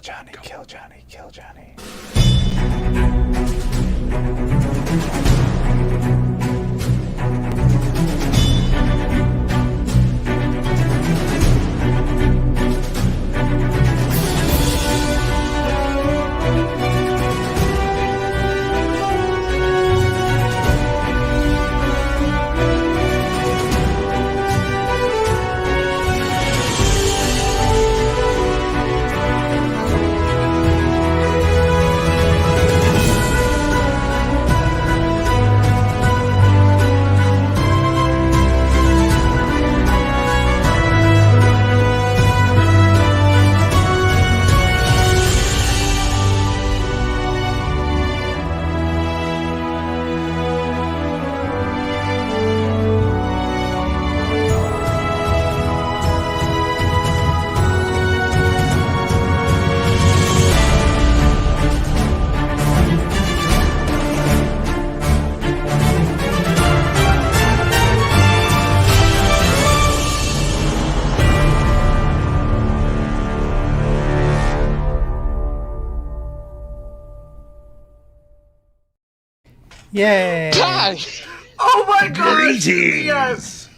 Johnny, kill Johnny, kill Johnny. Yay! Oh my gosh! Greetings! Yes!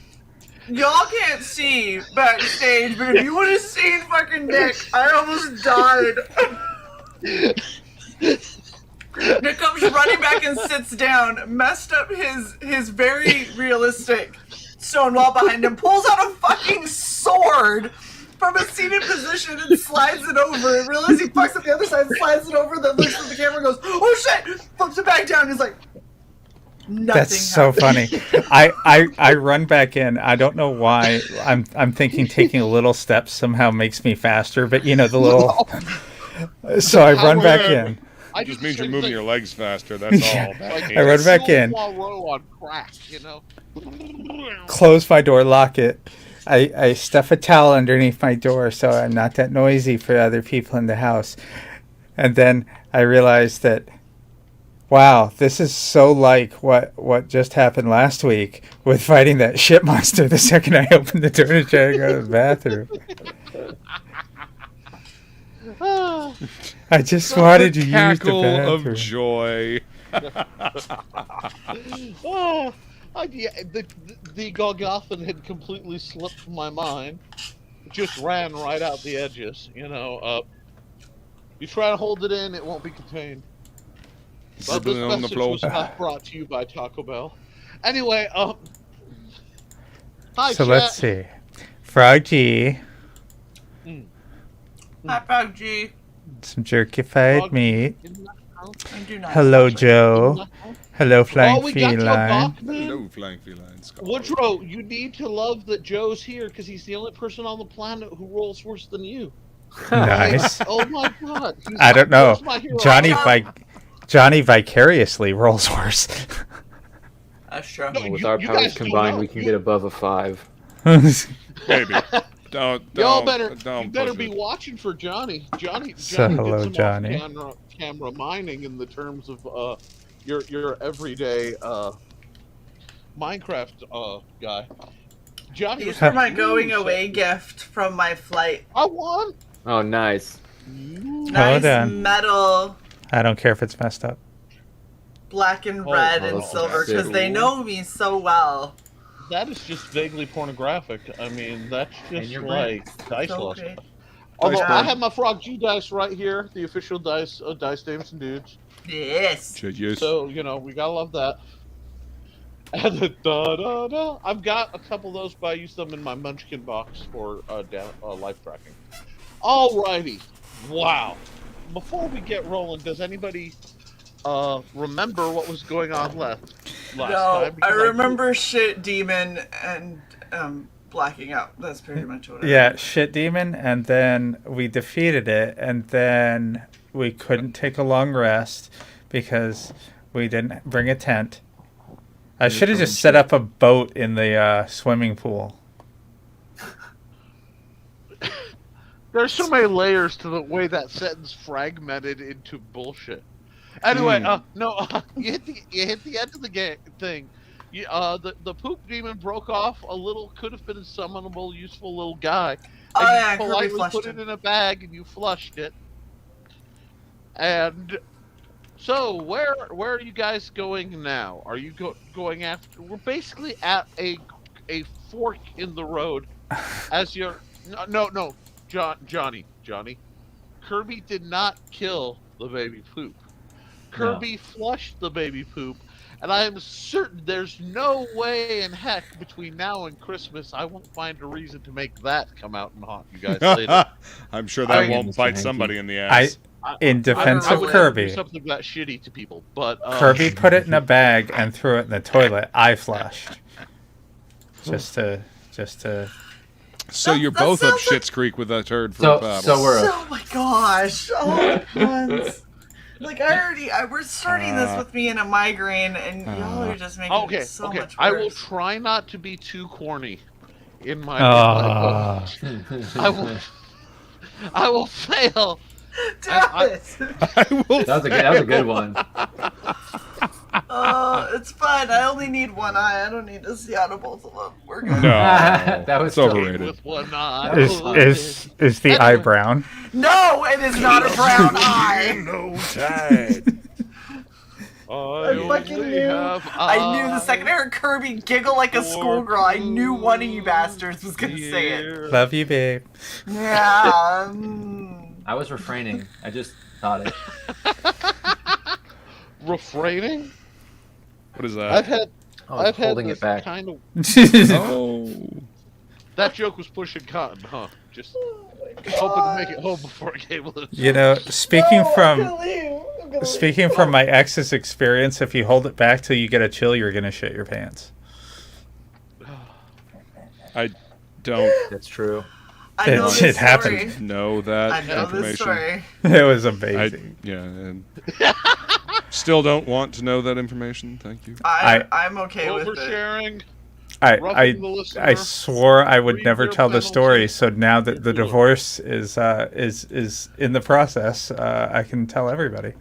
Y'all can't see backstage, but if you would have seen fucking Nick, I almost died. Nick comes running back and sits down, messed up his very realistic stone wall behind him, pulls out a fucking sword from a seated position and slides it over, and realizes he fucks up the other side, slides it over, then looks at the camera and goes, oh shit! Flips it back down, and he's like, nothing That's so funny. I run back in. I don't know why. I'm thinking taking a little steps somehow makes me faster, but you know the little. So I run back in. It just means you're moving your legs faster. That's all. I run back in. On crack, you know. Close my door, lock it. I stuff a towel underneath my door so I'm not that noisy for other people in the house. And then I realized that, wow, this is so like what just happened last week with fighting that shit monster the second I opened the door to try to go to the bathroom. I just wanted to use the Cackle bathroom. of joy. Yeah, the Golgothan had completely slipped from my mind. It just ran right out the edges, you know. You try to hold it in, it won't be contained. But this Dribbling on the message floor. was not brought to you by Taco Bell. Anyway, hi, So chat. let's see. Frog G, Hot dog G. some jerkified Frog meat. in the house. I do not. Hello, Joe. Hello, flying we got Joe feline. Bachman. Hello, flying felines. Woodrow, you need to love that Joe's here because he's the only person on the planet who rolls worse than you. Nice. Oh my god. I don't know. He's my hero. Johnny vicariously rolls worse. That's true. No, With you- our you powers guys don't combined, know. we can get above a 5. Maybe. Don't. Y'all better, Don't you better push be it. watching for Johnny. Johnny So, did hello, some Johnny. off-camera mining in the terms of your everyday Minecraft guy. Johnny These was are my going away gift from my flight. I won. Oh, nice. Nice on. metal, I don't care if it's messed up. black and Oh, red oh, and that's silver, sick. because they know me so well. That is just vaguely pornographic. I mean, that's just you're like dice So loss. great. Although Dice I Bro. have my Frog G dice right here, the official dice Dames and Dudes. Yes. Yes. So, you know, we gotta love that. And the da-da-da. I've got a couple of those, but I use them in my Munchkin box for life tracking. Alrighty. Wow. Before we get rolling, does anybody remember what was going on last No, time? I Because remember shit demon and blacking out. That's pretty much what I Yeah, remember. shit demon, and then we defeated it, and then we couldn't take a long rest because we didn't bring a tent. I should have just set up a boat in the swimming pool. There's so many layers to the way that sentence fragmented into bullshit. Anyway, you hit the end of the thing. You, the poop demon broke off a little, could have been a summonable, useful little guy. Oh, And yeah, you Kirby politely flushed put him. it in a bag and you flushed it. And so, where are you guys going now? Are you going after? We're basically at a fork in the road. As you're no, Johnny. Kirby did not kill the baby poop. Kirby flushed the baby poop, and I am certain there's no way in heck between now and Christmas I won't find a reason to make that come out and haunt you guys later. I'm sure that I- won't Mr. bite Hanky. somebody in the ass. In defense I of would never do Kirby, something that shitty to people, but Kirby put it in a bag and threw it in the toilet. I flushed. Just to. So you're that both up sounds like- Shit's Creek with that turd for So- a paddle. so we're- Oh my gosh! All at once. Like we're starting this with me and a migraine, and y'all are just making okay, it so okay. much worse. I will try not to be too corny in my. I will fail. Damn it! I will. That was a good one. It's fine. I only need one eye. I don't need to see out of both of them. We're good. No, That was it's still- overrated. With one eye. Is the eye brown? No, it is not a brown eye. No tide. I fucking knew. I knew the second I heard Kirby giggle like a schoolgirl, I knew one of you bastards was gonna say it. Love you, babe. Yeah. I was refraining. I just thought it. Refraining? What is that? I've had holding this it back. kind of. Oh. That joke was pushing cotton, huh? Just hoping to make it home before I came loose. You know, speaking from my ex's experience, if you hold it back till you get a chill, you're gonna shit your pants. I don't That's true. I know It this happened. story. know that I know this information. story. It was amazing. And still don't want to know that information. Thank you. I'm okay with it. Oversharing. I roughing the listener, I swore I would never 3-year tell the story. penalty. So now that the divorce is in the process, I can tell everybody.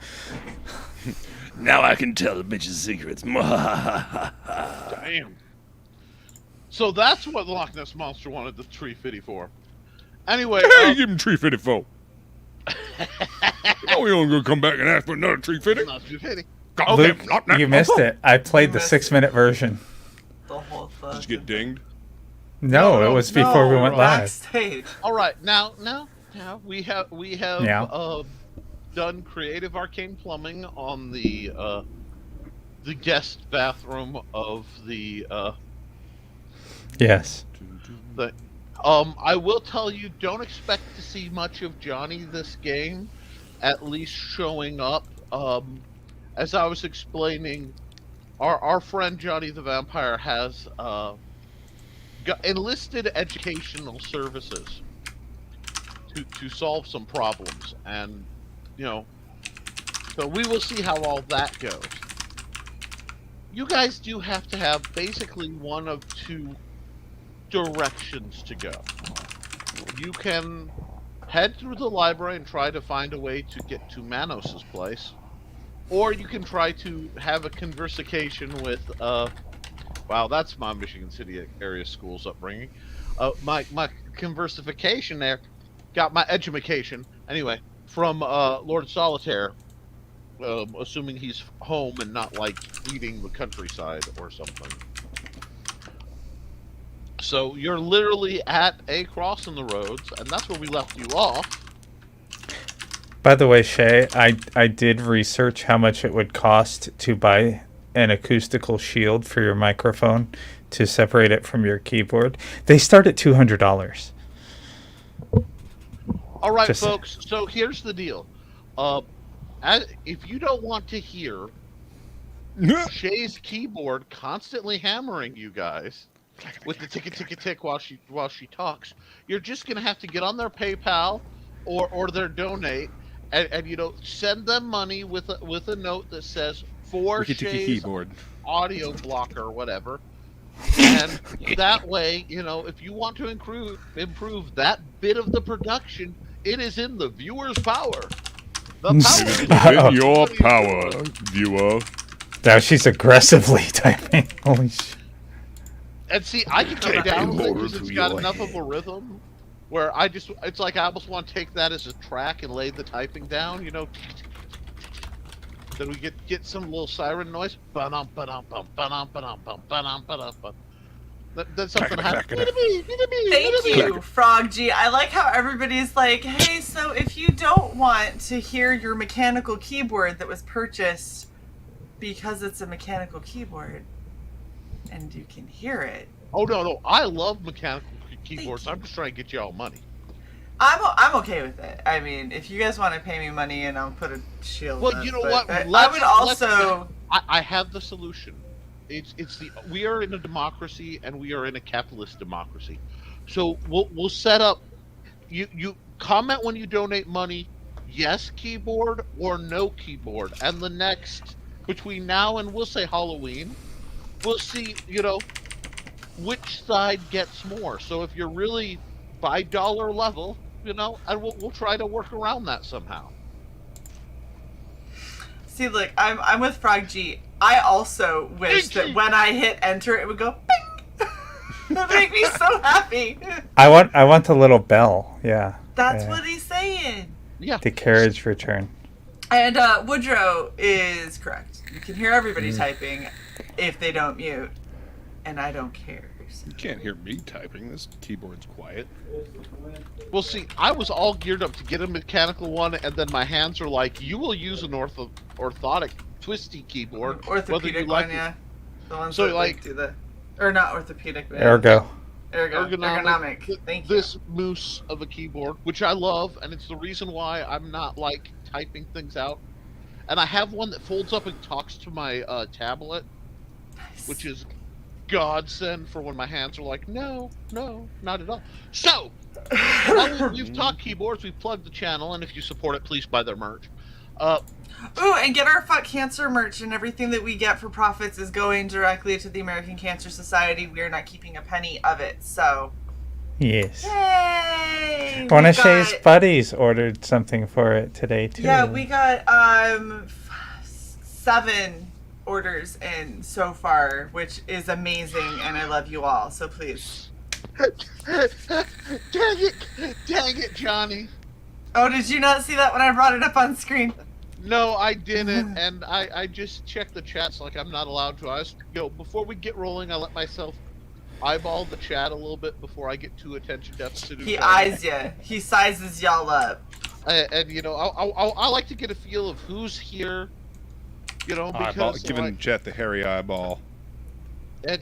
Now I can tell the bitch's secrets. Damn. So that's what the Loch Ness Monster wanted the tree fitty for. Anyway, Hey, give him tree fitty for. Oh, we only gonna come back and ask for another tree fitty. not tree fitty. Okay, Luke, you missed it. I played the missed 6-minute version. The whole thing. Did you get dinged? No, it was before we went live. Backstage. All right, now we have Yeah. Done creative arcane plumbing on the guest bathroom of the Yes. I will tell you, don't expect to see much of Johnny this game, at least showing up. As I was explaining, our friend Johnny the Vampire has enlisted educational services to solve some problems, and so we will see how all that goes. You guys do have to have basically one of two directions to go. You can head through the library and try to find a way to get to Manos's place, or you can try to have a conversation with wow, that's my Michigan City area school's upbringing. My conversification there got my edumacation anyway from Lord Solitaire, assuming he's home and not like eating the countryside or something. So you're literally at a cross in the roads, and that's where we left you off. By the way, Shae, I did research how much it would cost to buy an acoustical shield for your microphone to separate it from your keyboard. They start at $200. All right, Just- folks. So here's the deal. If you don't want to hear Shae's keyboard constantly hammering you guys with the tick while she talks, you're just gonna have to get on their PayPal or their donate, and send them money with a note that says for Ricky Ticky Shae's keyboard. audio blocker or whatever. And that way, if you want to improve that bit of the production, it is in the viewer's power. The power. In your power, viewer. Now she's aggressively typing. Holy shit. And see, I can take down Lord because it's to got your enough of a rhythm where it's like I almost want to take that as a track and lay the typing down, Then we get some little siren noise. Ba-dum, ba-dum, bum, ba-dum, ba-dum, bum, ba-dum, ba-dum, bum. Then something happens. Thank you, Frog G. I like how everybody's like, hey, so if you don't want to hear your mechanical keyboard that was purchased because it's a mechanical keyboard and you can hear it. Oh, no. I love mechanical keyboards. I'm just trying to get you all money. I'm okay with it. I mean, if you guys want to pay me money and I'll put a shield Well, up, you know what? I would also... I have the solution. We are in a democracy and we are in a capitalist democracy. So we'll set up, you comment when you donate money, yes keyboard or no keyboard. And the next, between now and we'll say Halloween, we'll see, which side gets more. So if you're really by dollar level, and we'll try to work around that somehow. See, look, I'm with Frog G. I also wish that when I hit enter, it would go bing. That'd make me so happy. I want the little bell. Yeah. That's what he's saying. Yeah. The carriage return. And Woodrow is correct. You can hear everybody typing if they don't mute, and I don't care. So. You can't hear me typing. This keyboard's quiet. Well, see, I was all geared up to get a mechanical one, and then my hands are like, you will use an orthotic twisty keyboard. Orthopedic one, yeah. The ones so, that like, do the... Or not orthopedic, but... Ergonomic. Thank you. This moose of a keyboard, which I love, and it's the reason why I'm not, like, typing things out. And I have one that folds up and talks to my tablet, which is godsend for when my hands are like, no, not at all. So, we've talked keyboards, we've plugged the channel, and if you support it, please buy their merch. Ooh, and get our Fuck Cancer merch, and everything that we get for profits is going directly to the American Cancer Society. We are not keeping a penny of it, so... Yes. Yay! One of Shae's buddies ordered something for it today, too. Yeah, we got 7 orders in so far, which is amazing, and I love you all, so please. Dang it, Johnny. Oh, did you not see that when I brought it up on screen? No, I didn't, and I just checked the chats like I'm not allowed to. Before we get rolling, I let myself eyeball the chat a little bit before I get too attention deficit. He eyes you. He sizes y'all up. And I like to get a feel of who's here. Because giving chat the hairy eyeball. And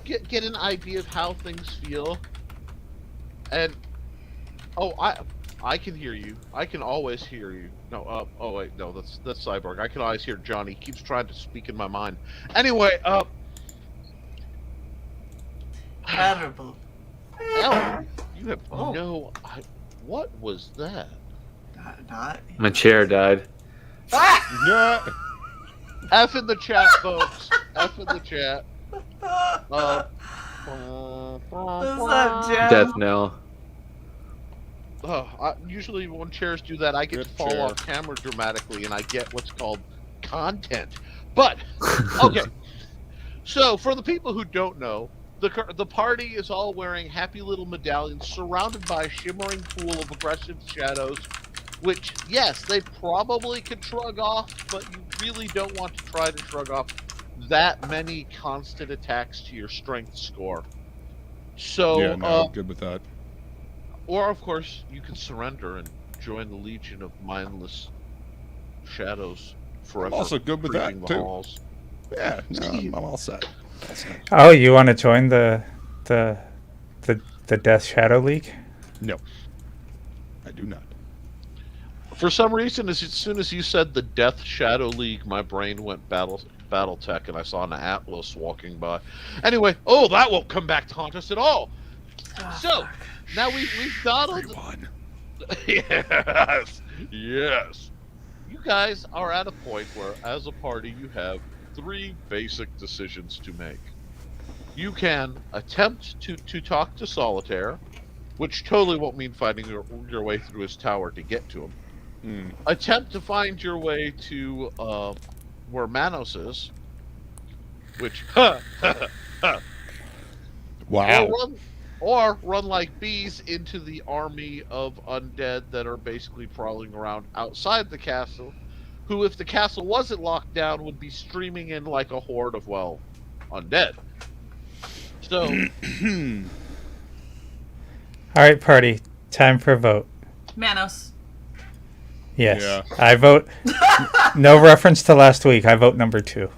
get an idea of how things feel. And I can hear you. I can always hear you. No, oh wait, no, that's Cyborg. I can always hear Johnny. He keeps trying to speak in my mind. Anyway, Terrible. Ellen, you have what was that? Not. My chair died. Yeah. F in the chat, folks. F in the chat. What's up, Jeff? Death knell. Usually when chairs do that, I get Good to fall chair. off camera dramatically, and I get what's called content. But okay, so for the people who don't know, the party is all wearing happy little medallions, surrounded by a shimmering pool of aggressive shadows. Which, yes, they probably could shrug off, but you really don't want to try to shrug off that many constant attacks to your strength score. So, Yeah, no, good with that. or of course, you can surrender and join the legion of mindless shadows forever. I'm also good with that, creeping the too. halls. Yeah, no, I'm all set. Oh, you want to join the Death Shadow League? No, I do not. For some reason, as soon as you said the Death Shadow League, my brain went BattleTech, and I saw an Atlas walking by. Anyway, that won't come back to haunt us at all. So, now we've dawdled. Everyone. Yes. You guys are at a point where, as a party, you have 3 basic decisions to make. You can attempt to talk to Solitaire, which totally won't mean fighting your way through his tower to get to him. Attempt to find your way to where Manos is, which Wow. or run like bees into the army of undead that are basically prowling around outside the castle, who, if the castle wasn't locked down, would be streaming in like a horde of, well, undead. So, All right, party. Time for a vote. Manos. Yes. Yeah. I vote. No reference to last week. I vote number 2.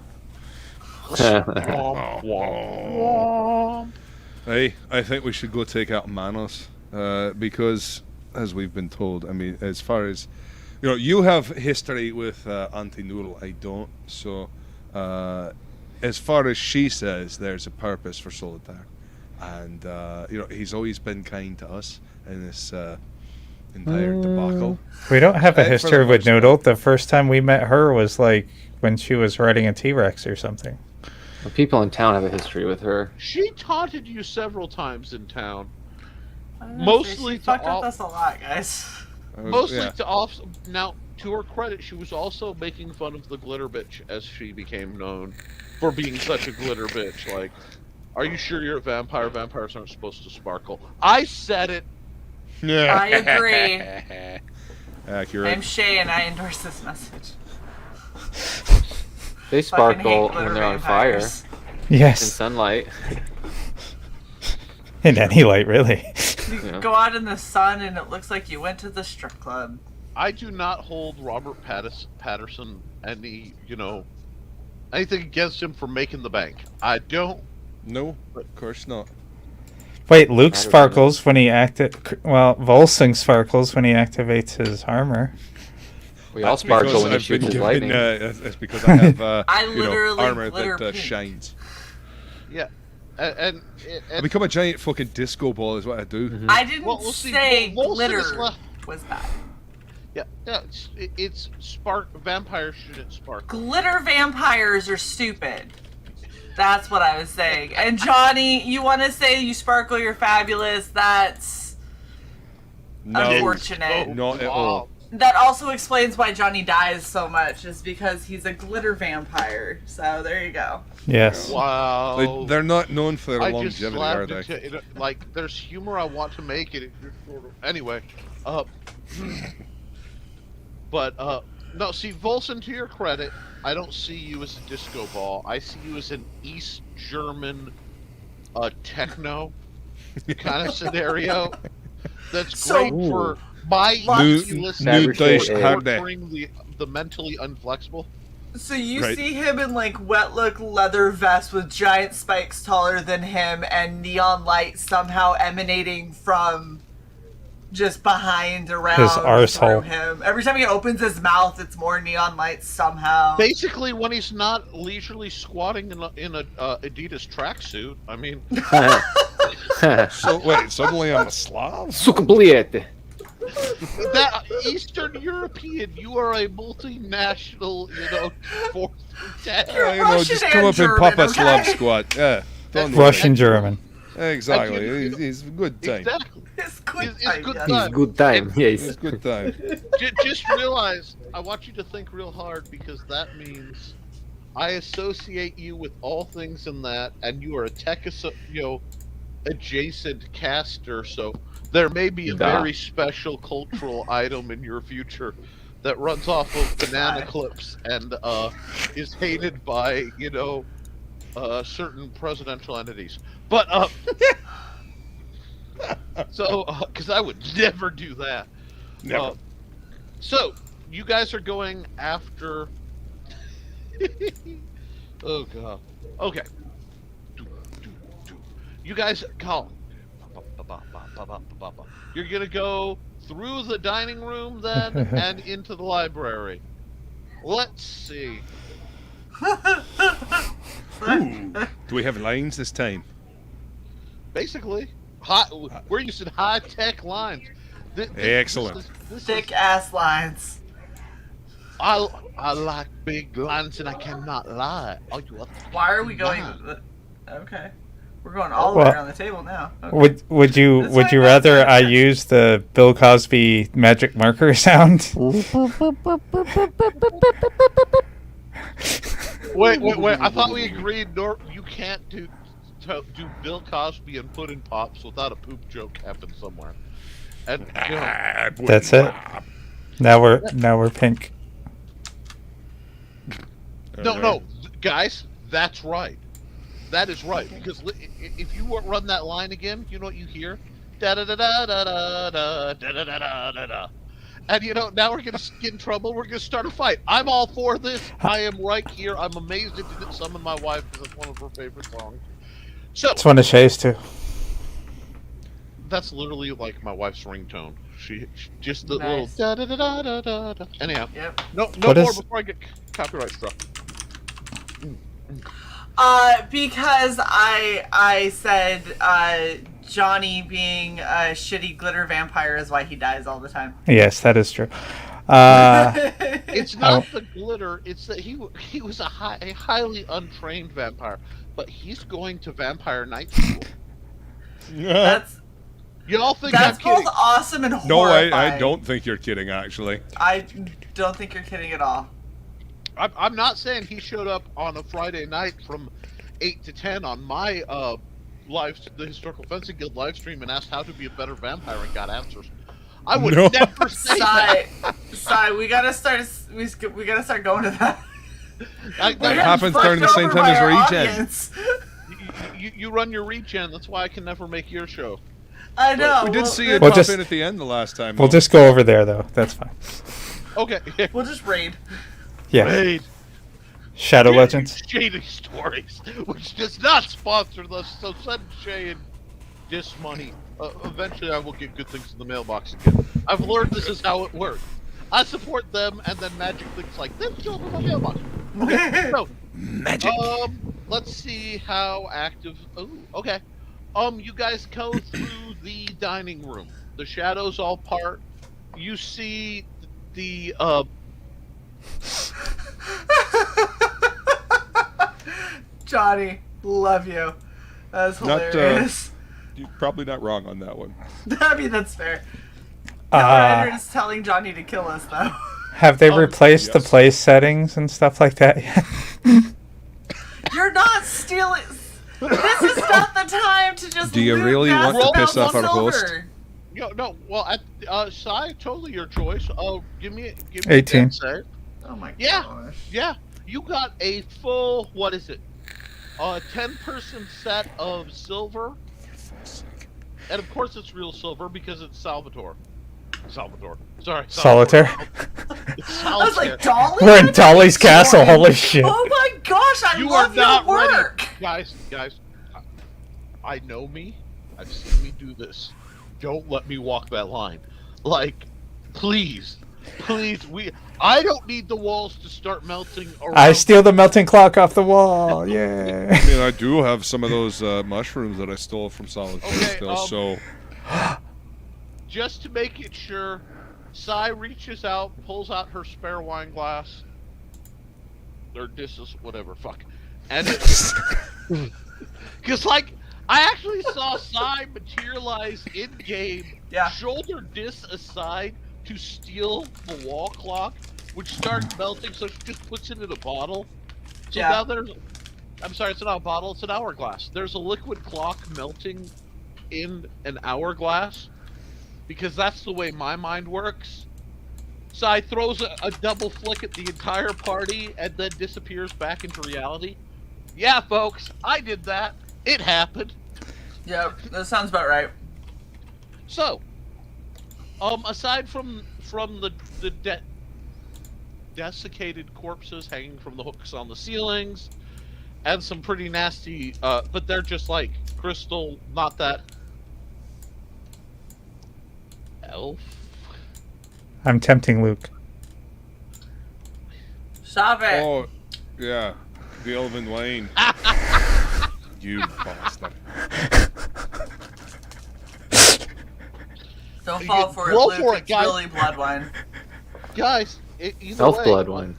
Hey, I think we should go take out Manos, because, as we've been told, I mean, as far as you have history with Anti-Neural, I don't. So, as far as she says, there's a purpose for Solitaire, and he's always been kind to us in this entire debacle. We don't have a For history the with most part. Noodle. The first time we met her was like when she was riding a T-Rex or something. The people in town have a history with her. she taunted you several times in town. I was gonna Mostly say, she to fucked all- with us a lot, guys. Mostly Yeah. to off. Now, to her credit, she was also making fun of the glitter bitch, as she became known for being such a glitter bitch. Like, are you sure you're a vampire? Vampires aren't supposed to sparkle. I said it. Yeah. I agree. Accurate. I'm Shae and I endorse this message. They Fucking sparkle hate glitter when they're on fire vampires. in Yes. sunlight. In any light, really. You Yeah. go out in the sun and it looks like you went to the strip club. I do not hold Robert Patterson any, anything against him for making the bank. I don't. No, of course not. Wait, Luke Matters sparkles when he Volsing sparkles when he activates his armor. We all That's sparkle because when he I've been shoots his given, lightning. That's because I have I literally armor glitter that pink. shines. Yeah, and I become a giant fucking disco ball is what I do. Mhm. I didn't Well, we'll see. say Volsing is glitter left. was bad. yeah, it's spark. Vampires shouldn't sparkle. Glitter vampires are stupid. That's what I was saying. And Johnny, you want to say you sparkle, you're fabulous. That's No, unfortunate. not at all. That also explains why Johnny dies so much, is because he's a glitter vampire. So there you go. Yes. Wow. They're not known for their I just longevity, are slapped they? it. Like, there's humor I want to make it. Anyway, but no. See, Volson, to your credit, I don't see you as a disco ball. I see you as an East German, techno kind of scenario. That's So- great for my New- easy listening new taste for harde. torturing the mentally unflexible. So you Right. see him in like wet look leather vest with giant spikes taller than him and neon light somehow emanating from just behind around His through arsehole. him. Every time he opens his mouth, it's more neon lights somehow. Basically, when he's not leisurely squatting in a Adidas tracksuit, I mean, So wait, suddenly I'm a Slav? Sukabliete. that Eastern European, you are a multinational, fourth and You're ten. Russian just and come up German, in Papa okay? Slav squad. Yeah, don't Russian German. Exactly. And It's a good time. Exactly. It's good. It's good yeah. time. It's good time, It's yes. a good time. Just realize, I want you to think real hard, because that means I associate you with all things in that, and you are a tech, adjacent caster. So there may be a Da. very special cultural item in your future that runs off of banana clips and is hated by certain presidential entities. But so because I would never do that. Never. So you guys are going after. Oh god. Okay. You guys call. You're gonna go through the dining room then and into the library. Let's see. Do we have lines this time? Basically, we're using high-tech lines. Excellent. Thick ass lines. I like big lines and I cannot lie. Oh, you Why are we going? Wow. Okay, we're going all the way Well, around the table now. Okay. Would you That's would fine, you that's rather fine, I that's use the Bill Cosby magic marker sound? Wait. I thought we agreed you can't do Bill Cosby and Puddin' Pops without a poop joke happen somewhere. And That's it. Now we're pink. No, guys, that's right. That is right. Because if you run that line again, you know what you hear? Da da da da da da da da da da da da. And now we're gonna get in trouble. We're gonna start a fight. I'm all for this. I am right here. I'm amazed it didn't summon my wife because it's one of her favorite songs. So It's one of Shae's too. that's literally like my wife's ringtone. She just the Nice. little da da da da da da. Anyhow, Yep. no What more is- before I get copyright struck. Because I said Johnny being a shitty glitter vampire is why he dies all the time. Yes, that is true. It's not the glitter. It's that he was a highly untrained vampire, but he's going to vampire night school. That's Y'all think that's I'm both kidding? awesome and No, horrifying. I don't think you're kidding, actually. I don't think you're kidding at all. I'm not saying he showed up on a Friday night from 8 to 10 on my the Historical Fencing Guild live stream and asked how to be a better vampire and got answers. I would No. never say that. Sigh, we gotta start going to that. That happens during the same time as Regen. You run your regen. That's why I can never make your show. I know. We did see you We'll drop just- in at the end the last time. We'll though. just go over there though. That's fine. Okay. We'll just raid. Yeah. Wait. Shadow Legends. Shady Stories, which does not sponsor us, so send Shae and this money. Eventually I will get good things in the mailbox again. I've learned this is how it works. I support them, and then magic things like this show up in my mailbox. Okay, so Magic. let's see how active. Oh, okay. You guys go through the dining room. The shadows all part. You see the Johnny, love you. That's Not, hilarious. You're probably not wrong on that one. I mean, that's fair. The writer Uh, is telling Johnny to kill us, though. have they replaced the yes. place settings and stuff like that yet? You're not stealing. This is not the time to just. Do you loot really massive want to amounts piss off of our host? silver. no. Well, Sai, totally your choice. Give me 18. Say. Oh my Yeah. gosh. Yeah, you got a full, what is it? 10-person set of silver. And of course it's real silver because it's Salvatore. Sorry. Solitaire. It's I was Solitaire. like, Dolly? We're in Dolly's castle. Morning. Holy shit. Oh my gosh, I You love are not your ready. work. Guys, I know me. I've seen me do this. Don't let me walk that line. Like, please, I don't need the walls to start melting around. I steal the melting clock off the wall. Yeah. I mean, I do have some of those mushrooms that I stole from Solitaire Okay, still, so... Just to make it sure, Sai reaches out, pulls out her spare wine glass. Or whatever, fuck. And because, like, I actually saw Sai materialize in-game, Yeah. shoulder dis aside to steal the wall clock, which starts melting, so she just puts it in a bottle. So Yeah. now there's... I'm sorry, it's not a bottle, it's an hourglass. There's a liquid clock melting in an hourglass, because that's the way my mind works. Sai throws a double flick at the entire party and then disappears back into reality. Yeah, folks, I did that. It happened. Yep, that sounds about right. So, aside from the desiccated corpses hanging from the hooks on the ceilings, and some pretty nasty, but they're just like crystal, not that elf. I'm tempting Luke. Stop it. Oh, yeah. The Elven Wayne. You bastard. Don't fall for it, Roll Luke. for it, It's guys. really blood wine. Guys, either Elf way, blood wine.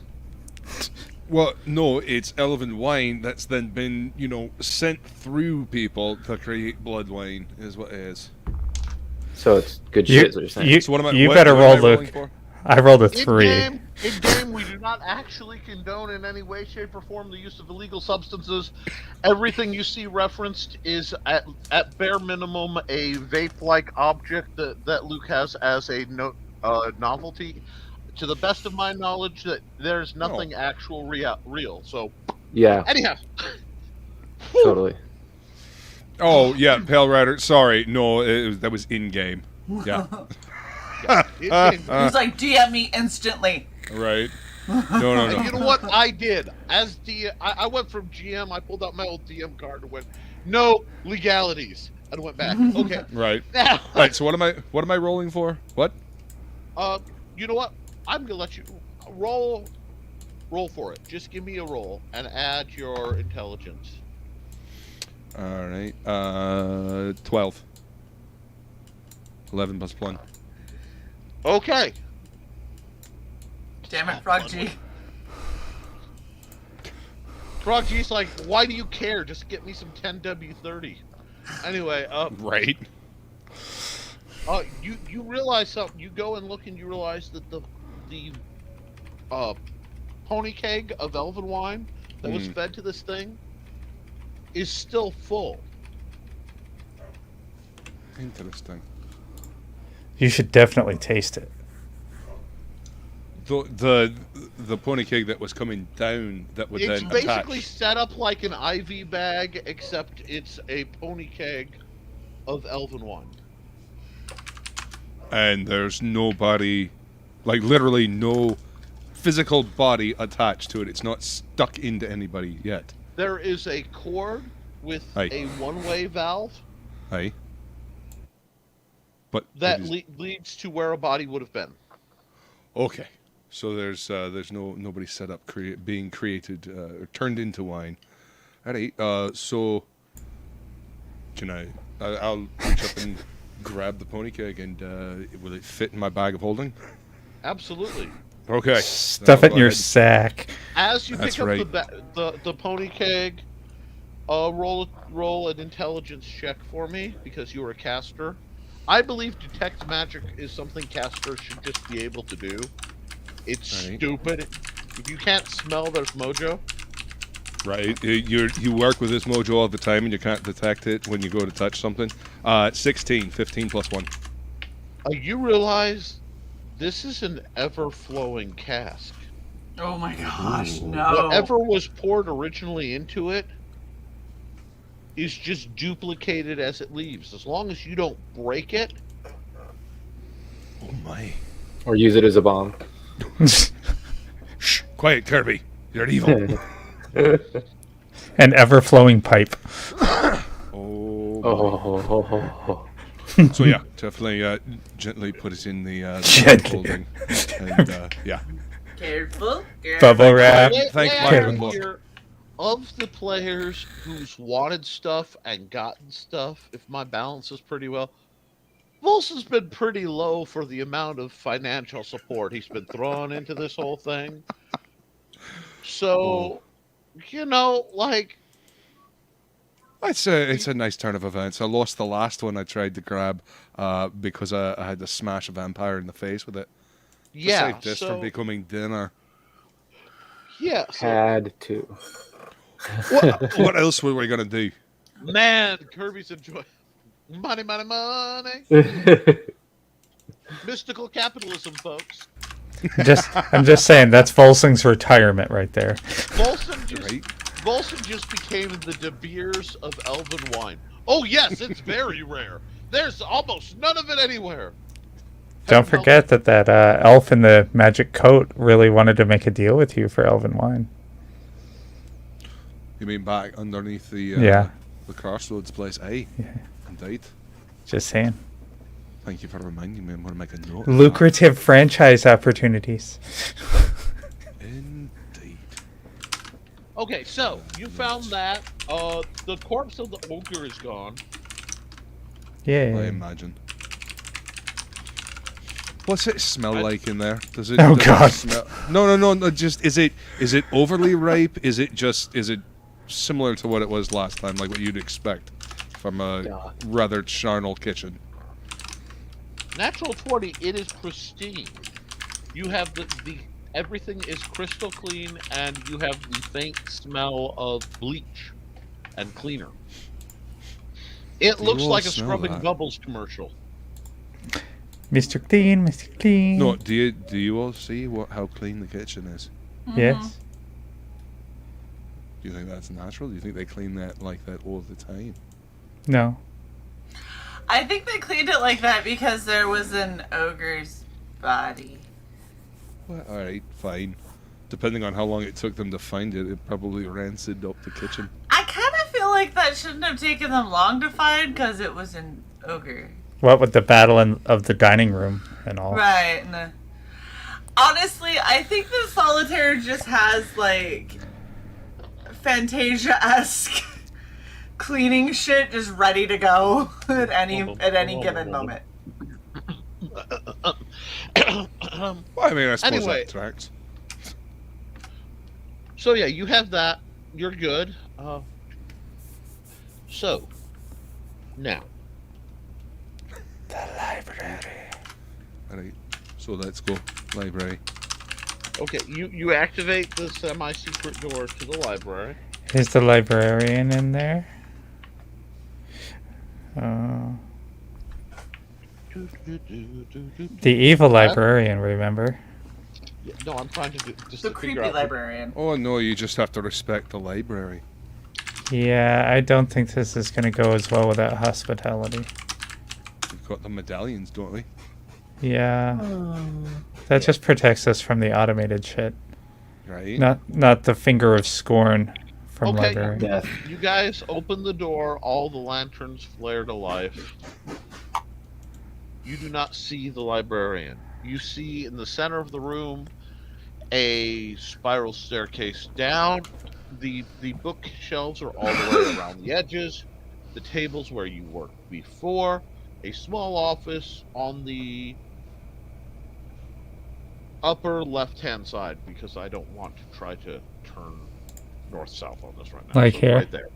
Well, no, it's Elven wine that's then been, sent through people to create blood wine, is what it is. So it's good You, shit, is what you're saying. you, So what am I? you what- better what am roll, I rolling Luke. for? I rolled a 3. In game, we do not actually condone in any way, shape, or form the use of illegal substances. Everything you see referenced is at bare minimum a vape-like object that Luke has as a novelty. to the best of my knowledge, that there's nothing actual real. So, Yeah, anyhow. totally. Oh yeah, Pale Rider. Sorry, no, that was in game. Yeah. He's like, DM me instantly. Right. No. You know what I did? As I went from GM. I pulled out my old DM card and went, no legalities, and went back. Okay. Right. Now, Right. So what am I rolling for? What? you know what? I'm gonna let you roll for it. Just give me a roll and add your intelligence. All right. 12. 11 plus 1. Okay. Damn it, Frog G. Frog G's like, why do you care? Just get me some 10W30. Anyway, Right. you realize something. You go and look and you realize that the pony keg of elven wine that was fed to this thing is still full. Interesting. You should definitely taste it. The pony keg that was coming down that would It's then basically attach. set up like an IV bag, except it's a pony keg of elven wine. And there's nobody, like literally no physical body attached to it. It's not stuck into anybody yet. There is a cord with Aye. a one-way valve Aye. But that it is- leads to where a body would have been. okay. So there's nobody set up being created or turned into wine. All right. So can I'll reach up and grab the pony keg and will it fit in my bag of holding? Absolutely. Okay. Stuff I'll it in go your ahead. sack. As you That's pick up right. the pony keg, roll an intelligence check for me because you are a caster. I believe detect magic is something casters should just be able to do. It's Right. stupid. If you can't smell, there's mojo. Right. You work with this mojo all the time and you can't detect it when you go to touch something. 16, 15 plus 1. You realize this is an ever-flowing cask. Oh my gosh, no. Whatever was poured originally into it is just duplicated as it leaves. As long as you don't break it, Oh my. Or use it as a bomb. Shh. Quiet, Kirby. You're evil. An ever-flowing pipe. Oh. Oh. So yeah, definitely gently put it in the Gently. holding. And yeah. Careful. Bubble wrap. Thank May my I good book. hear, of the players who's wanted stuff and gotten stuff, if my balance is pretty well, Volson's been pretty low for the amount of financial support he's been throwing into this whole thing. So, you know, like, It's a nice turn of events. I lost the last one I tried to grab because I had to smash a vampire in the face with it. To yeah. save this So, from becoming dinner. yeah. So, Had to. What else were we gonna do? man, Kirby's enjoying money, money, money. Mystical capitalism, folks. I'm just saying that's Volsing's retirement right there. Volson just became the De Beers of elven wine. Oh yes, it's very rare. There's almost none of it anywhere. Don't forget that elf in the magic coat really wanted to make a deal with you for elven wine. You mean back underneath the Yeah. the crossroads place? Aye, indeed. Just saying. Thank you for reminding me. I'm gonna make a note. Lucrative franchise opportunities. Indeed. Okay, so you found that the corpse of the ogre is gone. I Yeah. imagine. What's it smell like in there? Does it? Oh, does it God. smell... No. Just is it overly ripe? Is it similar to what it was last time, like what you'd expect from a rather charnel kitchen? Natural 20, it is pristine. You have the everything is crystal clean, and you have the faint smell of bleach and cleaner. It You looks will like a smell Scrubbing that. Bubbles commercial. Mr. Clean, Mr. Clean. No, do you all see how clean the kitchen is? Yes. Do you think that's natural? Do you think they clean that like that all the time? No. I think they cleaned it like that because there was an ogre's body. Well, all right, fine. Depending on how long it took them to find it, it probably rancid up the kitchen. I kind of feel like that shouldn't have taken them long to find because it was an ogre. What with the battle of the dining room and all. Right. Honestly, I think the solitaire just has like Fantasia-esque cleaning shit just ready to go at any given moment. Well, I mean, I suppose Anyway. that tracks. So yeah, you have that. You're good. So now, The library. All right, so let's go library. okay, you activate the semi-secret door to the library. Is the librarian in there? The evil librarian, remember? Yeah, no, I'm trying to do just The to creepy figure out. librarian. Oh no, you just have to respect the library. Yeah, I don't think this is going to go as well without hospitality. We've got the medallions, don't we? Yeah. That just protects us from the automated shit. Right. Not the finger of scorn from Okay. library. Death. You guys open the door. All the lanterns flare to life. You do not see the librarian. You see in the center of the room a spiral staircase down. The bookshelves are all the way around the edges. The tables where you worked before. A small office on the upper left-hand side because I don't want to try to turn north-south on this right now. Like So here? right there.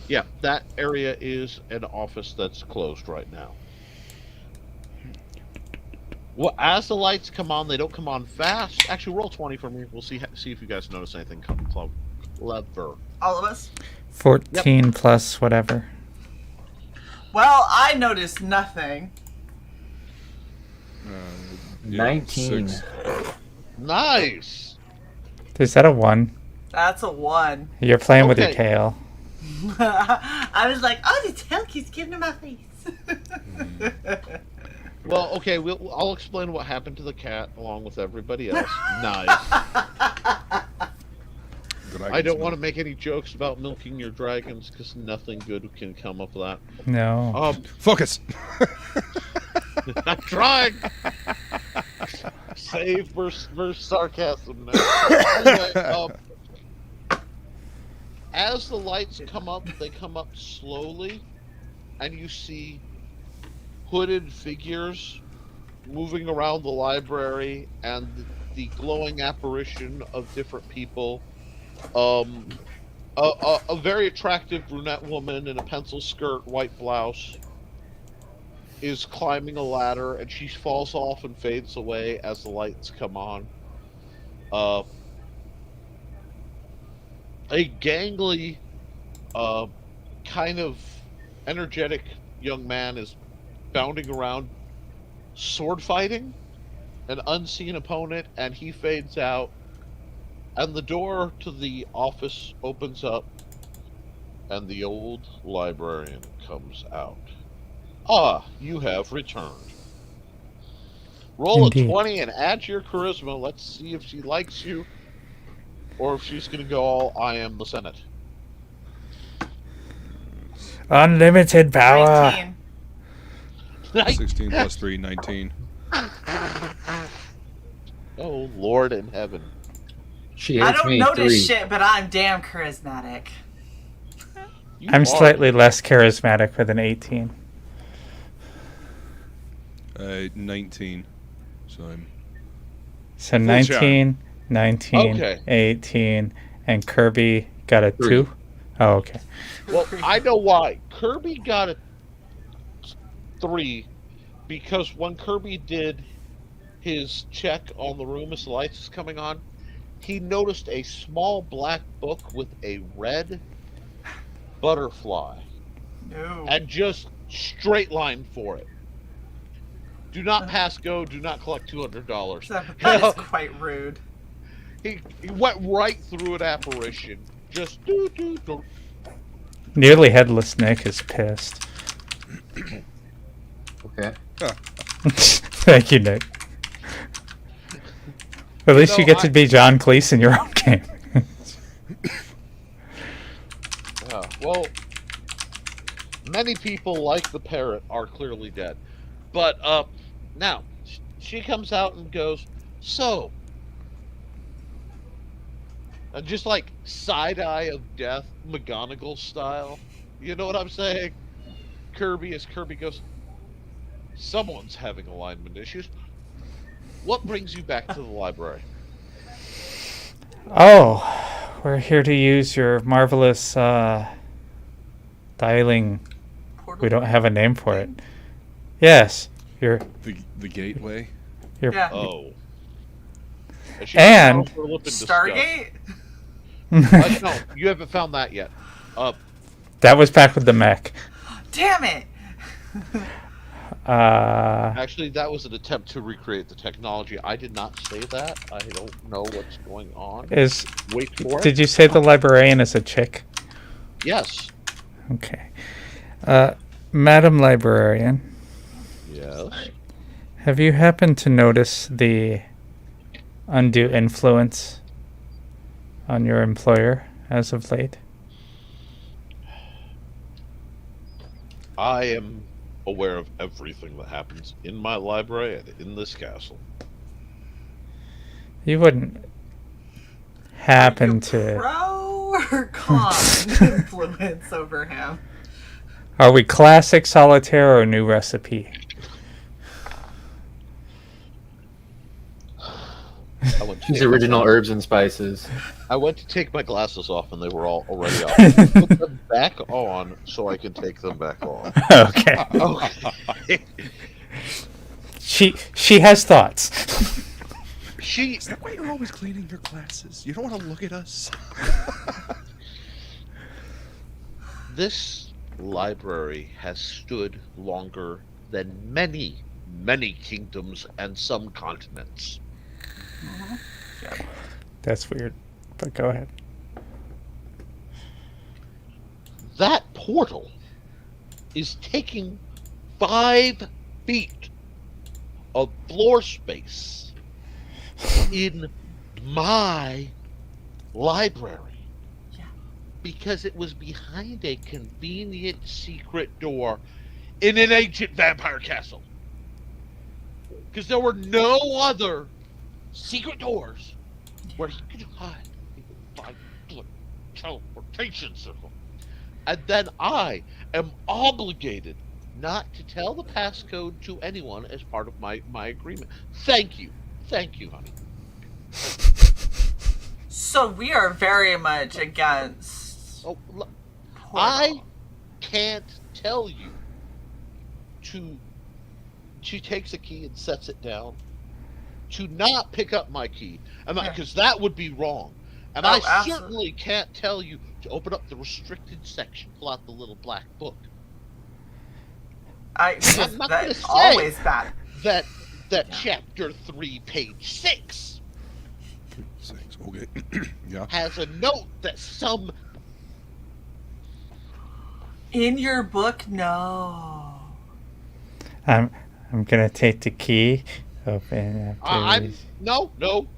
Yeah, that area is an office that's closed right now. Well, as the lights come on, they don't come on fast. Actually, roll 20 for me. We'll see if you guys notice anything clever. All of us? 14 plus whatever. Well, I noticed nothing. Yeah, 19. 6. Nice. Is that a 1? That's a 1. You're playing with your Okay. tail. I was like, oh, the tail keeps getting in my face. Well, okay, I'll explain what happened to the cat along with everybody else. Nice. I don't want to make any jokes about milking your dragons because nothing good can come of that. No. Focus. I'm trying. Save versus sarcasm now. Anyway, as the lights come up, they come up slowly, and you see hooded figures moving around the library, and the glowing apparition of different people. A very attractive brunette woman in a pencil skirt, white blouse, is climbing a ladder, and she falls off and fades away as the lights come on. A gangly, kind of energetic young man is bounding around, sword fighting an unseen opponent, and he fades out. And the door to the office opens up, and the old librarian comes out. Ah, you have returned. Roll Indeed. a 20 and add to your charisma. Let's see if she likes you, or if she's going to go all, I am the Senate. Unlimited power. 19. 16 plus 3, 19. Oh, Lord in heaven. She I hates don't me. notice 3. shit, but I'm damn charismatic. You I'm are- slightly less charismatic with an 18. 19. So I'm. So Full 19, 19, Okay. 18, and Kirby got a 3. 2? Oh, okay. Well, I know why. Kirby got a 3 because when Kirby did his check on the room as the lights was coming on, he noticed a small black book with a red butterfly No. and just straight line for it. Do not pass go. Do not collect $200. That is quite rude. He went right through an apparition. Just do. Nearly headless Nick is pissed. Okay. Thank you, Nick. At least you get to be John Cleese in your own game. Well, many people like the parrot are clearly dead. But now she comes out and goes, so, just like side eye of death, McGonagall style. You know what I'm saying? Kirby goes, someone's having alignment issues. What brings you back to the library? Oh, we're here to use your marvelous dialing. We don't have a name for it. Yes, your The gateway. Yeah. Oh. And Stargate? No, you haven't found that yet. That was back with the mech. Damn it! Actually, that was an attempt to recreate the technology. I did not say that. I don't know what's going on. Wait for it. Did you say the librarian is a chick? Yes. Okay. Madam Librarian, Yes. have you happened to notice the undue influence on your employer as of late? I am aware of everything that happens in my library and in this castle. You wouldn't happen to... Pro or con influence over him? Are we classic solitaire or new recipe? These original herbs and spices. I went to take my glasses off and they were already off. Put them back on so I can take them back on. Okay. Okay. She has thoughts. Is that why you're always cleaning your glasses? You don't want to look at us? This library has stood longer than many, many kingdoms and some continents. That's weird, but go ahead. That portal is taking 5 feet of floor space in my library. Yeah. Because it was behind a convenient secret door in an ancient vampire castle. Because there were no other secret doors where he could hide by teleportation circle. And then I am obligated not to tell the passcode to anyone as part of my agreement. Thank you, honey. So we are very much against. I can't tell you to. She takes a key and sets it down. To not pick up my key, because that would be wrong. And I absolutely. certainly can't tell you to open up the restricted section, pull out the little black book. I'm not that's gonna say always bad. That chapter 3, page 6 Okay. Yeah. has a note that some In your book, no. I'm gonna take the key. Open. No, don't.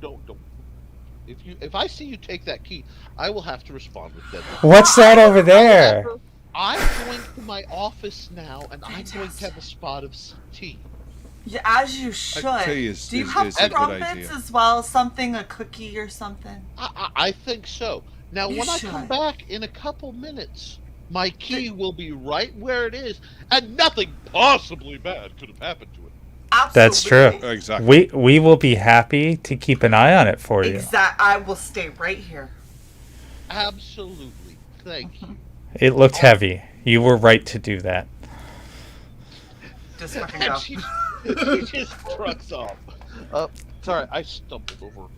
If I see you take that key, I will have to respond with deadly. What's that over there? However, I'm going to my office now, and I'm going to have a spot of tea. Yeah, as you should. tell you, Do you have it's a good crumpets idea. as well? Something, a cookie or something? I think so. Now, You when I should. come back in a couple minutes, my key will be right where it is, and nothing possibly bad could have happened to it. Absolutely. That's true. Exactly. We will be happy to keep an eye on it for you. I will stay right here. Absolutely. Thank you. It looked heavy. You were right to do that. Just fucking And go. she just trucks off. Sorry, I stumbled over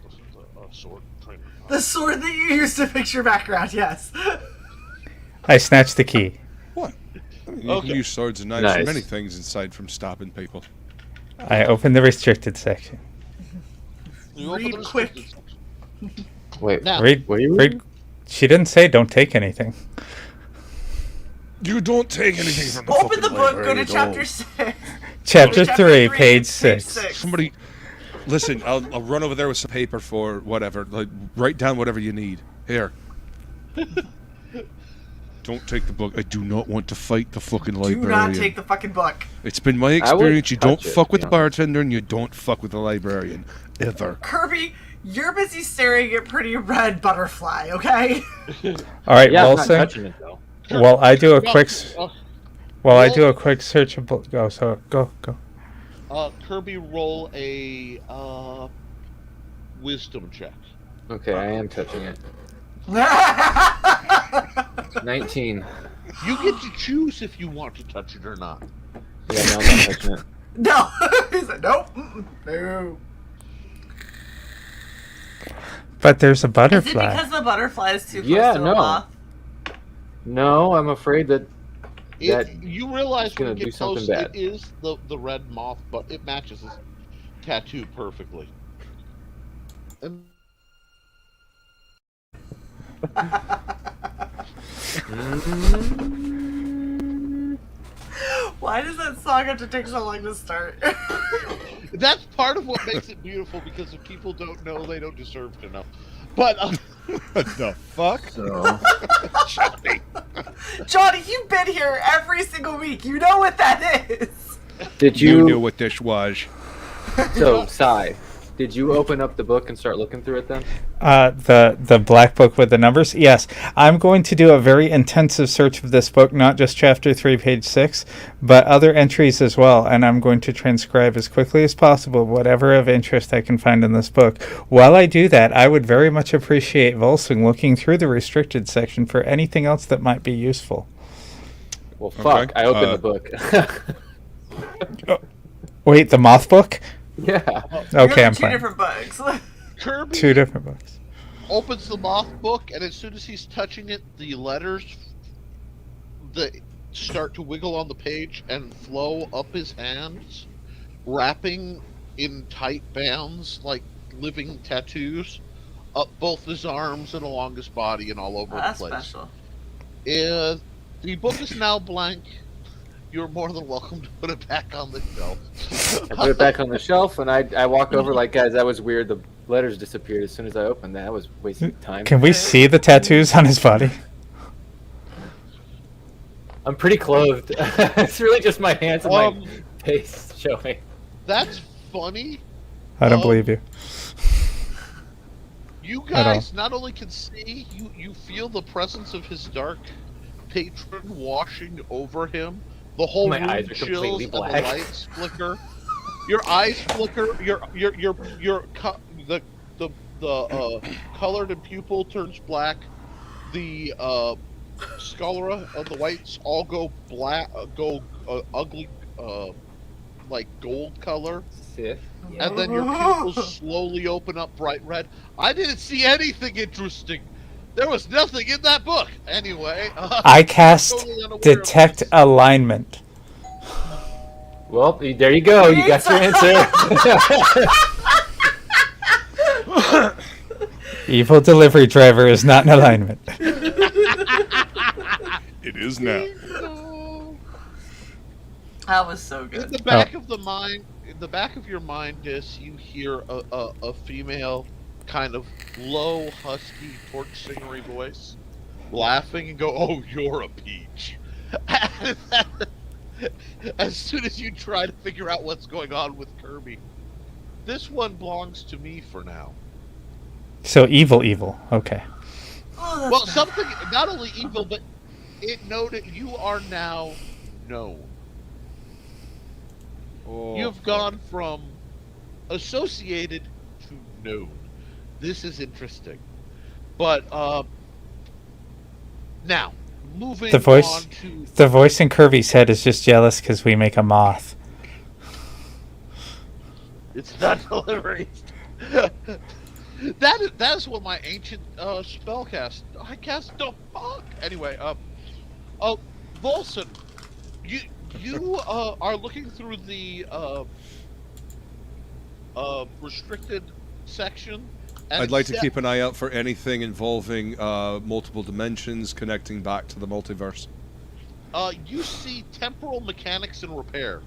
a sword trainer. The sword that you used to fix your background, yes. I snatched the key. What? You Okay. can use swords and knives Nice. for many things aside from stabbing people. I open the restricted section. You open Read the quick. restricted section. Wait, Now, Read, what are you read. She didn't say don't take anything. You don't take anything from the Open fucking the book, go library, to you don't. chapter 6. Chapter Chapter 3, three, page 6. Somebody, listen. I'll run over there with some paper for whatever. Like, write down whatever you need. Here. Don't take the book. I do not want to fight the fucking Do librarian. not take the fucking book. It's been my I would experience. You don't touch it, fuck with to the be honest. bartender, and you don't fuck with the librarian, ever. Kirby, you're busy staring at pretty red butterfly, okay? All right, Yeah, I'm not Wilson. touching it though. While I do a No, quick, while I do Well- a quick search of book. Go, so go. Kirby, roll a wisdom check. Okay, I am touching it. 19. You get to choose if you want to touch it or not. Yeah, no, I'm not touching it. No. He said, nope. No. But there's a Is it butterfly. because the butterfly is too close Yeah, to no. a moth? No, I'm afraid that You realize gonna when you do get something close, bad. it is the red moth, but it matches his tattoo perfectly. And Why does that song have to take so long to start? that's part of what makes it beautiful, because if people don't know, they don't deserve to know. But What the fuck? so. Johnny, you've been here every single week. You know what that is. Did You knew you? what this was. So, Sai, did you open up the book and start looking through it then? The black book with the numbers. Yes, I'm going to do a very intensive search of this book, not just chapter 3, page 6, but other entries as well. And I'm going to transcribe as quickly as possible whatever of interest I can find in this book. While I do that, I would very much appreciate Volsing looking through the restricted section for anything else that might be useful. Well, fuck, Okay, I opened the book. Wait, the moth book? Yeah. Okay, I'm Two fine. different books. Kirby Two different books. opens the moth book, and as soon as he's touching it, the letters start to wiggle on the page and flow up his hands, wrapping in tight bands like living tattoos up both his arms and along his body and all over That's the place. special. The book is now blank. You're more than welcome to put it back on the shelf. I put it back on the shelf, and I walk over like, guys, that was weird. The letters disappeared as soon as I opened that. I was wasting time. Can we see the tattoos on his body? I'm pretty clothed. It's really just my hands and my Um, face showing. That's funny. I don't Oh. believe you. You At all. guys not only can see, you feel the presence of his dark patron washing over him. The whole My room eyes are chills completely and the black. lights flicker. Your eyes flicker. The colored and pupil turns black. The sclera of the whites all go black, ugly, like gold color. Sith. And then your pupils slowly open up bright red. I didn't see anything interesting. There was nothing in that book. Anyway, I cast totally unaware of detect this. alignment. Well, there you go. You got your answer. Evil delivery driver is not in alignment. It is now. That was so In good. the back of the mind, in the back of your mind disc, you hear a female, kind of low, husky, torch singery voice, laughing and go, "Oh, you're a peach." As soon as you try to figure out what's going on with Kirby, this one belongs to me for now. So evil. Okay. Oh, that's Well, bad. something not only evil, but it noted you are now known. Oh, You've gone from associated to known. This is interesting. But now moving The voice- on to The voice in Kirby's head is just jealous because we make a moth. it's not delivery. That is what my ancient spell cast. I cast the fuck. Anyway, Volson, you are looking through the restricted section. And I'd like to keep an eye out for anything involving multiple dimensions connecting back to the multiverse. You see Temporal Mechanics and Repair.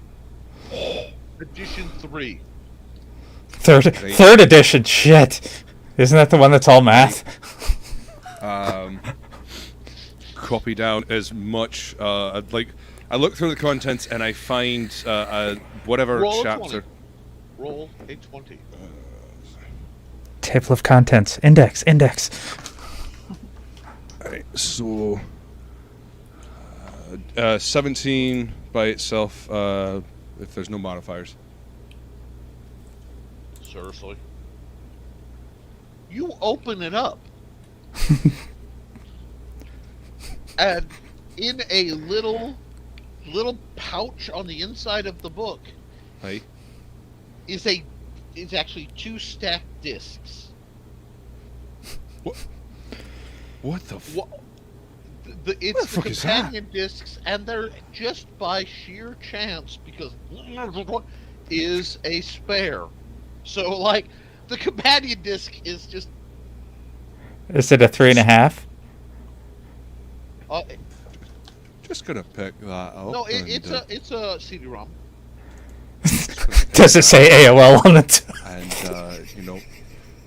Edition 3. Third edition. Shit. Isn't that the one that's all math? Copy down as much. I look through the contents and I find whatever Roll chapter. A 20. Roll a 20. Table of contents. Index. Right, so 17 by itself. If there's no modifiers. Seriously. You open it up. And in a little pouch on the inside of the book Hey. is actually 2 stacked discs. What the? It's the fuck is that? companion discs, and they're just by sheer chance because is a spare. So like the companion disc is just Is it a 3.5? Just gonna pick that up. no, and, it's a CD-ROM. Does it say AOL on it? And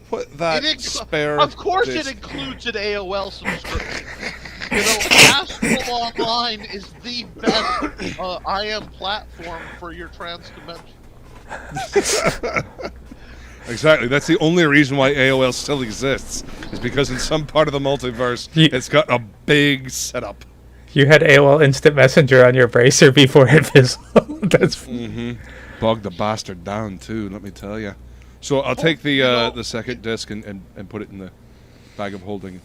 put that spare. Of course, disc. it includes an AOL subscription. Astral Online is the best IM platform for your trans dimension. Exactly. That's the only reason why AOL still exists, is because in some part of the multiverse, it's got a big setup. You had AOL Instant Messenger on your bracer before it fizzled. That's Bogged the bastard down too. Let me tell you. So I'll take the second disc and put it in the bag of holding.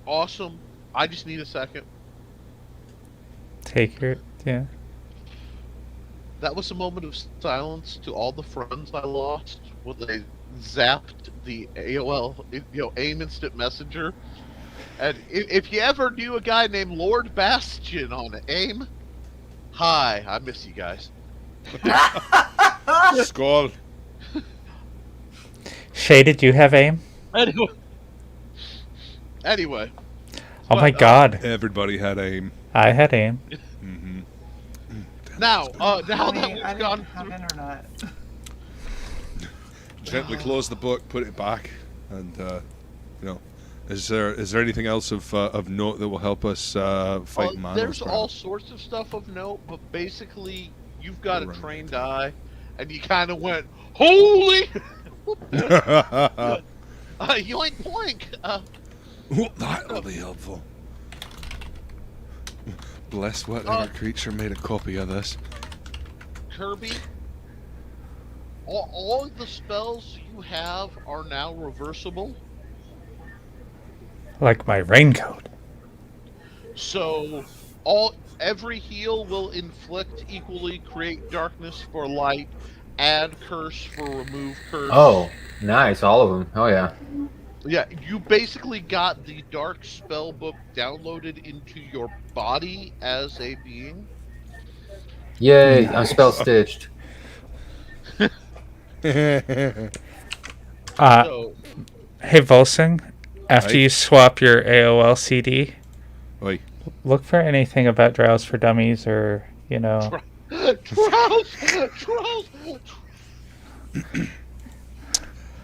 Awesome. I just need a second. Take your That was a moment of silence to all the friends I lost when they zapped the AOL, AIM Instant Messenger. And if you ever knew a guy named Lord Bastion on AIM, hi, I miss you guys. Skull. Shae, did you have AIM? Anyway. Oh my god. Everybody had AIM. I had AIM. Now that Honey, we've I gone didn't have through... internet. Gently close the book, put it back, and is there anything else of note that will help us fight Manos? There's all sorts of stuff of note, but basically you've got a trained eye, and you kind of went, holy! Yoink poink! That'll be helpful. Bless whatever creature made a copy of this. Kirby, all of the spells you have are now reversible. Like my raincoat. So every heal will inflict equally, create darkness for light, add curse for remove curse. Oh, nice. All of them. Oh, yeah. Yeah, you basically got the dark spell book downloaded into your body as a being. Yay, I'm spell stitched. Hey, So, Volsing, after you swap your AOL CD, Oi. look for anything about Drowse for Dummies or, Trolls!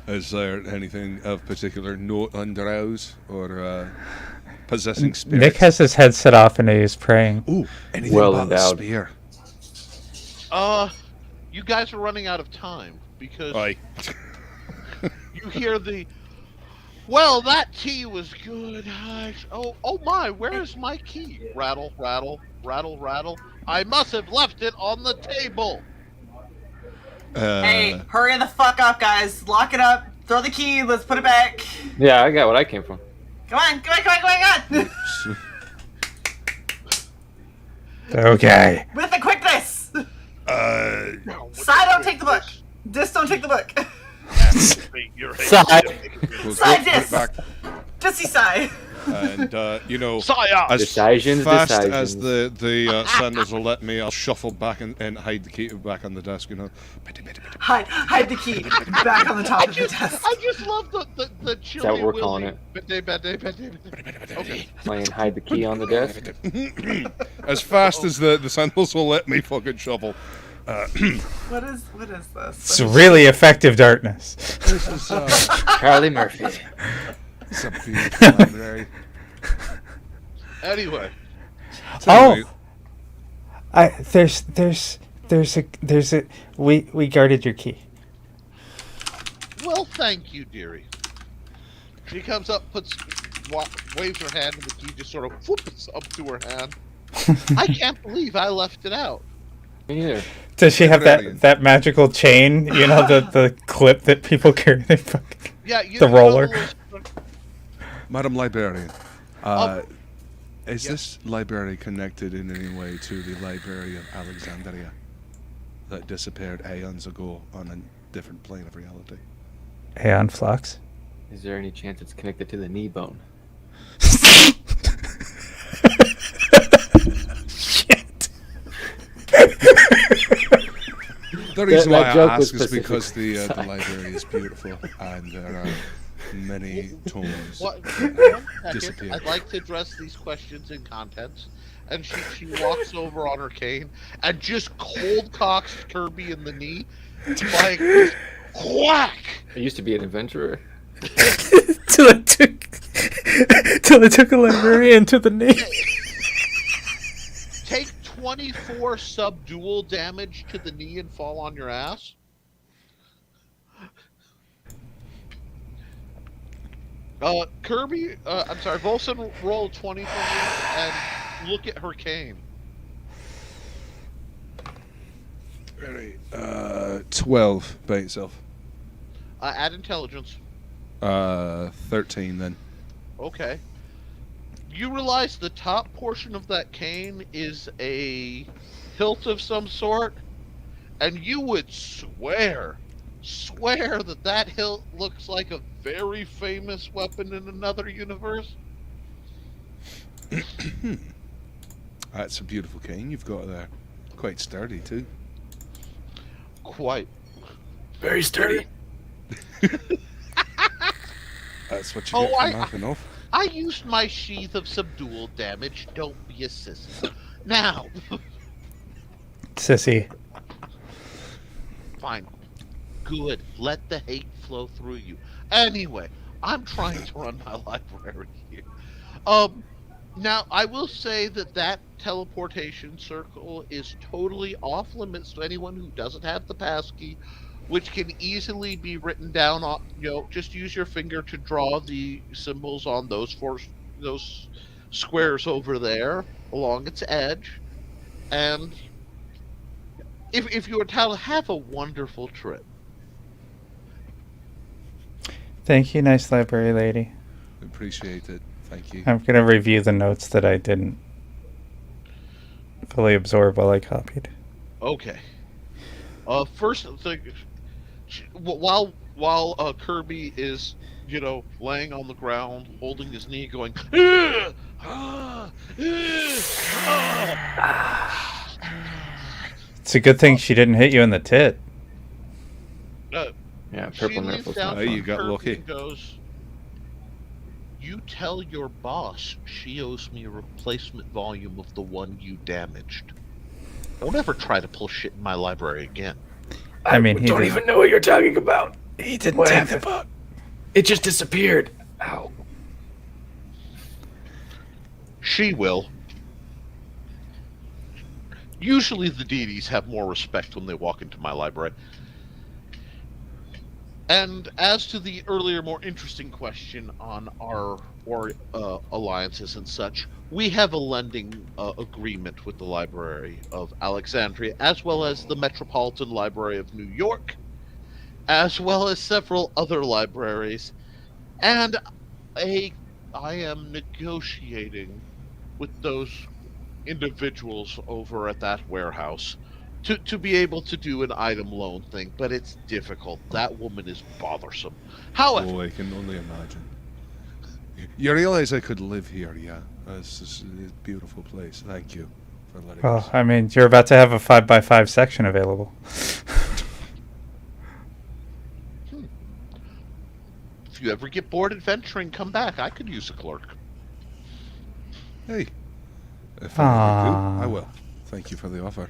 Is there anything of particular note on Drowse or possessing spirits? Nick has his headset off and he's praying. Ooh, anything Well about the endowed. spear? You guys are running out of time because Oi. you hear the, well, that tea was good. Oh my, where is my key? Rattle, rattle, rattle, rattle. I must have left it on the table. Hey, hurry the fuck up, guys. Lock it up. Throw the key. Let's put it back. Yeah, I got what I came from. Come on. Okay. With the quickness. No, Sai, don't take the book. Dis, don't take the book. Side. We'll Side put it disc. back. Just see Sai. And Sire! as Decisions, fast decisions. as the sandals will let me, I'll shuffle back and hide the key back on the desk. Hide the key back on the top of the desk. I just love the chili. Is that what we're calling it? Okay. Playing hide the key on the desk. As fast as the sandals will let me fucking shuffle. What is this? It's really effective darkness. This is Charlie Murphy. it's a beautiful library. Anyway, Oh, there's a we guarded your key. well, thank you, dearie. She comes up, waves her hand, and the key just sort of whoops up to her hand. I can't believe I left it out. Me neither. Does she have Brilliant. that magical chain? You know, the clip that people carry. They fucking Yeah, you The know, roller. Madam Librarian, is yes. this library connected in any way to the Library of Alexandria that disappeared aeons ago on a different plane of reality? Aeon Flux. Is there any chance it's connected to the knee bone? Shit. The reason that why I joke ask was is because specifically the designed. library is beautiful and there are many tomes. One second, Disappeared. I'd like to address these questions in context. And she walks over on her cane and just cold cocks Kirby in the knee. Like, whack! I used to be an adventurer. till it took a librarian to the knee. Take 24 subdual damage to the knee and fall on your ass. Kirby, I'm sorry, Volson, roll 20 for me and look at her cane. Ready. 12 by itself. Add intelligence. 13 then. Okay. You realize the top portion of that cane is a hilt of some sort, and you would swear that hilt looks like a very famous weapon in another universe. That's a beautiful cane you've got there. Quite sturdy too. Quite. Very sturdy. That's what you Oh, get for I- knocking off. I used my sheath of subdual damage. Don't be a sissy. Now, Sissy. fine. Good. Let the hate flow through you. Anyway, I'm trying to run my library here. Now, I will say that teleportation circle is totally off limits to anyone who doesn't have the passkey, which can easily be written down on, just use your finger to draw the symbols on those squares over there along its edge. And if you were to have a wonderful trip. Thank you, nice library lady. Appreciate it. Thank you. I'm gonna review the notes that I didn't fully absorb while I copied. Okay. First thing, while Kirby is, laying on the ground, holding his knee, going, It's a good thing she didn't hit you in the tit. Yeah, she purple leans nipples. down Hey, to you got Kirby lucky. and goes, "You tell your boss she owes me a replacement volume of the one you damaged. Don't ever try to pull shit in my library again." I mean, he don't did- even know what you're talking about. He didn't What take the happened? book. It just disappeared. Ow. She will. Usually the deities have more respect when they walk into my library. And as to the earlier, more interesting question on our alliances and such, we have a lending agreement with the Library of Alexandria, as well as the Metropolitan Library of New York, as well as several other libraries. And I am negotiating with those individuals over at that warehouse to be able to do an item loan thing, but it's difficult. That woman is bothersome. However, Oh, I can only imagine. You realize I could live here, yeah? This is a beautiful place. Thank you for letting Well, us. I mean, you're about to have a 5x5 section available. If you ever get bored adventuring, come back. I could use a clerk. Hey, if I ever do, Aww. I will. Thank you for the offer.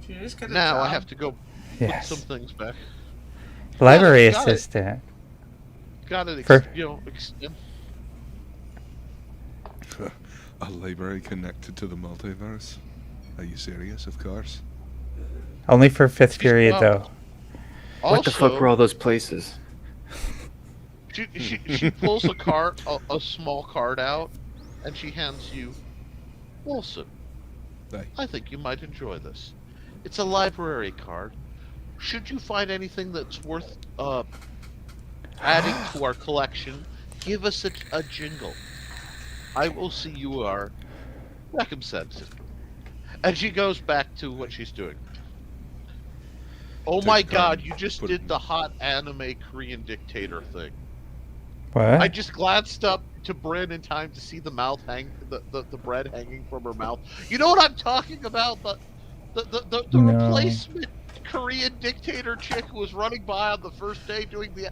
You just get a Now I job. have to go Yes. put some things back. Library got it. assistant. Got it. For- A library connected to the multiverse? Are you serious? Of course. Only for 5th period, Well, though. What the fuck were all those places? She pulls a card, a small card out, and she hands you, Wilson. Hey. I think you might enjoy this. It's a library card. Should you find anything that's worth adding to our collection, give us a jingle. I will see you are recompensed. And she goes back to what she's doing. Oh Take my time, god, you just put it did in. the hot anime Korean dictator thing. What? I just glanced up to Bryn in time to see the mouth the bread hanging from her mouth. You know what I'm talking about? The No. replacement Korean dictator chick who was running by on the first day doing the.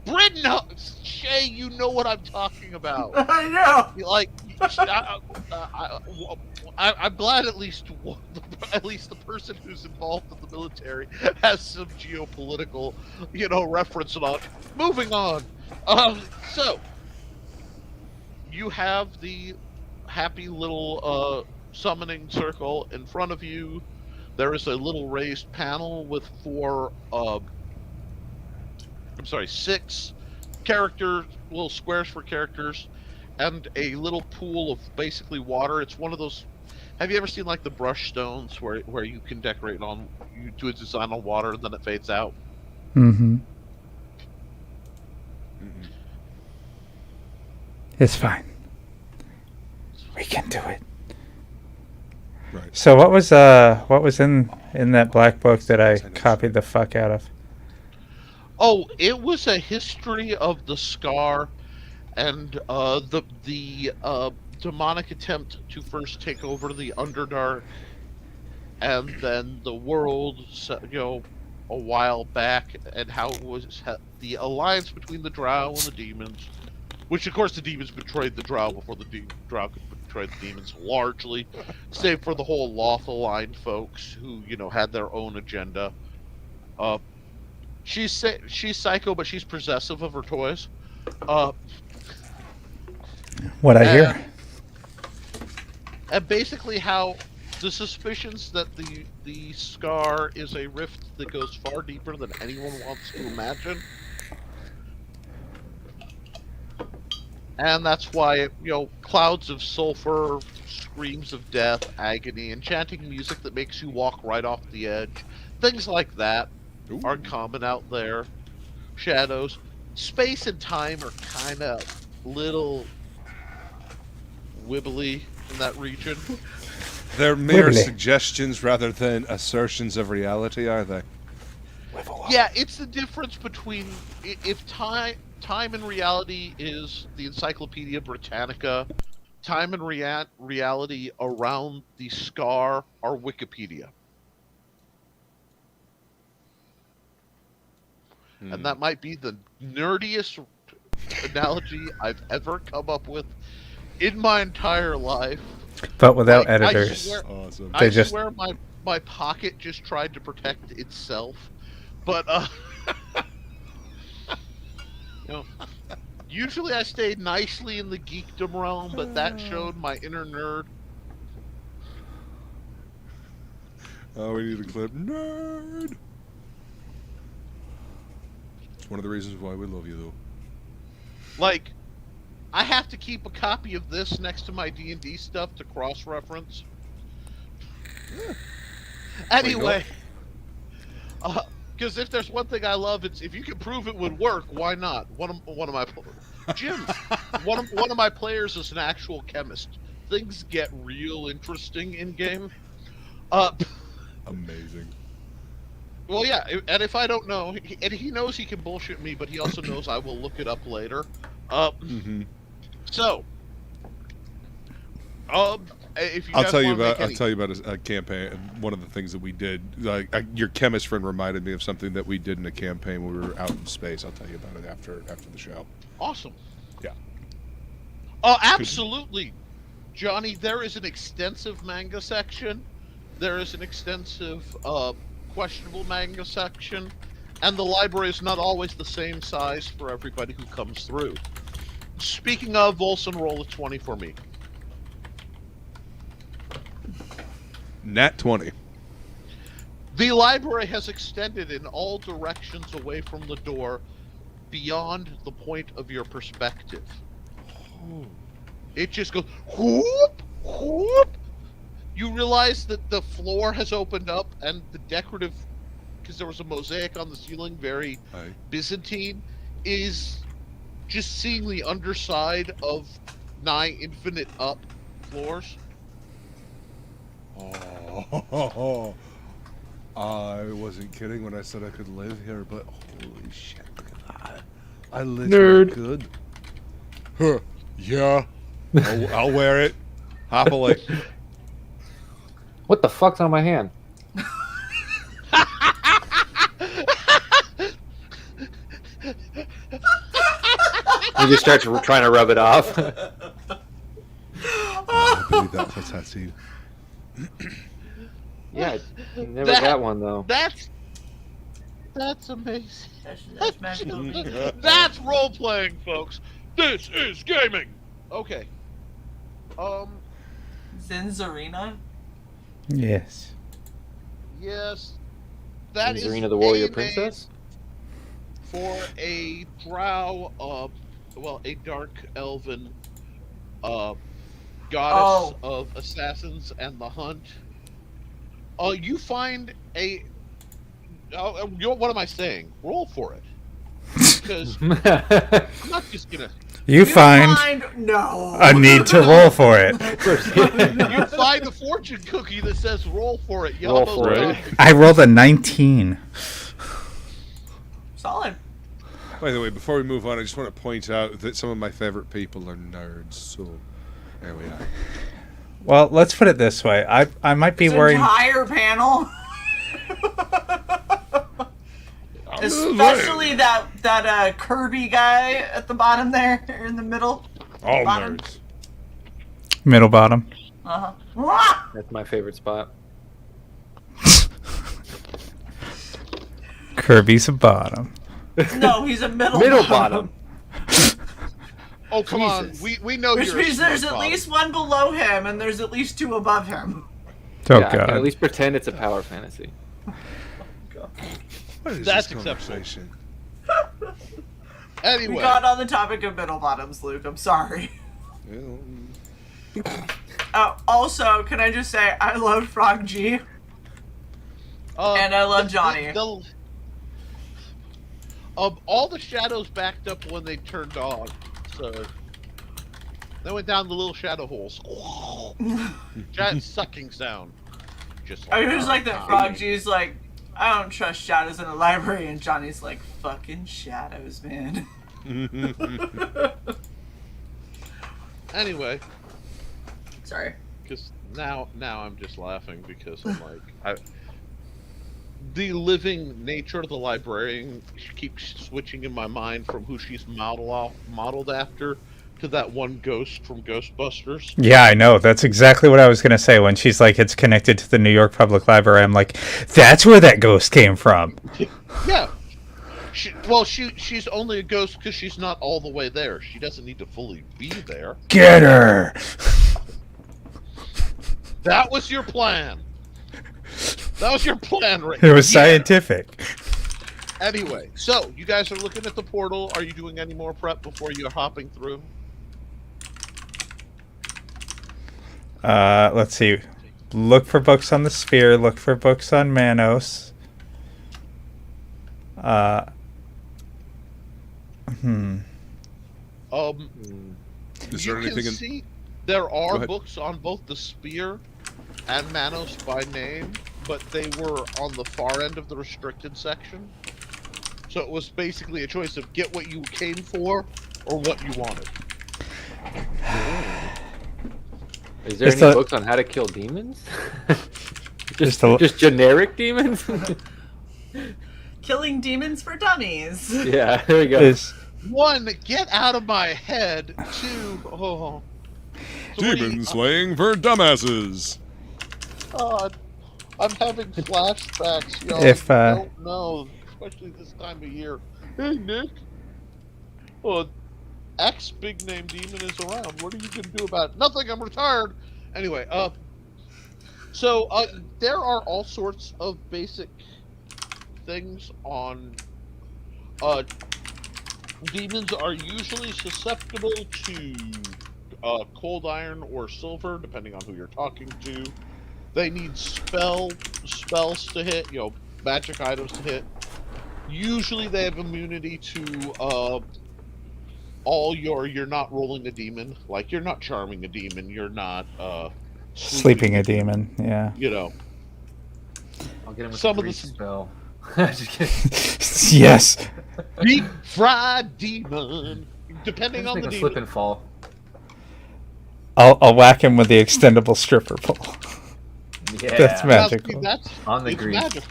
Bryn, no, Shae, you know what I'm talking about. I know. Like, I'm glad at least the person who's involved in the military has some geopolitical, reference on. Moving on. So you have the happy little summoning circle in front of you. There is a little raised panel with 6 character little squares for characters, and a little pool of basically water. It's one of those. Have you ever seen like the brush stones where you can decorate on? You do a design on water and then it fades out. Mm-hmm. Mm-mm. It's fine. We can do it. Right. So what was in that black book that I copied the fuck out of? Oh, it was a history of the Scar and the demonic attempt to first take over the Underdark, and then the world, a while back, and how it was the alliance between the Drow and the demons, which of course the demons betrayed the Drow before the Drow could betray the demons, largely, save for the whole Loth-aligned folks who had their own agenda. She's psycho, but she's possessive of her toys. What I hear. And basically how the suspicions that the Scar is a rift that goes far deeper than anyone wants to imagine. And that's why, clouds of sulfur, screams of death, agony, enchanting music that makes you walk right off the edge, things like that are common out there. Shadows. Space and time are kind of little wibbly in that region. They're mere Wibbly. suggestions rather than assertions of reality, are they? Yeah, it's the difference between if time and reality is the Encyclopedia Britannica, time and reality around the Scar are Wikipedia. And that might be the nerdiest analogy I've ever come up with in my entire life. But without Like, editors. Awesome. They I just- swear my pocket just tried to protect itself. But, usually I stay nicely in the geekdom realm, but that showed my inner nerd. Oh, we need a clip. Nerd! It's one of the reasons why we love you, though. Like, I have to keep a copy of this next to my D&D stuff to cross-reference. Anyway, because if there's one thing I love, it's if you can prove it would work, why not? One of my Jim, one of my players is an actual chemist. Things get real interesting in game. Amazing. Well, yeah, and if I don't know, and he knows he can bullshit me, but he also knows I will look it up later. Mm-hmm. So, if you I'll guys tell you wanna make about. I'll any- tell you about a campaign. One of the things that we did. Your chemist friend reminded me of something that we did in a campaign when we were out in space. I'll tell you about it after the show. Awesome. Yeah. Oh, absolutely, Johnny. There is an extensive manga section. There is an extensive questionable manga section, and the library is not always the same size for everybody who comes through. Speaking of, Volson, roll a 20 for me. Nat 20. The library has extended in all directions away from the door, beyond the point of your perspective. It just goes whoop, whoop. You realize that the floor has opened up, and the decorative, because there was a mosaic on the ceiling, very Aye. Byzantine, is just seeing the underside of nigh infinite up floors. Oh, I wasn't kidding when I said I could live here, but holy shit, look at that. I live here Nerd. good. Huh, yeah. I'll wear it. Happily. What the fuck's on my hand? He just starts trying to rub it off. I believe that's a tattoo. Yeah, I never That- got one though. That's amazing. That's magical. That's role playing, folks. This is gaming. Okay. Zinzarina? Yes. Yes. That is Zarina the Warrior a name Princess? for a drow, a dark elven goddess of assassins and the hunt. You find a. What am I saying? Roll for it. Because I'm not just gonna. You find no. a need to roll for it. You find a fortune cookie that says "roll for it." Roll Yama's for it. done. I rolled a 19. Solid. By the way, before we move on, I just want to point out that some of my favorite people are nerds, so there we are. Well, let's put it this way. I might be This worried. entire panel. Especially that Kirby guy at the bottom there, or in the middle. All Bottom. nerds. Middle bottom. Uh-huh. That's my favorite spot. Kirby's a bottom. No, he's a middle Middle bottom. Oh come Jesus. on, we know Which you're. means a there's smart at bottom. least one below him, and there's at least two above him. Oh, Yeah, I can at God. least pretend it's a power fantasy. What is That's this acceptable. conversation? Anyway, We got on the topic of middle bottoms, Luke. I'm sorry. Also, can I just say I love Frog G. And I love Johnny. All the shadows backed up when they turned on, so they went down the little shadow holes. Giant sucking sound. Just I just like that Frog G's like, I don't trust shadows in a library, and Johnny's like, fucking shadows, man. Anyway, Sorry. because now I'm just laughing because I'm like, the living nature of the librarian keeps switching in my mind from who she's modeled after to that one ghost from Ghostbusters. Yeah, I know. That's exactly what I was going to say. When she's like, it's connected to the New York Public Library, I'm like, that's where that ghost came from. Yeah. She's only a ghost because she's not all the way there. She doesn't need to fully be there. Get her! That was your plan. That was your plan, Rick. It was Yeah. scientific. Anyway, so you guys are looking at the portal. Are you doing any more prep before you're hopping through? Let's see. Look for books on the sphere. Look for books on Manos. Is You there can anything in... see there Go are ahead. books on both the Spear and Manos by name, but they were on the far end of the restricted section. So it was basically a choice of get what you came for or what you wanted. Is there Just any a- books on how to kill demons? Just a- just generic demons? Killing demons for dummies. Yeah, there we go. Is 1, get out of my head. 2, oh. 3, Demon slaying for dumbasses. God, I'm having flashbacks, y'all. If, You don't know, especially this time of year. Hey, Nick. X big name demon is around. What are you gonna do about it? Nothing. I'm retired. Anyway, so there are all sorts of basic things on. Demons are usually susceptible to cold iron or silver, depending on who you're talking to. They need spells to hit, magic items to hit. Usually they have immunity to you're not rolling a demon, like you're not charming a demon, you're not sleeping a demon, yeah. I'll get him with Some a of the grease spell. Just kidding. Yes. deep fried demon, depending Just on make the him demon. slip and fall. I'll whack him with the extendable stripper pole. Yeah. That's Now, magical. see, that's On the it's grease. magic.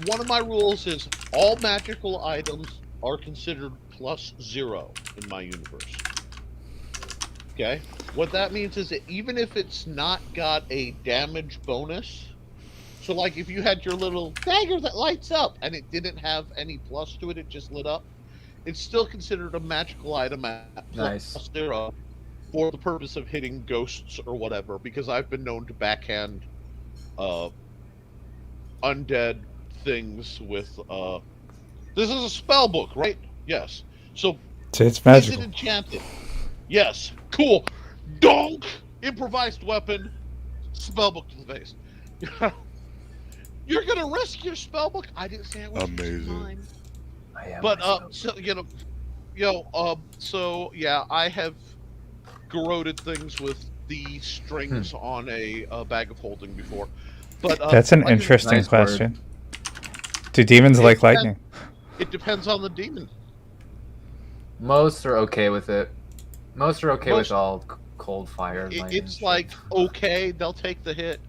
One of my rules is all magical items are considered +0 in my universe. Okay? What that means is that even if it's not got a damage bonus, so like if you had your little dagger that lights up and it didn't have any plus to it, it just lit up, it's still considered a magical item at Nice. +0 for the purpose of hitting ghosts or whatever, because I've been known to backhand undead things with this is a spell book, right? Yes. So It's is it magical. enchanted? Yes. Cool. Donk! Improvised weapon. Spellbook to the face. You're gonna risk your spellbook? I didn't say it was Amazing. mine. I am But myself. so yeah, I have corroded things with the strings on a bag of holding before. But That's an like I said, interesting Nice word. question. Do demons like lightning? It depends on the demon. Most are okay with it. Most are okay Most- with all cold fire. lightning It's shit. like okay, they'll take the hit.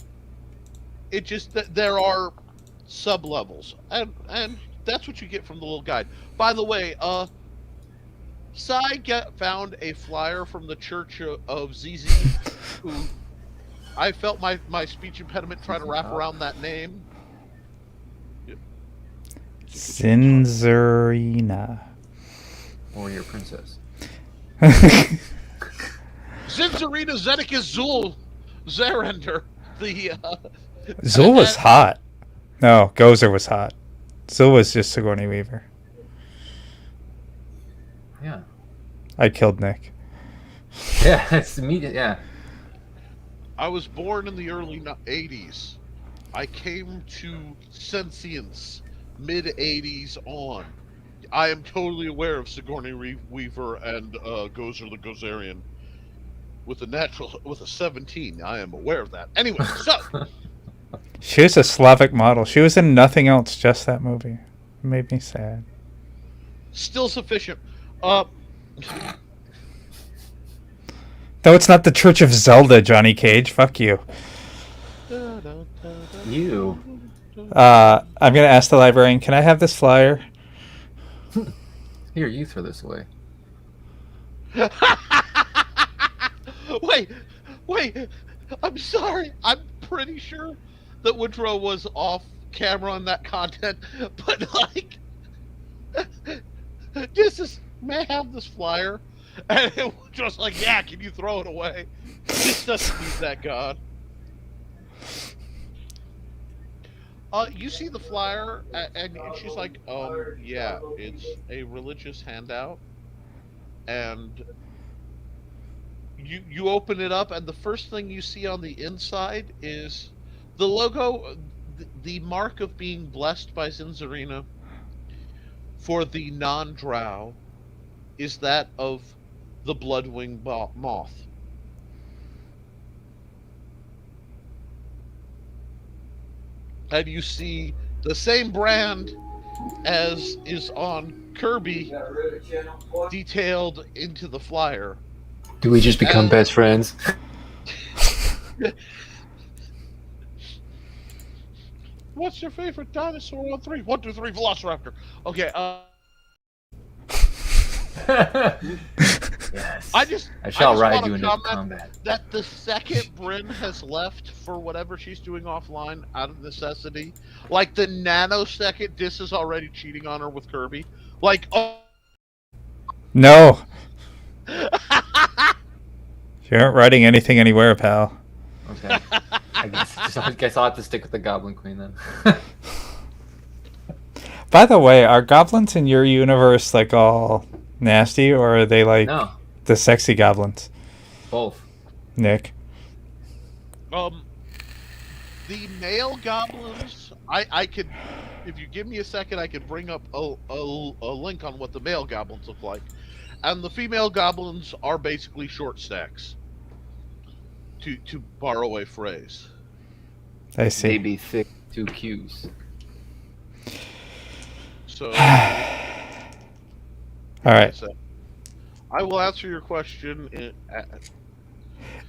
It just that there are sub levels, and that's what you get from the little guide. By the way, found a flyer from the Church of ZZ, who I felt my speech impediment trying to wrap around that name. Zinzerina. Warrior princess. Zinzarina Zedekiah Zul Zarender, the Zul was hot. No, Gozer was hot. Zul was just Sigourney Weaver. Yeah. I killed Nick. Yeah. It's immediate. Yeah. I was born in the early 80s. I came to sentience mid 80s on. I am totally aware of Sigourney Weaver and Gozer the Gozerian with a 17. I am aware of that. Anyway, so She was a Slavic model. She was in nothing else, just that movie. It made me sad. still sufficient. No, it's not the Church of Zelda, Johnny Cage. Fuck you. You. I'm gonna ask the librarian, can I have this flyer? Here, you throw this away. Wait. I'm sorry. I'm pretty sure that Woodrow was off camera on that content, but like, may I have this flyer? And it was just like, yeah, can you throw it away? This doesn't need that, God. You see the flyer, and she's like, yeah, it's a religious handout, and you open it up, and the first thing you see on the inside is the logo, the mark of being blessed by Zinzarina for the non-drow is that of the bloodwing moth. And you see the same brand as is on Kirby detailed into the flyer. Do we just become best friends? What's your favorite dinosaur on 3? 1, 2, 3, Velociraptor. Okay, Yes. I shall just ride wanna you into comment combat. that the second Bryn has left for whatever she's doing offline out of necessity, like the nanosecond Dis is already cheating on her with Kirby. Like, oh. No. You aren't writing anything anywhere, pal. Okay. I guess I'll have to stick with the Goblin Queen then. By the way, are goblins in your universe like all nasty, or are they like No, the sexy goblins? both. Nick. The male goblins, I could, if you give me a second, I could bring up a link on what the male goblins look like, and the female goblins are basically short stacks. To borrow a phrase. I see. They be thick 2 Qs. So, All right. so I will answer your question.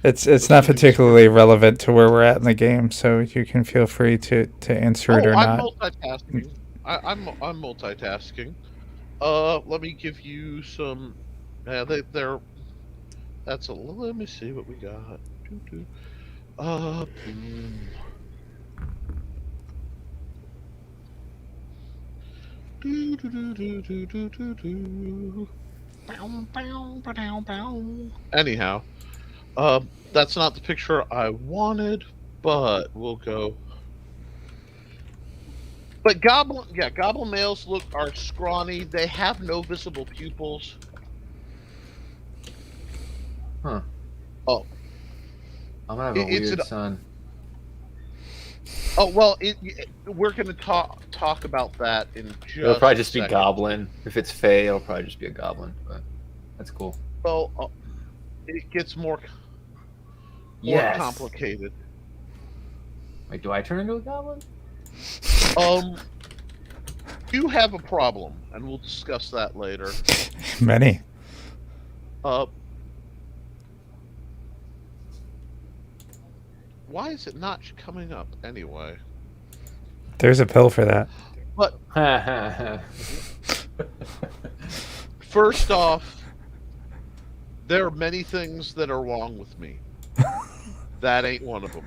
It's not particularly relevant to where we're at in the game, so you can feel free to answer it or I'm not. multitasking. I'm multitasking. Let me give you some. They're. That's a. Let me see what we got. Anyhow, that's not the picture I wanted, but we'll go. But goblin males are scrawny. They have no visible pupils. Huh. Oh. I'm gonna have a weird son. Oh well, we're gonna talk about that in just. It'll probably just be a second. Goblin. If it's Fae, it'll probably just be a Goblin. But that's cool. Well, it gets more Yes. complicated. Wait, do I turn into a Goblin? You have a problem, and we'll discuss that later. Many. Why is it not coming up anyway? There's a pill for that. But first off, there are many things that are wrong with me. That ain't one of them.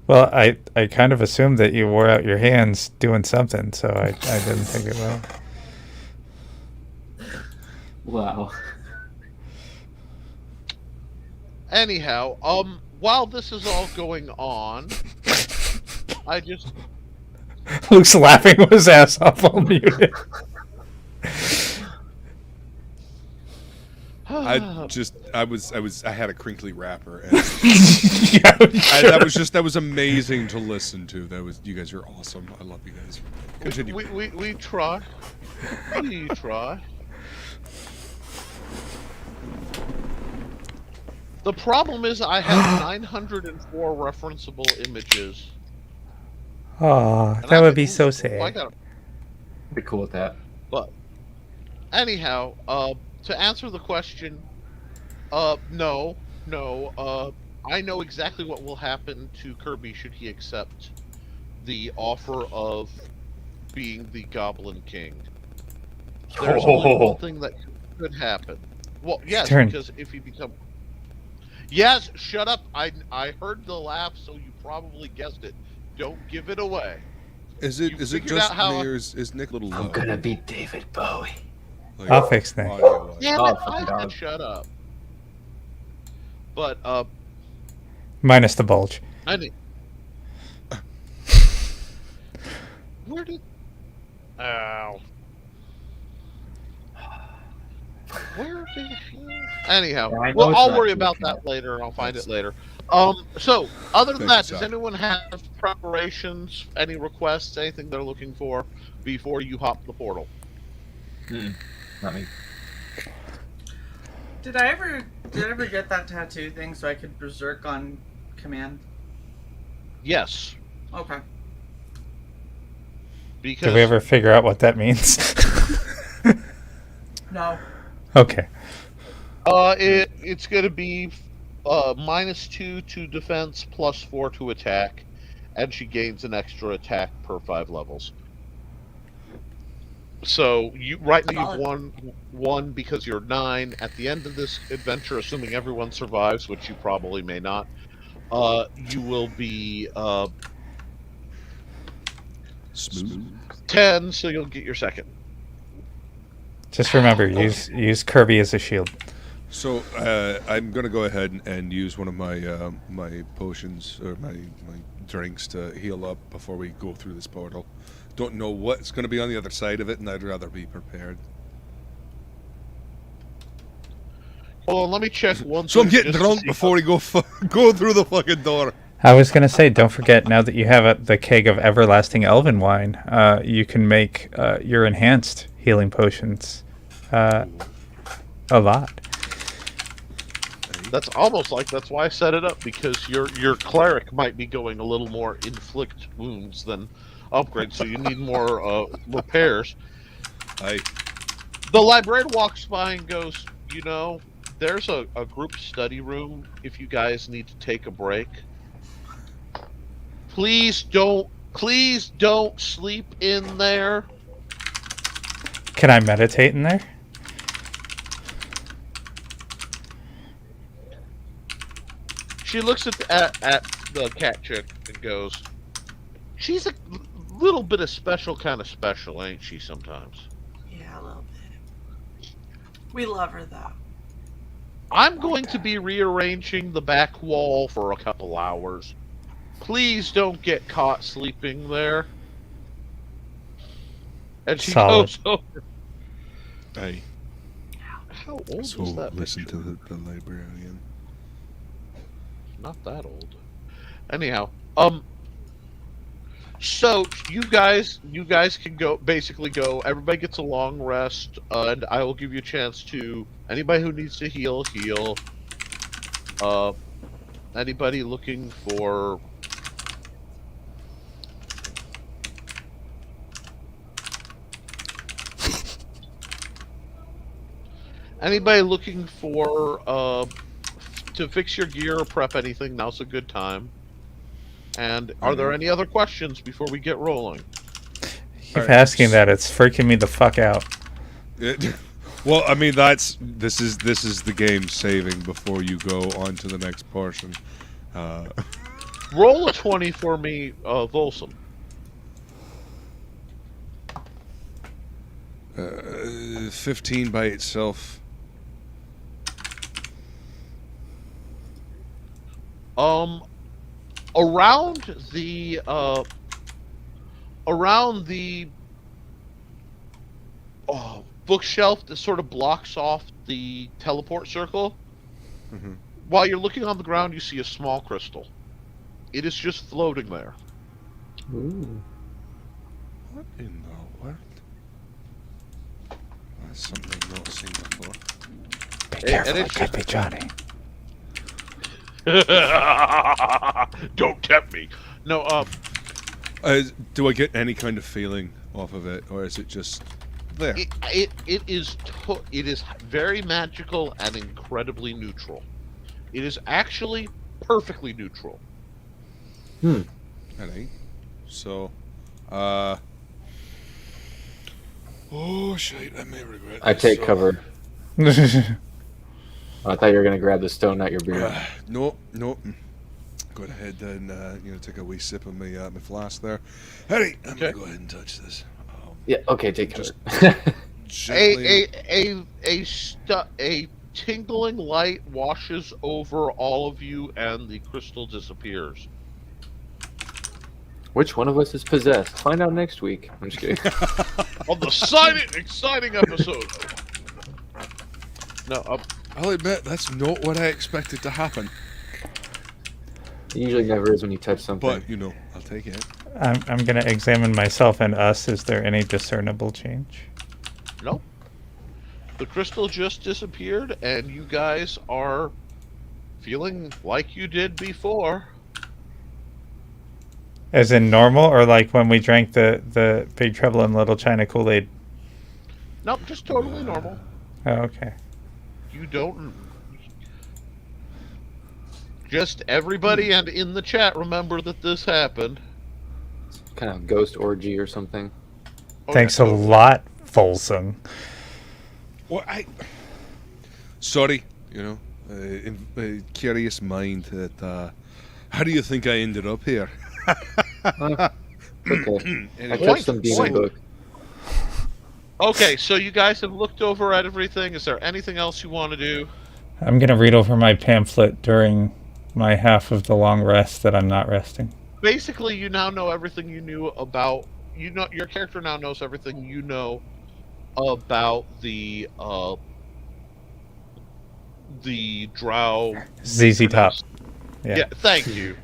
Well, I kind of assumed that you wore out your hands doing something, so I didn't think it well. Wow. Anyhow, while this is all going on, I just Luke's laughing his ass off while muted. I had a crinkly wrapper, and Yeah, that was amazing to listen to. You guys are awesome. I love you guys. Continue. we try. We try. The problem is I have 904 referenceable images. Oh, And that I would could- be so I sad. gotta- Be cool with that. But anyhow, to answer the question, no. I know exactly what will happen to Kirby should he accept the offer of being the Goblin King. There's only one thing that could happen. Well, yes, turn. because if he becomes. Yes, shut up. I heard the laugh, so you probably guessed it. Don't give it away. Is it figured just out how- me, or is Nick a little low? I'm gonna be David Bowie. Like, I'll fix that. audio-wise? Damn Oh, it, fucking I dog. said shut up. But, Minus the bulge. I need. Where did? Ow. Where did? Anyhow, Yeah, I know well, it's I'll not worry too about bad. that later. I'll find it later. So other than Thank that, you, does Zach. anyone have preparations, any requests, anything they're looking for before you hop the portal? Not me. Did I ever get that tattoo thing so I could berserk on command? Yes, Okay. because Did we ever figure out what that means? No. Okay. It's going to be -2 to defense, +4 to attack, and she gains an extra attack per 5 levels. So right now you've won one because you're 9. At the end of this adventure, assuming everyone survives, which you probably may not, you will be Smooth. 10. So you'll get your second. Just remember, use Kirby as a shield. So I'm going to go ahead and use one of my my potions or my drinks to heal up before we go through this portal. Don't know what's going to be on the other side of it, and I'd rather be prepared. Hold on, let me check one. So I'm getting drunk before we go through the fucking door. I was going to say, don't forget, now that you have the keg of everlasting elven wine, you can make your enhanced healing potions a lot. That's almost like that's why I set it up, because your cleric might be going a little more inflict wounds than upgrade, so you need more repairs. The librarian walks by and goes, you know, there's a group study room if you guys need to take a break. Please don't sleep in there. Can I meditate in there? She looks at the cat chick and goes, she's a little bit of special kind of special, ain't she, sometimes? Yeah, a little bit. We love her, though. I'm going to be rearranging the back wall for a couple hours. Please don't get caught sleeping there. And she goes over. Hey. How old So is that listen picture? to the librarian. Not that old. Anyhow, so you guys can go. Basically, go. Everybody gets a long rest, and I will give you a chance to. Anybody who needs to heal. Anybody looking for. Anybody looking for to fix your gear or prep anything, now's a good time. And are there any other questions before we get rolling? Keep asking that. It's freaking me the fuck out. Well, I mean, this is the game saving before you go on to the next portion. Roll a 20 for me, Volsum. 15 by itself. Around the bookshelf that sort of blocks off the teleport circle. Mm-hmm. While you're looking on the ground, you see a small crystal. It is just floating there. Ooh. What in the world? That's something I've not seen before. Be careful, it could be Johnny. Don't tempt me. No, do I get any kind of feeling off of it, or is it just there? it is very magical and incredibly neutral. It is actually perfectly neutral. Alright. So, oh shit! I may regret. I this, take so- cover. I thought you were gonna grab the stone, not your beer. No. Go ahead and take a wee sip of my my flask there. Harry, I'm gonna go ahead and touch this. Yeah. Okay. Take cover. Gently. A tingling light washes over all of you, and the crystal disappears. Which one of us is possessed? Find out next week. I'm just kidding. On the exciting episode. No, I'll admit that's not what I expected to happen, It usually never is when you touch something. but I'll take it. I'm going to examine myself and us. Is there any discernible change? nope. The crystal just disappeared, and you guys are feeling like you did before. As in normal, or like when we drank the Big Trouble in Little China Kool-Aid? Nope, just totally normal. Oh, okay. You don't. Just everybody and in the chat, remember that this happened. Kind of ghost orgy or something. Oh, Thanks yeah, a totally. lot, Folsom. Well, sorry, curious mind that. How do you think I ended up here? Okay. I Anyway, touched some demon point. book. Okay, so you guys have looked over at everything. Is there anything else you want to do? I'm going to read over my pamphlet during my half of the long rest that I'm not resting. Basically, you now know everything you knew about. Your character now knows everything you know about the drow. ZZ Top. Yeah. Thank you.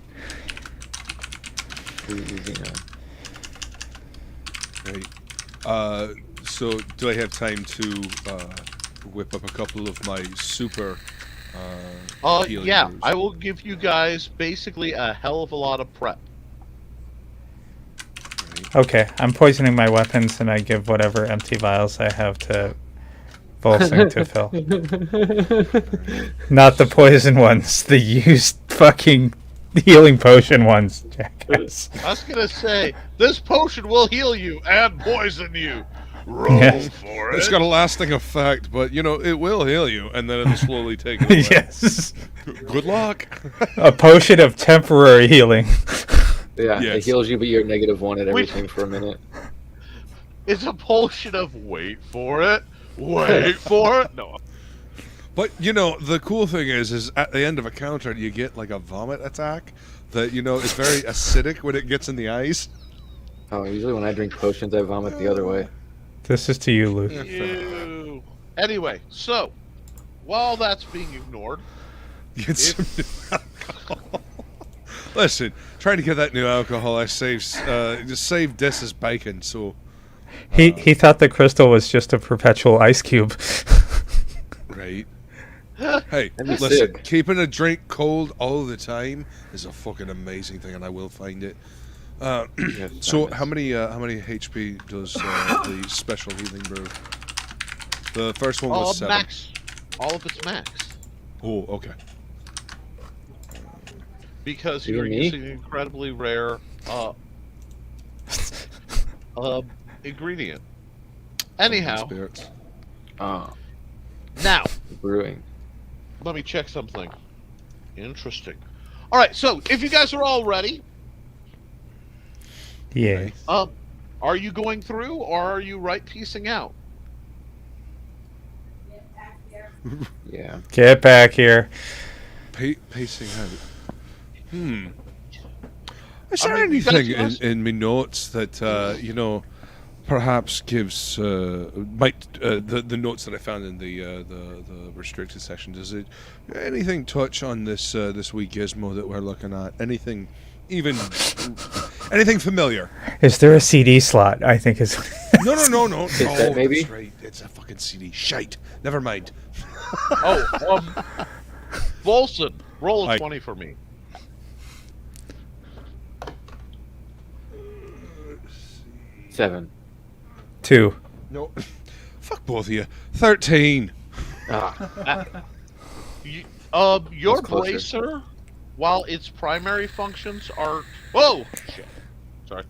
Right. So do I have time to whip up a couple of my super healing Yeah. brews? I will give you guys basically a hell of a lot of prep. Okay, I'm poisoning my weapons, and I give whatever empty vials I have to Volsing to fill. Not the poison ones, the used fucking healing potion ones, jackass. I was gonna say this potion will heal you and poison you. Roll Yes. for it. It's got a lasting effect, but it will heal you, and then it'll slowly take it away. Yes. Good luck. A potion of temporary healing. Yeah, Yes. it heals you, but you're -1 at everything for a minute. It's a potion of wait for it. Wait for it. No. But the cool thing is at the end of a counter you get like a vomit attack that is very acidic when it gets in the eyes. Oh, usually when I drink potions, I vomit the other way. This is to you, Luke. Ew. Anyway, so while that's being ignored, Get some new alcohol. Listen, trying to get that new alcohol, I just saved this as bacon. So He thought the crystal was just a perpetual ice cube. right. Hey, That'd be listen, sick. keeping a drink cold all the time is a fucking amazing thing, and I will find it. So how many HP does the special healing brew? The first one was 7. max. All of it's max Oh, okay. because You you're and me? using an incredibly rare ingredient. Anyhow, Spirits. Oh, now brewing. let me check something. Interesting. All right, so if you guys are all ready, Yeah. are you going through or are you piecing out? Yeah. Get back here. Pacing out. Is there mean, you guys anything must- in my notes that perhaps gives the notes that I found in the restricted section? Does it anything touch on this wee gizmo that we're looking at? Anything, even anything familiar? Is there a CD slot? I think is. No. that maybe? That's right. It's a fucking CD. Shite. Never mind. Volson, roll a Aye. 20 for me. Seven. 2. No. Fuck both of you. 13. Ah, Your That's closer. bracer, while its primary functions are shit. Sorry.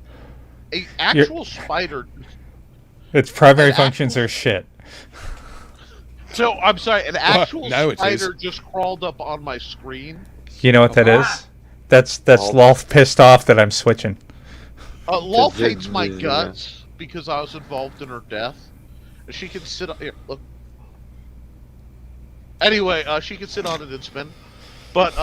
A actual spider. Its primary Actual- functions are shit. So I'm sorry, an actual now it is. spider just crawled up on my screen. You know what that Ah. is? That's Lolth pissed off that I'm switching. Lolf Just- hates my yeah. guts because I was involved in her death. And she can sit on here. Look. Anyway, she can sit on it and spin. But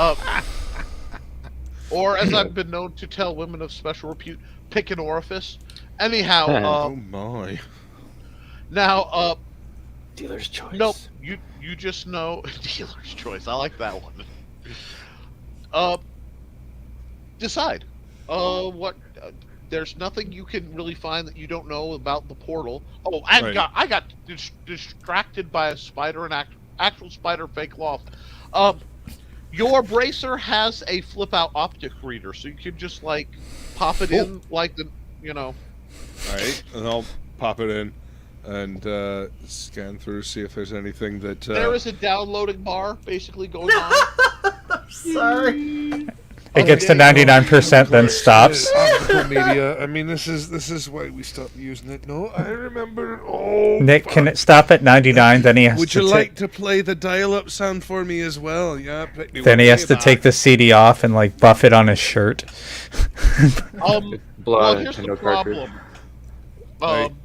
or as I've been known to tell women of special repute, pick an orifice. Anyhow, Oh my. now dealer's choice. nope, you just know dealer's choice. I like that one. Decide. What? There's nothing you can really find that you don't know about the portal. Oh, Right. I got distracted by a spider, actual spider fake loft. Your bracer has a flip out optic reader, so you can just pop it in like the Alright, and I'll pop it in. and scan through, see if there's anything that. There is a downloading bar basically going on. I'm sorry. It gets to 99%, then stops. Media. I mean, this is why we stopped using it. No, I remember. Oh, Nick, can it stop at 99? Then he has would to you like to play the dial-up sound for me as well? Yeah. Then he has to take the CD off and like buff it on his shirt. Blow Well, out a here's the Nintendo cartridge. problem.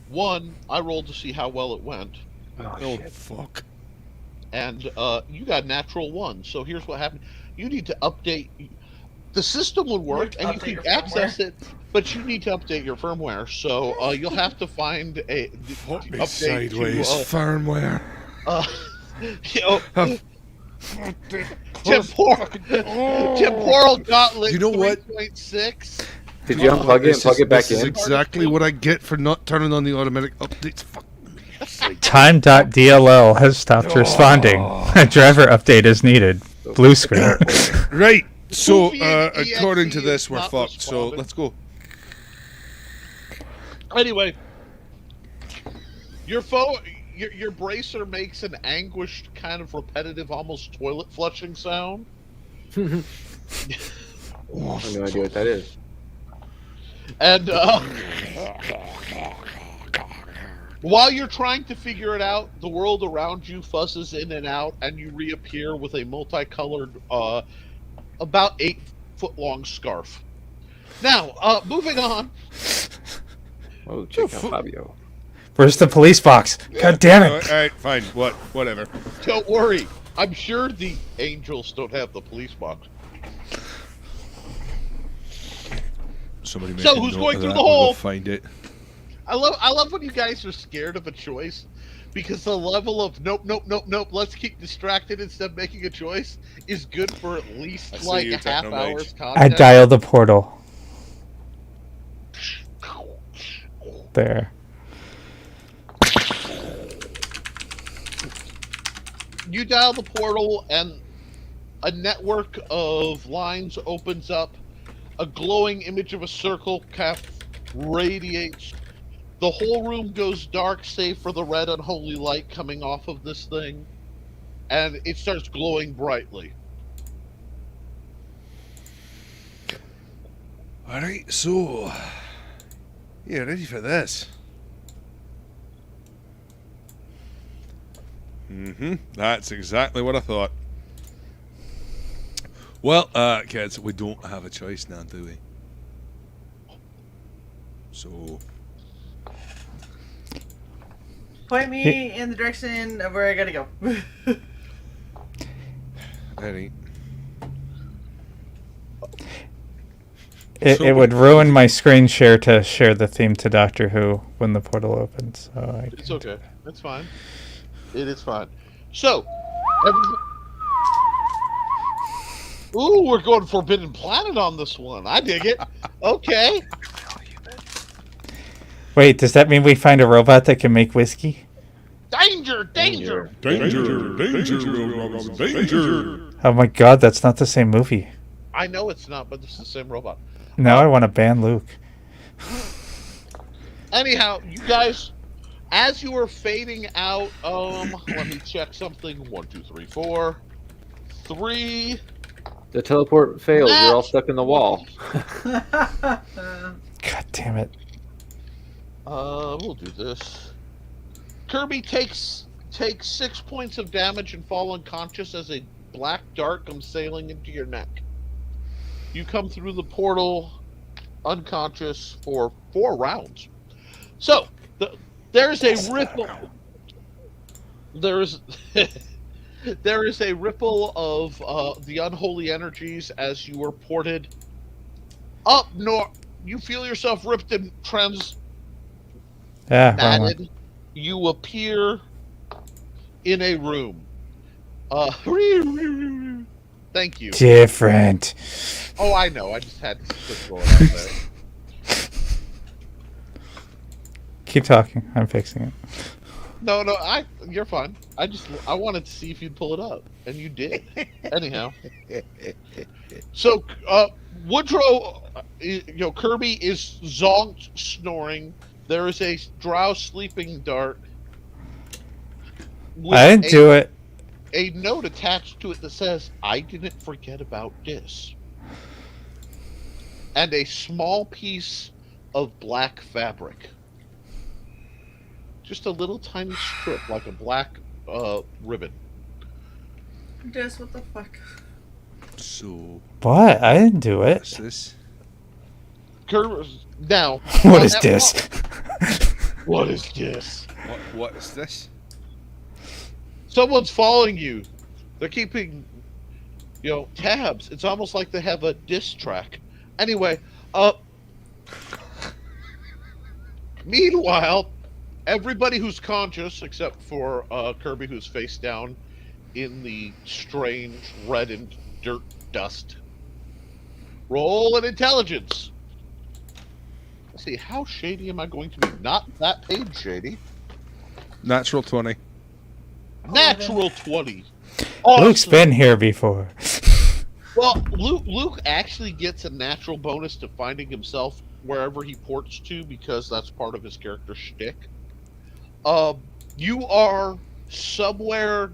One, I rolled to see how well it went, Oh fuck. and you got natural 1. So here's what happened. You need to update. The system would work, and you Update can your access it, but you need to update your firmware. So you'll have to find a update Sideways to, firmware. you know, temporal gauntlet. You know what? 3.6. Did you unplug it and plug it back This is in? exactly what I get for not turning on the automatic updates. Fuck. Time.dll has stopped responding. A driver update is needed. Blue screen. Right. So, Goofy and according to EXE this, is we're not fucked. So responding. let's go. Anyway, your your bracer makes an anguished, kind of repetitive, almost toilet flushing sound. I have no idea what that is. And while you're trying to figure it out, the world around you fuzzes in and out, and you reappear with a multicolored, about 8-foot-long scarf. Now, moving on. Oh, check out Fabio. Where's the police box? God damn it. All right, fine. Whatever. Don't worry. I'm sure the angels don't have the police box. Somebody make So, a who's note going of through that. the We'll go hole? find it. I love when you guys are scared of a choice, because the level of nope, let's keep distracted instead of making a choice is good for at least I see like you, a half Technomage. hour's I content. dialed the portal. There. You dial the portal, and a network of lines opens up. A glowing image of a circle radiates. The whole room goes dark, save for the red unholy light coming off of this thing, and it starts glowing brightly. All right. So, yeah, ready for this? That's exactly what I thought. Well, kids, we don't have a choice now, do we? So, Point me in the direction of where I gotta go. ready. It would ruin my screen share to share the theme to Doctor Who when the portal opens. So It's okay. It's fine. It is fine. So, ooh, we're going Forbidden Planet on this one. I dig it. Okay. Wait, does that mean we find a robot that can make whiskey? Danger! Danger! Danger! Oh my god, that's not the same movie. I know it's not, but this is the same robot. Now I want to ban Luke. Anyhow, you guys, as you were fading out, let me check something. 1, 2, 3, 4. 3. The teleport failed. You're all stuck in the wall. God damn it. We'll do this. Kirby takes 6 points of damage and fall unconscious as a black dart comes sailing into your neck. You come through the portal unconscious for 4 rounds. So, there's a ripple. There is a ripple of the unholy energies as you are ported up north. You feel yourself ripped and Yeah, wrong one. added. You appear in a room. Thank you. Different. Oh, I know. I just had to throw it out there. Keep talking. I'm fixing it. No, you're fine. I wanted to see if you'd pull it up, and you did. Anyhow, so Woodrow, Kirby is zonked, snoring. There is a drow sleeping dart. With I didn't do it. a note attached to it that says, "I didn't forget about this." And a small piece of black fabric. Just a little tiny strip, like a black ribbon. Dis, what the fuck? So, What? I didn't do what's it. this? Now, What is this? What is this? What is this? Someone's following you. They're keeping, tabs. It's almost like they have a diss track. Anyway, meanwhile, everybody who's conscious, except for Kirby, who's face down in the strange red and dirt dust, roll an intelligence. Let's see, how shady am I going to be? Not that page shady. Natural 20. Natural 20. Luke's Awesome. been here before. Well, Luke actually gets a natural bonus to finding himself wherever he ports to because that's part of his character shtick. You are somewhere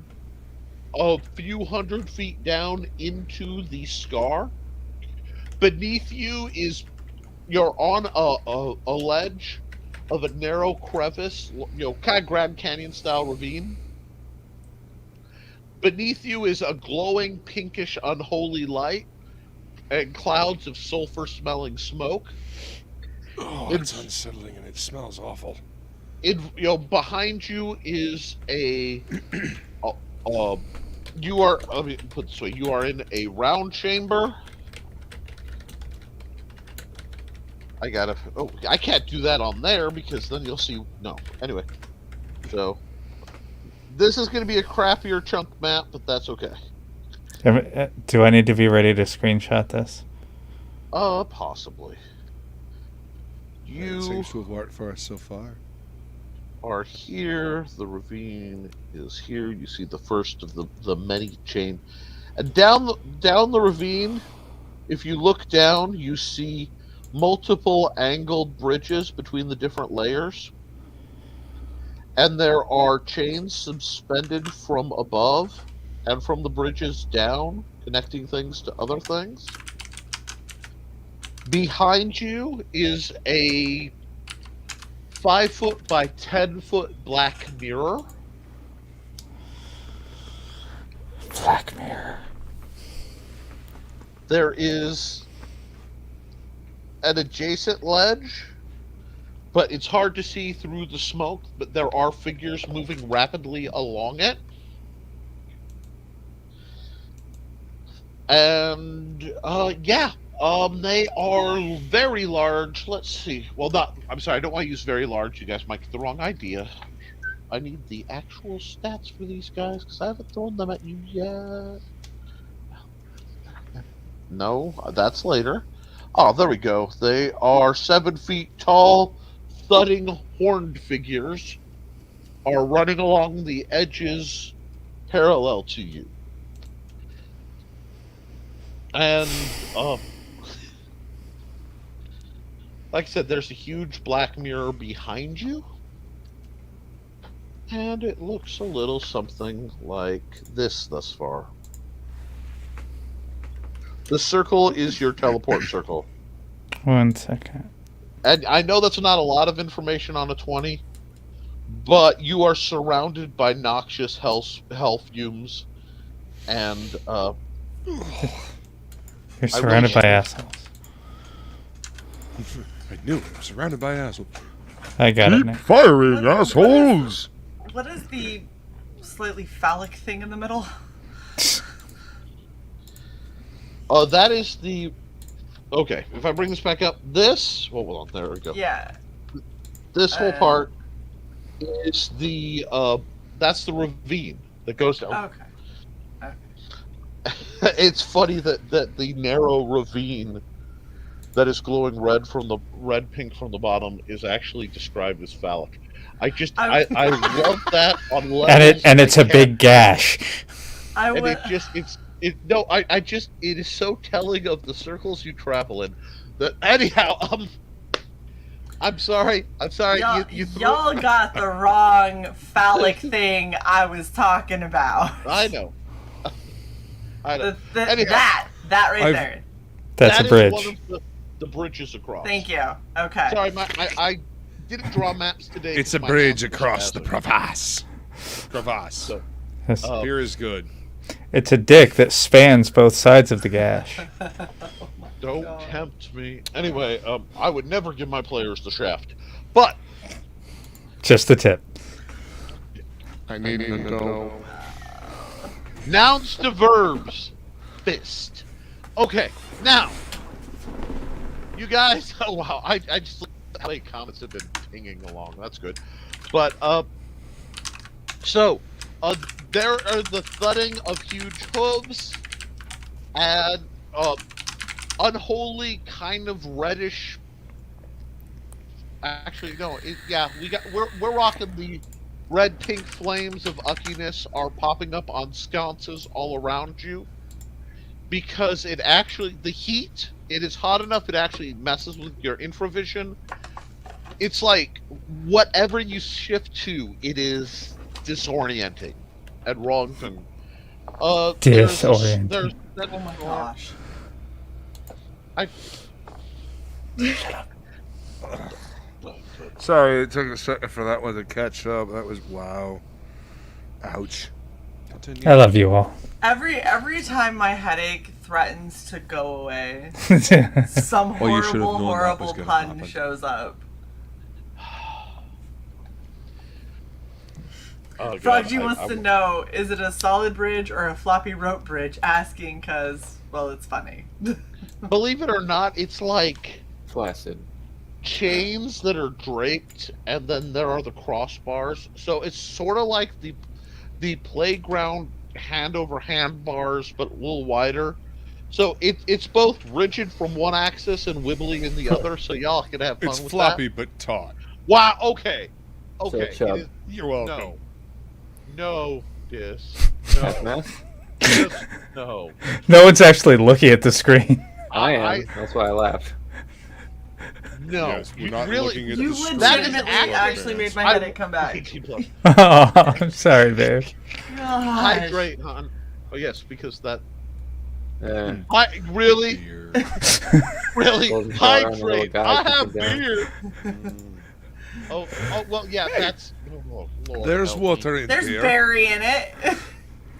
a few hundred feet down into the scar. Beneath you you're on a ledge of a narrow crevice, kind of Grand Canyon style ravine. Beneath you is a glowing pinkish unholy light and clouds of sulfur smelling smoke. Oh, it's unsettling and it smells awful. Behind you is you are, let me put it this way, you are in a round chamber. I can't do that on there because then you'll see, no. Anyway, so this is going to be a crappier chunk map, but that's okay. Do I need to be ready to screenshot this? Possibly. It You seems to have worked for us so far. are here. The ravine is here. You see the first of the many chain. And down the ravine, if you look down, you see multiple angled bridges between the different layers. And there are chains suspended from above and from the bridges down, connecting things to other things. Behind you is a 5-foot by 10-foot black mirror. Black Mirror. There is an adjacent ledge, but it's hard to see through the smoke, but there are figures moving rapidly along it. And, they are very large. Let's see. Well, I'm sorry, I don't want to use very large. You guys might get the wrong idea. I need the actual stats for these guys, because I haven't thrown them at you yet. No, that's later. Oh, there we go. They are 7 feet tall, thudding horned figures are running along the edges parallel to you. And, like I said, there's a huge black mirror behind you. And it looks a little something like this thus far. The circle is your teleport circle. 1 second. And I know that's not a lot of information on a 20, but you are surrounded by noxious health fumes, and You're surrounded by assholes. I knew it. I'm surrounded by assholes. I got it now. Firing assholes! What is the slightly phallic thing in the middle? That is the... Okay, if I bring this back up, this... Well, hold on, there we go. Yeah. This whole part is the... that's the ravine that goes down. Okay. It's funny that the narrow ravine that is glowing red pink from the bottom is actually described as phallic. I love that on levels. And it's a big gash. It is so telling of the circles you travel in. That anyhow, I'm sorry. Y'all got the wrong phallic thing I was talking about. I know. I know. Anyhow, that right there. That's that a bridge. is one of the bridges across. Thank you. Okay. Sorry, I didn't draw maps today. It's a My bridge maps across the were crevasse. Crevasse. So, Yes. Beer is good. It's a dick that spans both sides of the gash. don't God. tempt me. Anyway, I would never give my players the shaft, but Just the tip. I need to go. nouns to verbs. Fist. Okay, now you guys. Oh wow, I just how many comments have been pinging along. That's good, but so there are the thudding of huge hooves and unholy kind of reddish. Actually, no. We're rocking the red pink flames of uckiness are popping up on sconces all around you because it actually the heat. It is hot enough. It actually messes with your infravision. It's like whatever you shift to, it is disorienting and wrong thing. Disorienting. Oh my gosh. Sorry, it took a second for that one to catch up. That was wow. Ouch. Continue. I love you all. Every time my headache threatens to go away, That's some Well, you should have horrible, known that was horrible gonna pun happen. shows up. Oh, Froggy God, wants to know, is it a solid bridge or a floppy rope bridge? Asking because, well, it's funny. Believe it or not, it's like Flaccid. chains that are draped, and then there are the crossbars. So it's sort of like the playground hand over hand bars, but a little wider. So it's both rigid from one axis and wibbly in the other. So y'all can have fun It's with floppy but taut. that. Wow. Okay. Okay. chub. It is- You're welcome. no. Dis. Half No. mask? Just no. No one's actually looking at the screen. I am. That's why I laughed. No. Yes, we're You not really. looking at You the screen. legitimately That is actually made my headache come back. Oh, I'm sorry, babe. Gosh. Hydrate, hon. Oh yes, because that. Yeah. Really. Beer. Really? Closing power on the little Hydrate. guy I have kicking down. beer. Oh, well, yeah, that's. Oh, Lord, There's help me. water in There's beer. berry in it.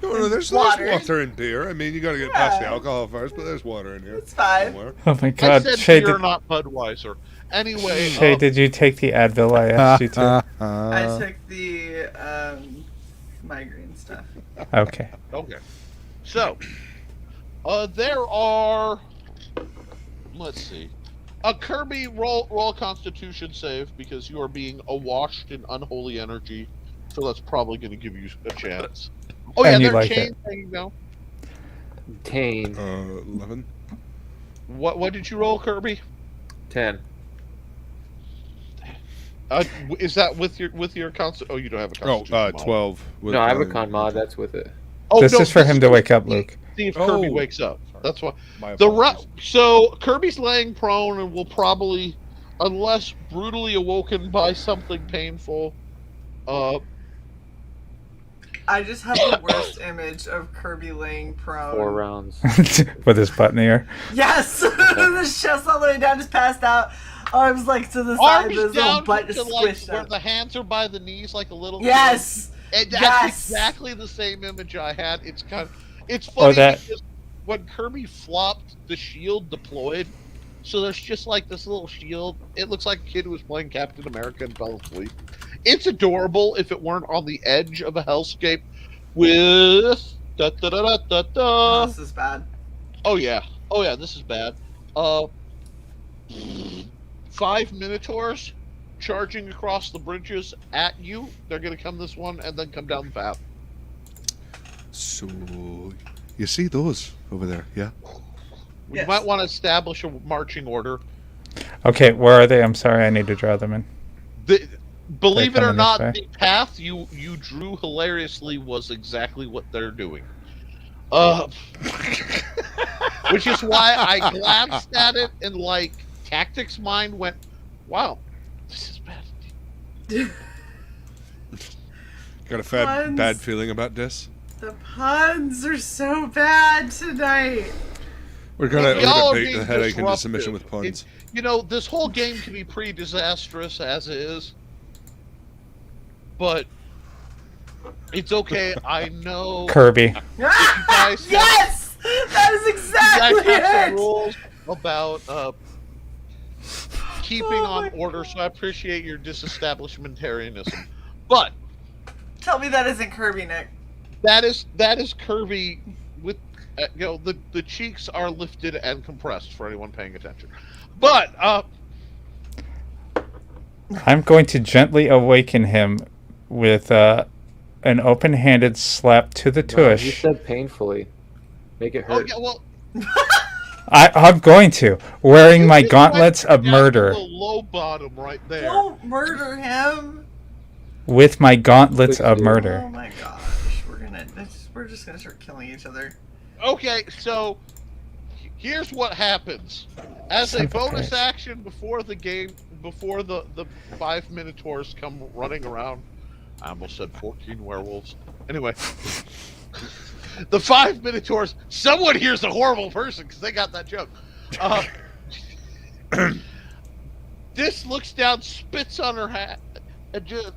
No, there's water. water in beer. I mean, you got to get past the Yeah. alcohol first, but there's water in here. It's fine. somewhere. Oh my I god. said Shae, beer, did, not Budweiser. Anyway, Shae, did you take the Advil I asked you to? I took the migraine stuff. Okay. okay. So, there are. Let's see. A Kirby roll Constitution save because you are being awashed in unholy energy, so that's probably going to give you a chance. Oh yeah, And you they're like chains hanging down. Tane. 11. What did you roll, Kirby? 10. Is that with your const? Oh, you don't have a Oh, Constitution. mod. 12. with, No, I have a con mod. That's with it. Oh, This no, is for him to wake up, Luke. See if Kirby Oh. wakes up. That's why. My The apologies. So Kirby's laying prone and will probably, unless brutally awoken by something painful, I just have the worst image of Kirby laying prone. 4 rounds. With his butt in the air. Yes! The chest all the way down, just passed out. Arms like to the side, arms his little down butt to just like squished where up. the hands are by the knees, like a little. Yes! And that's Yes! exactly the same image I had. It's funny that- because when Kirby flopped, the shield deployed. So there's just like this little shield. It looks like a kid who was playing Captain America and fell asleep. It's adorable if it weren't on the edge of a hellscape with da da da da da Oh, da. this is bad. Oh yeah, this is bad. 5 Minotaurs charging across the bridges at you. They're gonna come this one and then come down the path. So, you see those over there, yeah? We Yes. might want to establish a marching order. Okay, where are they? I'm sorry, I need to draw them in. Believe it They're or coming not, this the path you drew hilariously was exactly what they're doing. Which is why I glanced at it and like tactics mind went, wow, This is bad. Got a Puns. bad feeling about this. The puns are so bad tonight. We're gonna Y'all beat being the headache into disruptive. submission with puns. This whole game can be pretty disastrous as is, but it's okay. I know. Kirby. guys have- Yes! That is You exactly guys have some it! rules about keeping Oh on my order, so I appreciate your disestablishmentarianism. But Tell me that isn't Kirby, Nick. that is Kirby with the cheeks are lifted and compressed for anyone paying attention. But I'm going to gently awaken him with an open-handed slap to the No, you tush. said painfully. Make it oh hurt. yeah, well, I'm going to, wearing my you just gauntlets went of down murder. to the low bottom right there. Don't murder him. With my gauntlets of Quick, Oh murder. my gosh. We're just gonna start killing each other. Okay, so here's what happens. As Son a of a bonus bitch. action before the game, before the 5 Minotaurs come running around, I almost said 14 werewolves. Anyway, the 5 Minotaurs, someone here's a horrible person because they got that joke. This looks down, spits on her hat, and just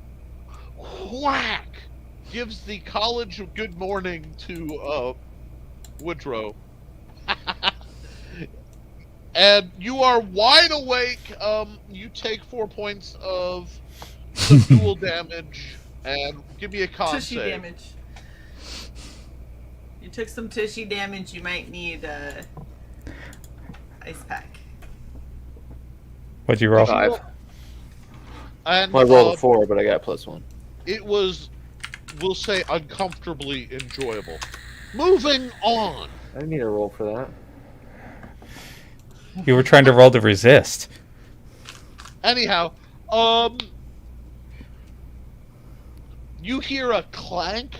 whack gives the college of good morning to Woodrow. And you are wide awake. You take 4 points of dual damage, and give me a con Tushy save. damage. You took some tushy damage. You might need ice pack. What'd you roll? 5. And Well, I rolled a 4, but I got +1. it was, we'll say, uncomfortably enjoyable. Moving on. I didn't need a roll for that. You were trying to roll to resist. Anyhow, you hear a clank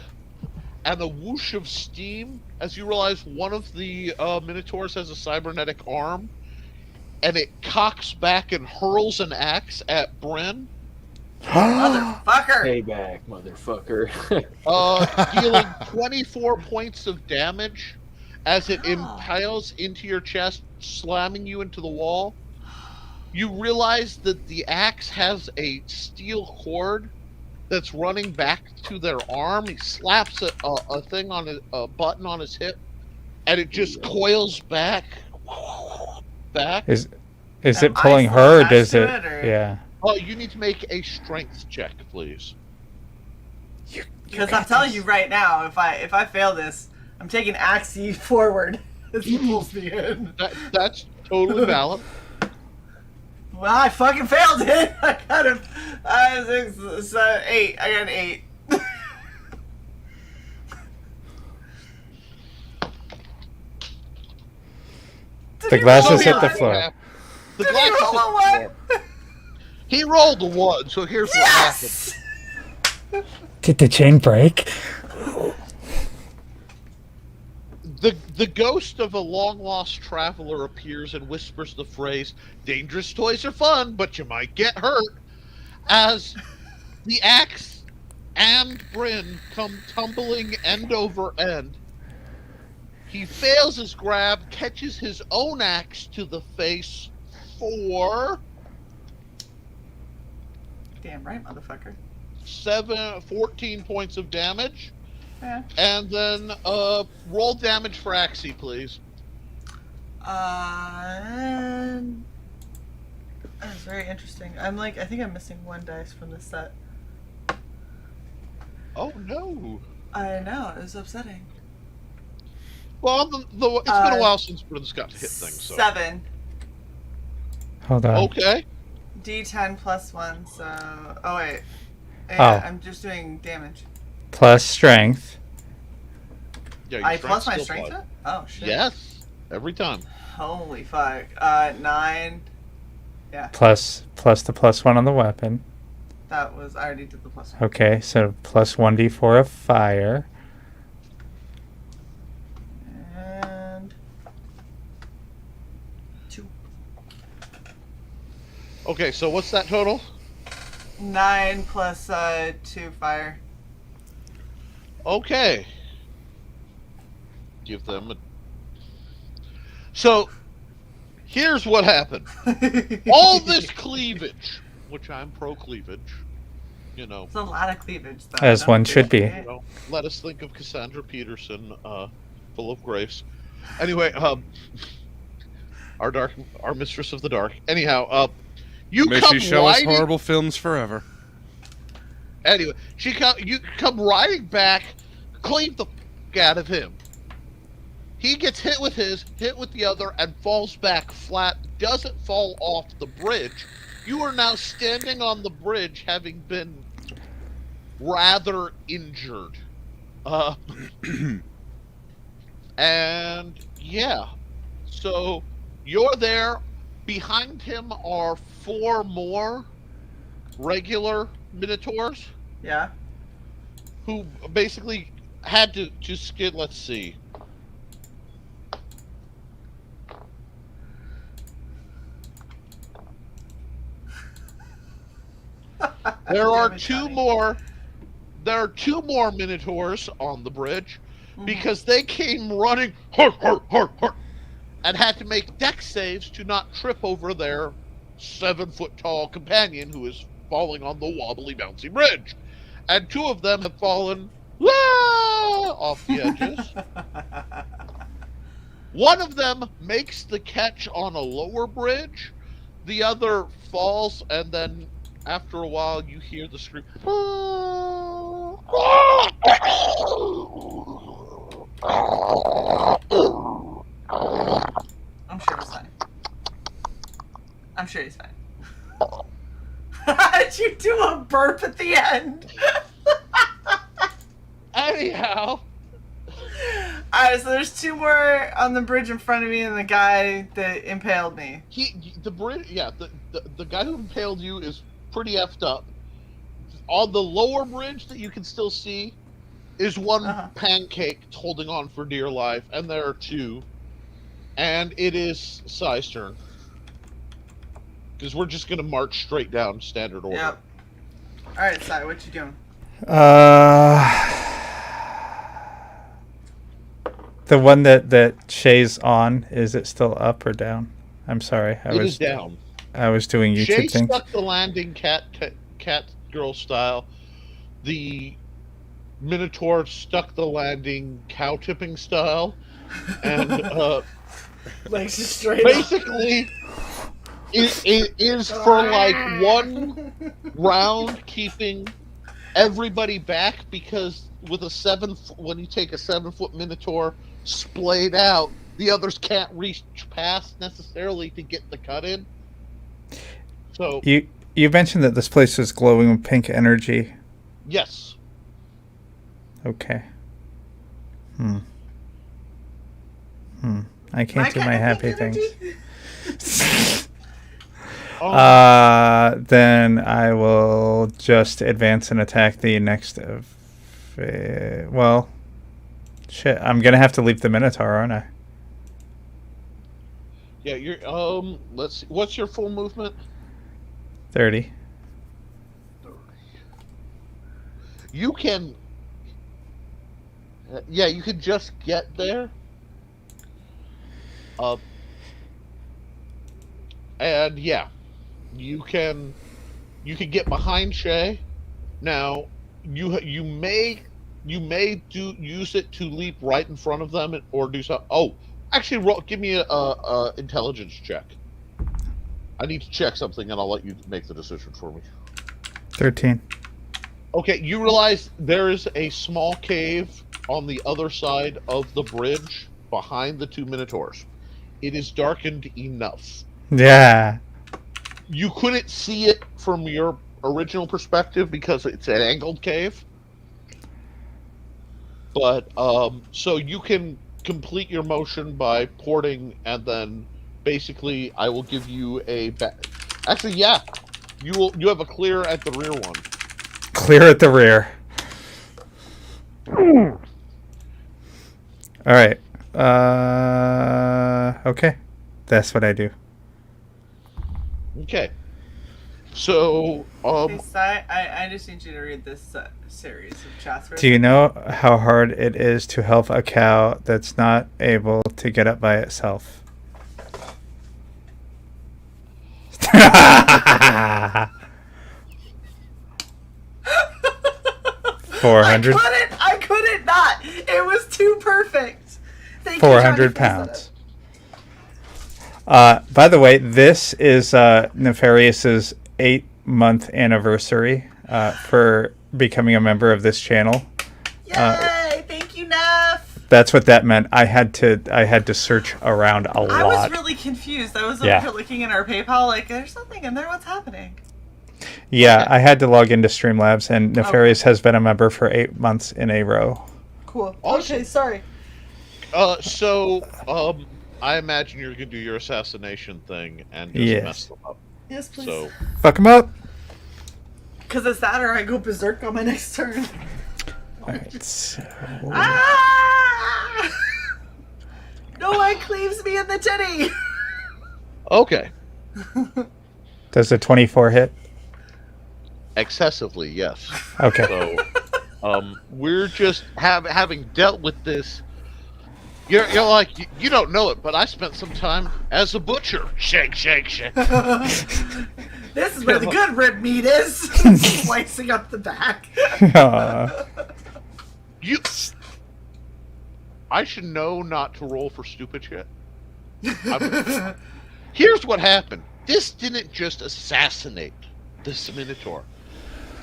and a whoosh of steam as you realize one of the Minotaurs has a cybernetic arm, and it cocks back and hurls an axe at Bryn, Motherfucker! Payback, motherfucker. dealing 24 points of damage as it impales into your chest, slamming you into the wall. You realize that the axe has a steel cord that's running back to their arm. He slaps a thing on a button on his hip, and it just coils back. Is Am it pulling I her or still does it? attached to it, or- Yeah. Oh, you need to make a strength check, please. Because I'm telling you right now, if I fail this, I'm taking Axie forward as he pulls me in. That's totally valid. Well, I fucking failed it. I got a 6, 7, 8. I got an 8. The glasses Did you hit the roll a floor. one? The Did glasses you roll hit a the one? floor. He rolled a 1, so here's what happened. Yes! Did the chain break? The ghost of a long-lost traveler appears and whispers the phrase, "Dangerous toys are fun, but you might get hurt," as the axe and Bryn come tumbling end over end. He fails his grab, catches his own axe to the face for Damn right, motherfucker. 14 points of damage. Yeah. And then roll damage for Axie, please. That's very interesting. I think I'm missing 1 dice from this set. Oh no. I know, it was upsetting. Well, it's been a while since Bryn's got to hit things, so. 7. Hold on. Okay. D10 plus 1, so... Oh, wait. Yeah, Oh. I'm just doing damage. Plus strength. Yeah, your I plus my still strength applies. to it? Oh, shit. Yes. Every time. Holy fuck. 9. Yeah, Plus the +1 on the weapon. that was... I already did the plus 1. Okay, so plus 1d4 of fire. And... 2. Okay, so what's that total? 9 plus 2 fire. Okay. Give them a... So, here's what happened. All this cleavage, which I'm pro cleavage, you know. It's a lot of cleavage, though. As Don't one should be. forget. You know, let us think of Cassandra Peterson, full of grace. Anyway, our mistress of the dark. Anyhow, you May come she show us riding. horrible films forever. Anyway, you come riding back, cleave the f*** out of him. He gets hit with the other, and falls back flat. Doesn't fall off the bridge. You are now standing on the bridge, having been rather injured. And yeah, so you're there. Behind him are 4 more regular Minotaurs Yeah. who basically had to skid. Let's see. There are Damn it, 2 Johnny. more. There are 2 more Minotaurs on the bridge because they came running and had to make deck saves to not trip over their 7-foot tall companion who is falling on the wobbly, bouncy bridge. And 2 of them have fallen off the edges. One of them makes the catch on a lower bridge. The other falls, and then after a while you hear the scream. I'm sure he's fine. I'm sure he's fine. Did you do a burp at the end? Anyhow, Alright, so there's 2 more on the bridge in front of me and the guy that impaled me. the bridge, yeah, the guy who impaled you is pretty effed up. On the lower bridge that you can still see is one pancake holding on for dear life, and there are 2. And it is Sai's turn. Because we're just going to march straight down standard order. Yep. Alright, Sai, what you doing? The one that Shae's on, is it still up or down? I'm sorry. It is down. I was doing YouTube Shae things. stuck the landing cat girl style. The Minotaur stuck the landing cow tipping style. And Legs just straight basically it is for like 1 round keeping everybody back, because with when you take a 7-foot Minotaur splayed out, the others can't reach past necessarily to get the cut in. So You mentioned that this place was glowing with pink energy. yes. Okay. I can't do my happy things. Then I will just advance and attack the next of. Well, shit. I'm gonna have to leap the Minotaur, aren't I? Yeah, you're let's see. What's your full movement? 30. You can you could just get there. And yeah, you can get behind Shae. Now, you may use it to leap right in front of them or do something. Oh, actually, give me a intelligence check. I need to check something, and I'll let you make the decision for me. 13. Okay, you realize there is a small cave on the other side of the bridge behind the 2 Minotaurs. It is darkened enough. Yeah. You couldn't see it from your original perspective because it's an angled cave. But, so you can complete your motion by porting, and then basically I will give you a... Actually, yeah. You have a clear at the rear one. Clear at the rear. All right. Okay. That's what I do. Okay. So, Hey, Sai, I just need you to read this series of chats. Do you know how hard it is to help a cow that's not able to get up by itself? 400. I couldn't not. It was too perfect. Thank 400 you, pounds. By the way, this is Nefarious's 8-month anniversary for becoming a member of this channel. Yay! Thank you, Nef. That's what that meant. I had to search around a lot. I was really confused. I was over here looking in our PayPal, like, there's nothing in there. What's happening? Yeah, I had to log into Streamlabs, and Nefarious has been a member for 8 months in a row. Cool. Awesome. Okay, sorry. I imagine you're gonna do your assassination thing and just mess them up. Yes, please. So, Fuck him up. Because it's that or I go berserk on my next turn. Alright, so... Ah! No one cleaves me in the titty! okay. Does the 24 hit? Excessively, yes. Okay. So, we're just having dealt with this. You're like, you don't know it, but I spent some time as a butcher. Shake, shake, shake. This is where the good rib meat is. Slicing up the back. I should know not to roll for stupid shit. Here's what happened. This didn't just assassinate this Minotaur.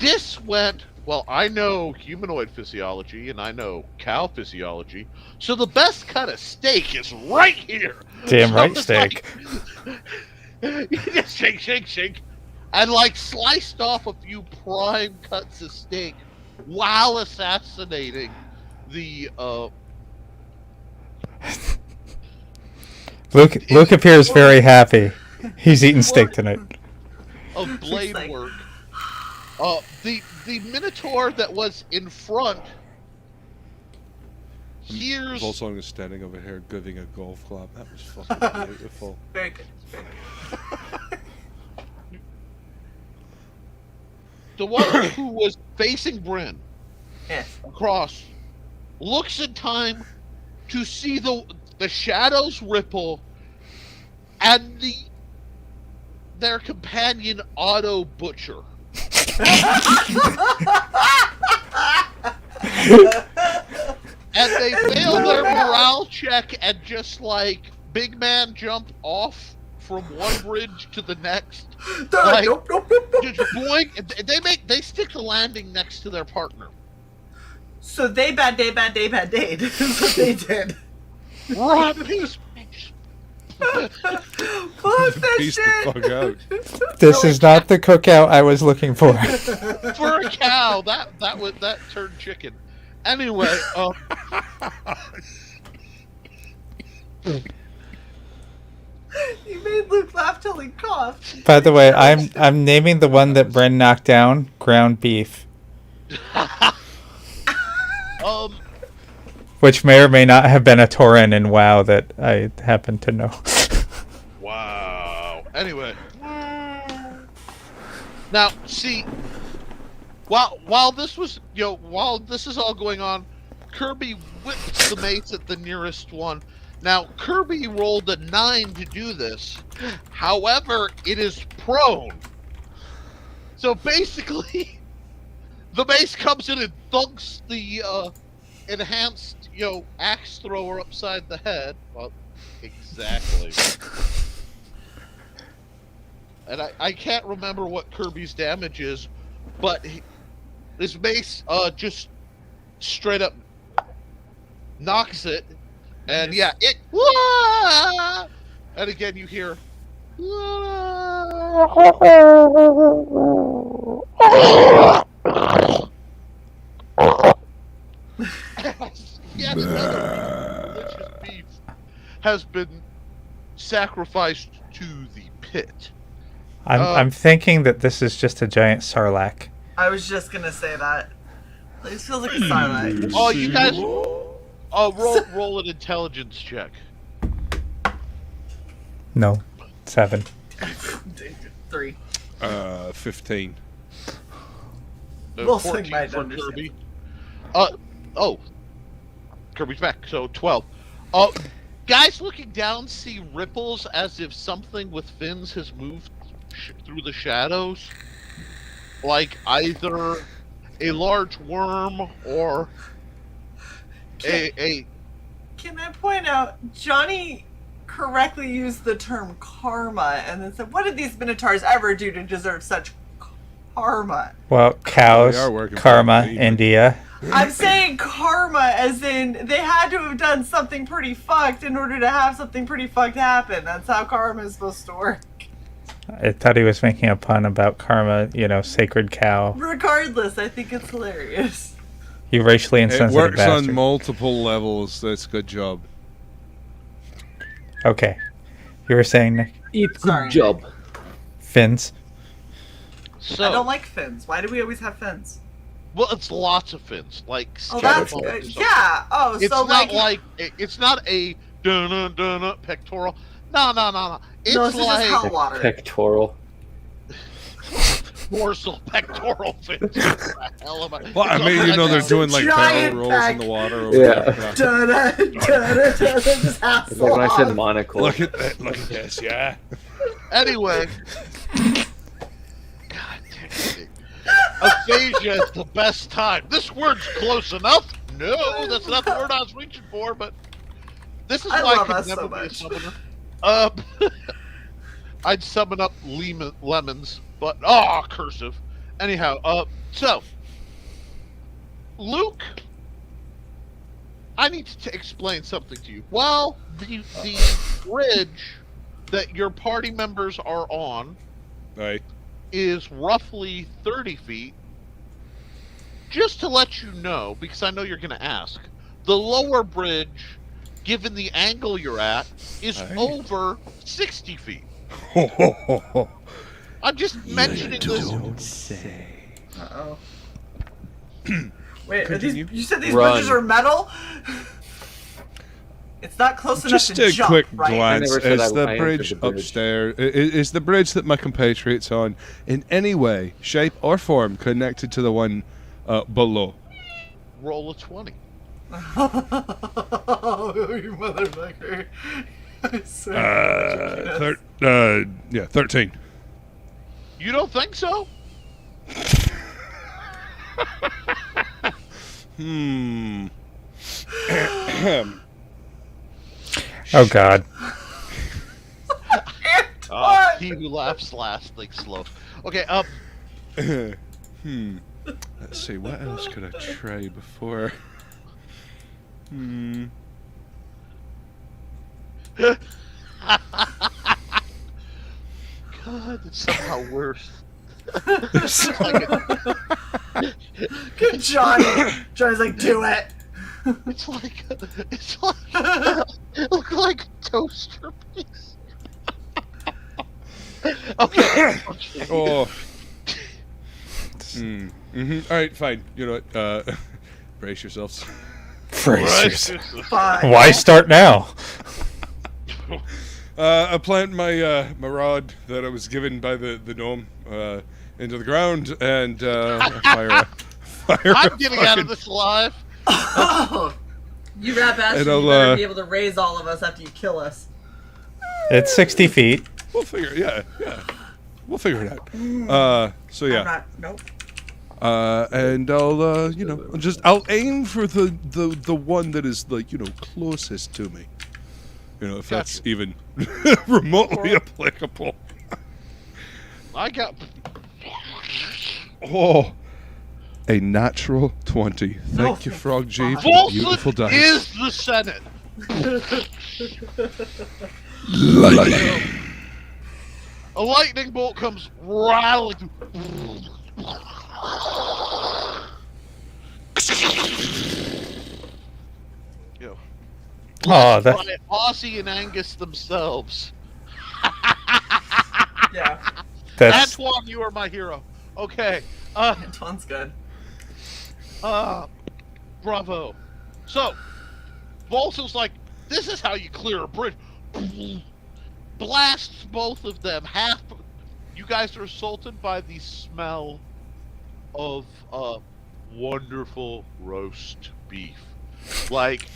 This went, well, I know humanoid physiology and I know cow physiology, so the best cut of steak is right here. Damn So right it's steak. Like, you just shake, shake, shake, and like sliced off a few prime cuts of steak while assassinating the Luke appears very happy. He's eating steak tonight. of blade work. The Minotaur that was in front hears. Volsong is standing over here giving a golf club. That was fucking beautiful. Very good. Very good. The one who was facing Bryn across looks in time to see the shadows ripple and their companion auto butcher. And they fail their morale check and just like big man jump off from one bridge to the next. Like, Nope. just boing, they stick the landing next to their partner. So they bad day. Is what they did. Run, peace. Fuck that Piece the shit. fuck out. This is not the cookout I was looking for. For a cow, that turned chicken. Anyway, You made Luke laugh till he coughed. By the way, I'm naming the one that Bren knocked down ground beef, which may or may not have been a Tauren in WoW that I happen to know. wow. Anyway, now see, while this was while this is all going on, Kirby whips the mace at the nearest one. Now, Kirby rolled a 9 to do this. However, it is prone. So basically, the mace comes in and thunks the enhanced, axe thrower upside the head. Well, exactly. And I can't remember what Kirby's damage is, but his mace just straight up knocks it. And yeah, it. Wah! And again, you hear. Yes, another delicious beef has been sacrificed to the pit. I'm thinking that this is just a giant sarlacc. I was just gonna say that. This feels like a Sarlacc. Oh, you guys. Roll an intelligence check. No, 7. 3. 15. We'll swing 14 by for numbers, Kirby. Kirby's back, so 12. Guys looking down see ripples as if something with fins has moved through the shadows. Like either a large worm or a Can I point out, Johnny correctly used the term karma and then said, what did these minotaurs ever do to deserve such karma? Well, cows, They are working for karma, me, but- India. I'm saying karma as in they had to have done something pretty fucked in order to have something pretty fucked happen. That's how karma is supposed to work. I thought he was making a pun about karma, sacred cow. Regardless, I think it's hilarious. You racially It insensitive works bastard. on multiple levels. That's a good job. Okay. You were saying, Nick? It's Sorry. a job. Fins? so I don't like fins. Why do we always have fins? well, it's lots of fins, like Oh, that's scatterballs good. or something. Yeah. Oh, It's so not like it's not a dun pectoral. No. It's no, this is just like hot water. Pectoral. dorsal pectoral fins. What the hell am I? Well, I mean, they're doing like Giant barrel rolls pack. in the water. Over Yeah. there. Da-da, just half It's like when I said off. monocle. Look at that! Look at this! Yeah. Anyway. God damn it. Aphasia is the best time. This word's close enough. No, that's not the word I was reaching for, but this is I why love I us could so never be a much. summoner. I'd summon up lemons, but cursive. Anyhow, so Luke, I need to explain something to you. Well, the bridge that your party members are on Right. is roughly 30 feet. Just to let you know, because I know you're going to ask, the lower bridge, given the angle you're at, is Aye. over 60 feet. Ho ho ho ho. I'm just mentioning this. say. Uh-oh. Wait, are these, Continue. you said these Run. bridges are metal? It's not close Just enough to a jump, quick right? glance. I never said Is I the entered bridge the bridge. upstairs? Is the bridge that my compatriot's on in any way, shape, or form connected to the one below? Roll a 20. Oh, you motherfucker. I swear. 13. You don't think so? Hmm. Oh, God. He who laughs last thinks slow. Okay, Let's see. What else could I try before? God, it's somehow worse. Good Johnny. Johnny's like, do it. It's like look like toaster piece. Okay. Oh. All right, fine. You know what? Brace yourselves. Frasers. Fine. Why start now? I plant my my rod that I was given by the gnome into the ground and fire. I'm getting out of this alive. You rap ass, And you I'll, better be able to raise all of us after you kill us. It's 60 feet. We'll figure. Yeah. We'll figure it out. So I'm yeah. not, nope. And I'll I'll aim for the one that is like closest to me. If that's even remotely applicable. I got. Oh, a natural 20. Thank you, thank Frog G, God. for the beautiful Volson dice. is the Senate. A lightning bolt comes rattling through. Yo. Oh, that, By Aussie and Angus themselves. Yeah, that's Antoine, you are my hero. Okay. Antoine's good. Bravo. So, Volson's like, this is how you clear a bridge. Blasts both of them half You guys are assaulted by the smell of wonderful roast beef. Like,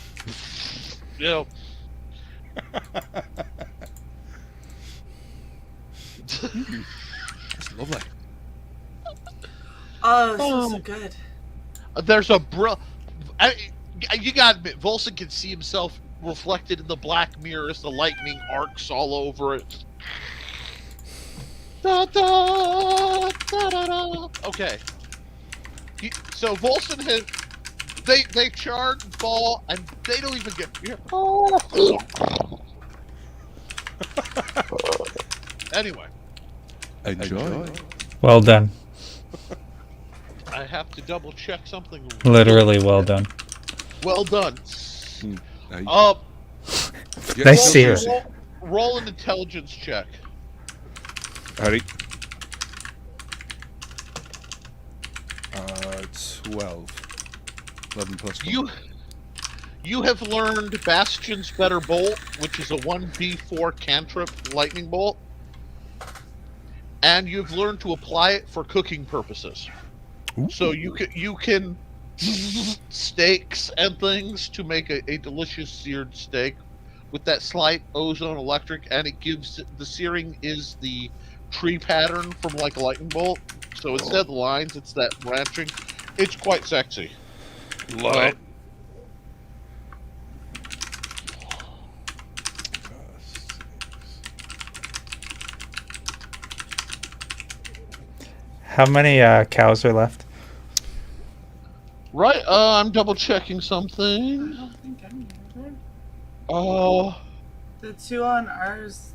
you know, That's lovely. Oh, so good. there's you gotta admit, Volson can see himself reflected in the black mirror as the lightning arcs all over it. Da, da, da, da, da. Okay. So Volson has they charge, fall, and they don't even get here. Anyway, Enjoy. Well done. I have to double check something. Literally well done. Well done. Nice. Nice sear. Roll an intelligence check. Harry. 12. 11 plus 1. You have learned Bastion's Better Bolt, which is a 1d4 cantrip lightning bolt, and you've learned to apply it for cooking purposes. Ooh. So you can steaks and things to make a delicious seared steak with that slight ozone electric, and it gives the searing is the tree pattern from like a lightning bolt. So instead of the lines, it's that branching. It's quite sexy. Love it. How many cows are left? Right, I'm double checking something. I don't think any of them. The two on ours.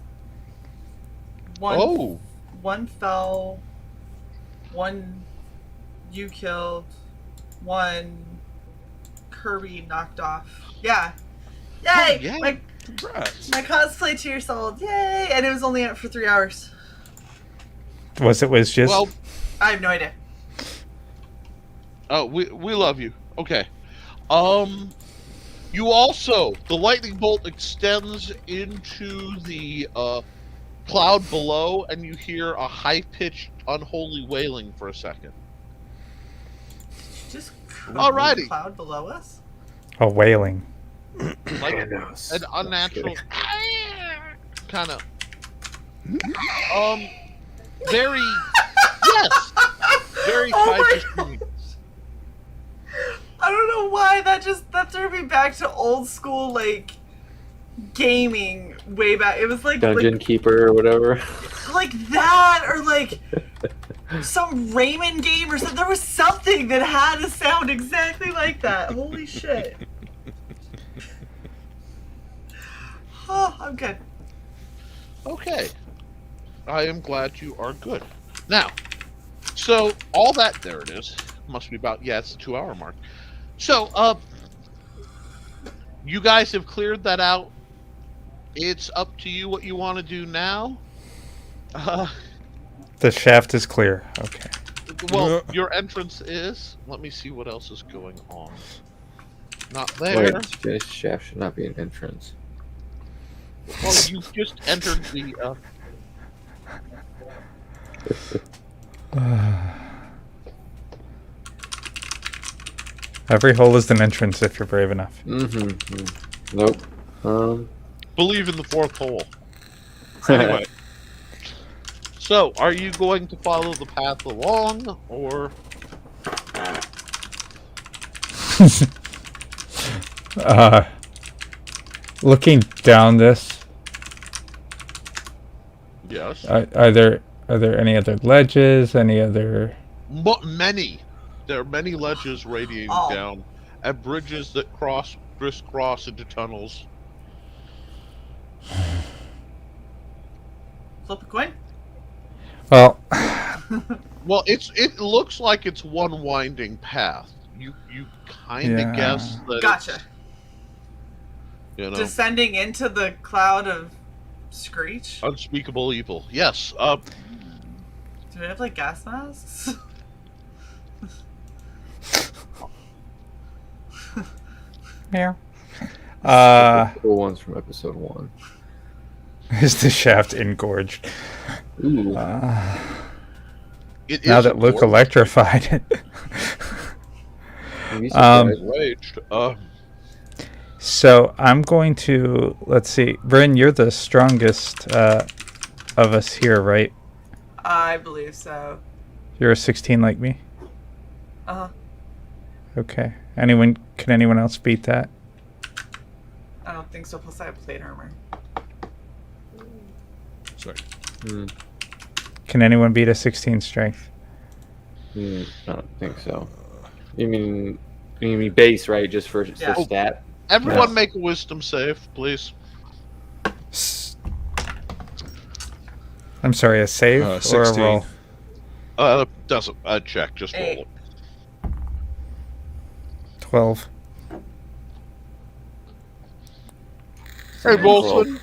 One fell. One you killed. One Kirby knocked off. Yeah. Yay! Oh, yeah. My cosplay cheer sold. Yay! And it was only out for 3 hours. Was just? Well, I have no idea. oh, we love you. Okay. You also, the lightning bolt extends into the cloud below, and you hear a high-pitched, unholy wailing for a second. Just Alrighty. the cloud below us. Oh, wailing. Like an unnatural kind of very yes, very high pitched. I don't know why that threw me back to old school like gaming way back. It was like Dungeon Keeper or whatever. like that, or like some Rayman game or something. There was something that had a sound exactly like that. Holy shit. Oh, I'm good. Okay. I am glad you are good. Now, so all that, there it is. Must be about, yeah, it's the 2 hour mark. So, you guys have cleared that out. It's up to you what you want to do now. The shaft is clear. Okay. Well, your entrance is. Let me see what else is going on. Not there. Wait, this shaft should not be an entrance. Well, you just entered the. Every hole is an entrance if you're brave enough. Nope. Believe in the fourth hole. Anyway. So, are you going to follow the path along, or? Looking down this, Yes. are there any other ledges? Any other? Many. There are many ledges radiating down, and bridges that crisscross into tunnels. Flip a coin. Well, Well, it looks like it's one winding path. You kind of guess that. Gotcha. It's, Descending into the cloud of screech. unspeakable evil. Yes. Do we have like gas masks? meow. The ones from episode 1. Is the shaft engorged? Ooh. It Now is that Luke important. electrified it. You'd be Um, surprised. Raged. So I'm going to, let's see. Bryn, you're the strongest of us here, right? I believe so. You're a 16 like me? Uh-huh. Okay. Can anyone else beat that? I don't think so. Plus I have plate armor. Sorry. Can anyone beat a 16 strength? I don't think so. You mean base, right? Just for Yeah. stat. Everyone Yeah. make a wisdom save, please. I'm sorry, a save or a 16. roll? Doesn't check, just roll 8. it. 12. Hey, Roll. Bolson.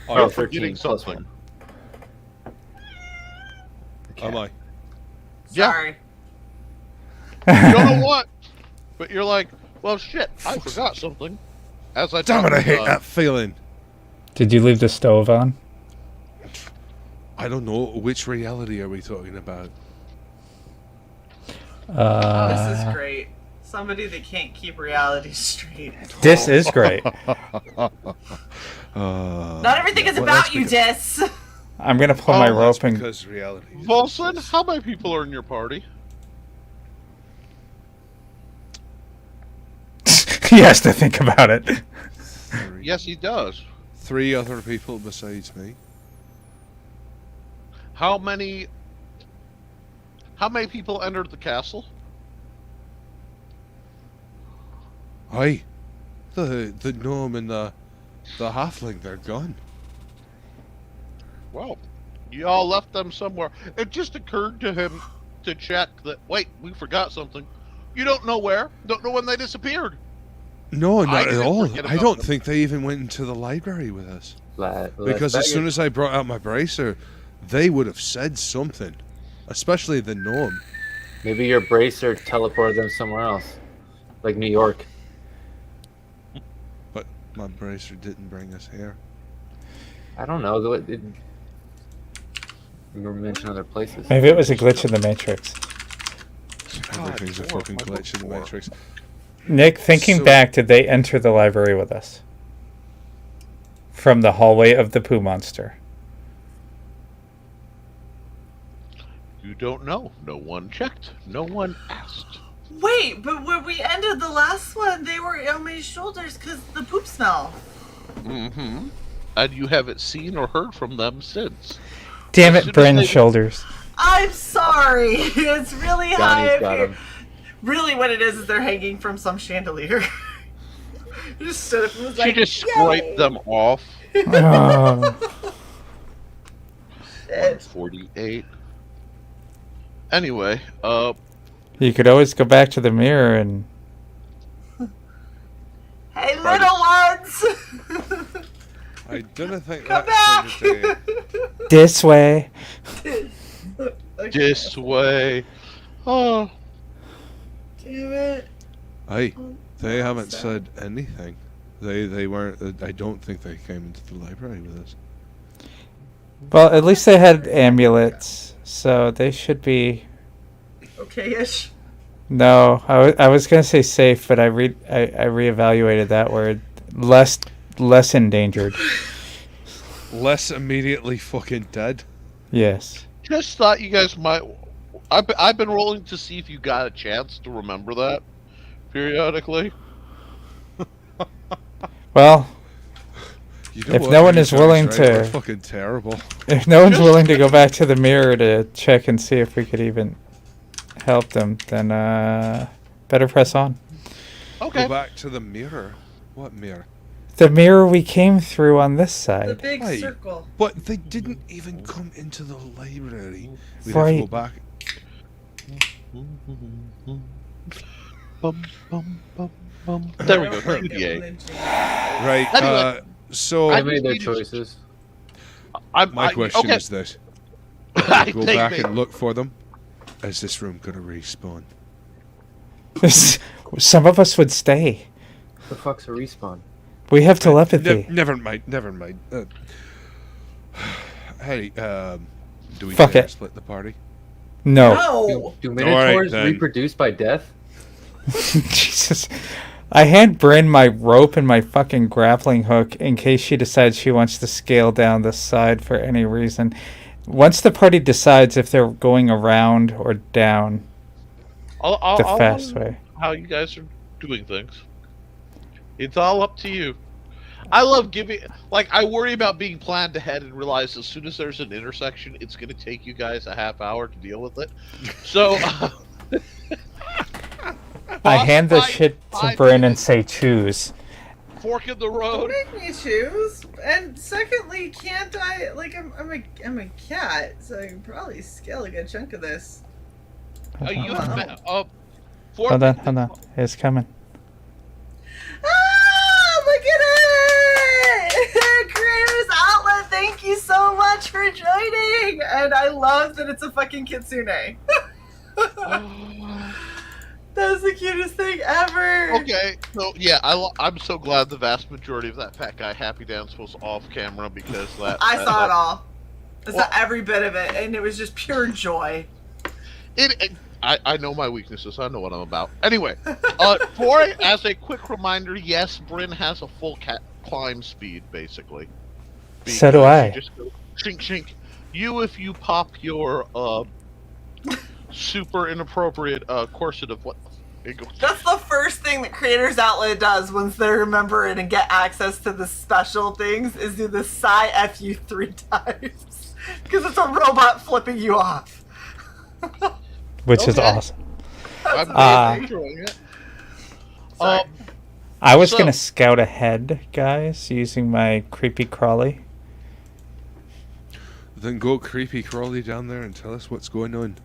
Oh, You're 13 forgetting plus something. 1. Am I? Yeah. Sorry. You don't know what, but you're like, well, shit, I forgot something. As I Damn it, I hate talked, that feeling. Did you leave the stove on? I don't know. Which reality are we talking about? This is great. Somebody that can't keep reality straight. This is great. Not everything is well, about that's you, because- Dis. I'm going to pull my rope and... Because reality. is- Bolson, how many people are in your party? He has to think about it. Yes, he does. 3 other people besides me. How many people entered the castle? Aye. The gnome and the halfling, they're gone. Well, you all left them somewhere. It just occurred to him to check that, wait, we forgot something. You don't know where, don't know when they disappeared. No, I not at didn't all. forget I about don't them. think they even went into the library with us. Last Because as soon baggage. as I brought out my bracer, they would have said something. Especially the gnome. Maybe your bracer teleported them somewhere else, like New York. But my bracer didn't bring us here. I don't know. You mentioned other places. Maybe it was a glitch in the Matrix. Everything's a four, fucking my glitch in the four. Matrix. Nick, thinking So- back, did they enter the library with us? From the hallway of the poo monster. You don't know. No one checked. No one asked. Wait, but when we ended the last one, they were on my shoulders because the poop smell. Mm-hmm. And you haven't seen or heard from them since. Damn As it, soon as Bryn's they- shoulders. I'm sorry. It's really high Johnny's up got here. him. Really, what it is they're hanging from some chandelier. Just stood up and was She like, just "Yay!" scraped them off. Oh. Shit. 48. Anyway, You could always go back to the mirror and... Hey, little ones! I didn't think Come that's back! the day. This way. this way. Oh, Damn it. Aye. They haven't So- said anything. They weren't. I don't think they came into the library with us. Well, at least they had amulets, so they should be... Okay-ish. No, I was going to say safe, but I reevaluated that word. Less endangered. Less immediately fucking dead. Yes. just thought you guys might. I've been rolling to see if you got a chance to remember that periodically. Well, You know If what? no one You is guys, willing right, to- we're fucking terrible. if no one's willing to go back to the mirror to check and see if we could even help them, then better press on. Okay. Go back to the mirror. What mirror? The mirror we came through on this The side. big Aye. circle. But they didn't even come into the library. We'd have to Right. go back. There we go. I don't like it PDA. lynching. Right. Anyway. So They I made their just- choices. my question okay. is this: I go think back they- and look for them. Is this room gonna respawn? Some of us would stay. The fuck's a respawn? We have telepathy. Never mind. Never mind. Hey, Do we Fuck dare it. split the party? No. No. Do Alright, minotaurs then. reproduce by death? Jesus. I hand Bryn my rope and my fucking grappling hook in case she decides she wants to scale down the side for any reason. Once the party decides if they're going around or down the fast way. How you guys are doing things. It's all up to you. I love giving, like, I worry about being planned ahead and realize as soon as there's an intersection, it's going to take you guys a half hour to deal with it. So, I hand the fight, shit to 5 Bryn and minutes, say choose. fork in the road. Make me choose. And secondly, can't I? Like, I'm a cat, so I can probably scale a good chunk of this. You have, Hold on. It's coming. Ah, look at it! Creators Outlet, thank you so much for joining! And I love that it's a fucking kitsune. That's the cutest thing ever! Okay, so yeah, I'm so glad the vast majority of that fat guy happy dance was off camera because I saw it all. I saw every bit of it, and it was just pure joy. I know my weaknesses. I know what I'm about. Anyway, as a quick reminder, yes, Bryn has a full climb speed, basically. So do I. Just go shink shink. If you pop your super inappropriate corset of what? It goes, That's the first thing that Creators Outlet does once they remember it and get access to the special things is do the Psy FU 3 times. Because it's a robot flipping you off. Which is Okay. awesome. I'm enjoying it. Sorry. I was So- gonna scout ahead, guys, using my creepy crawly. Then go creepy crawly down there and tell us what's going on.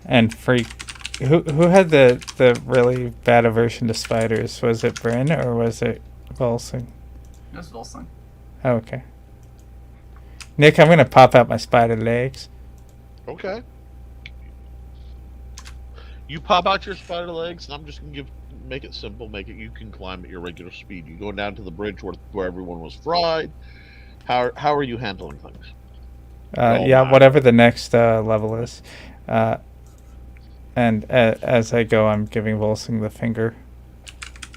And freak. Who had the really bad aversion to spiders? Was it Bryn or was it Volsing? It was Wilson. Oh, okay. Nick, I'm gonna pop out my spider legs. Okay. You pop out your spider legs, and I'm just gonna make it simple. You can climb at your regular speed. You go down to the bridge where everyone was fried. How are you handling things? Yeah, whatever the next level is. And as I go, I'm giving Volsing the finger.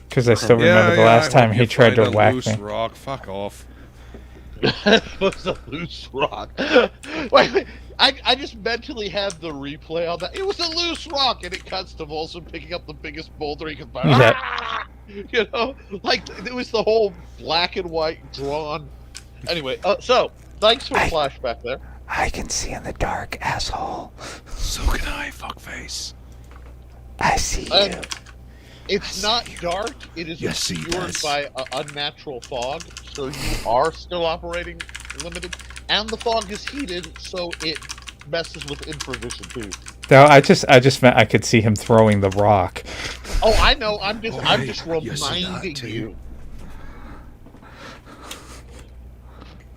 Because I still remember the last time he tried to whack loose me. rock. Fuck off. It was a loose rock. Wait, I just mentally had the replay on that. It was a loose rock, and it cuts to Volson picking up the biggest boulder he could find. Yep. You know, like it was the whole black and white drawn. Anyway, so thanks for the flashback there. I can see in the dark, asshole. So can I, fuckface. I see you. It's not dark. It is Yes, he obscured does. by unnatural fog, so you are still operating limited, and the fog is heated, so it messes with infravision too. No, I just meant I could see him throwing the rock. Oh, I know. I'm just you see that reminding too? you.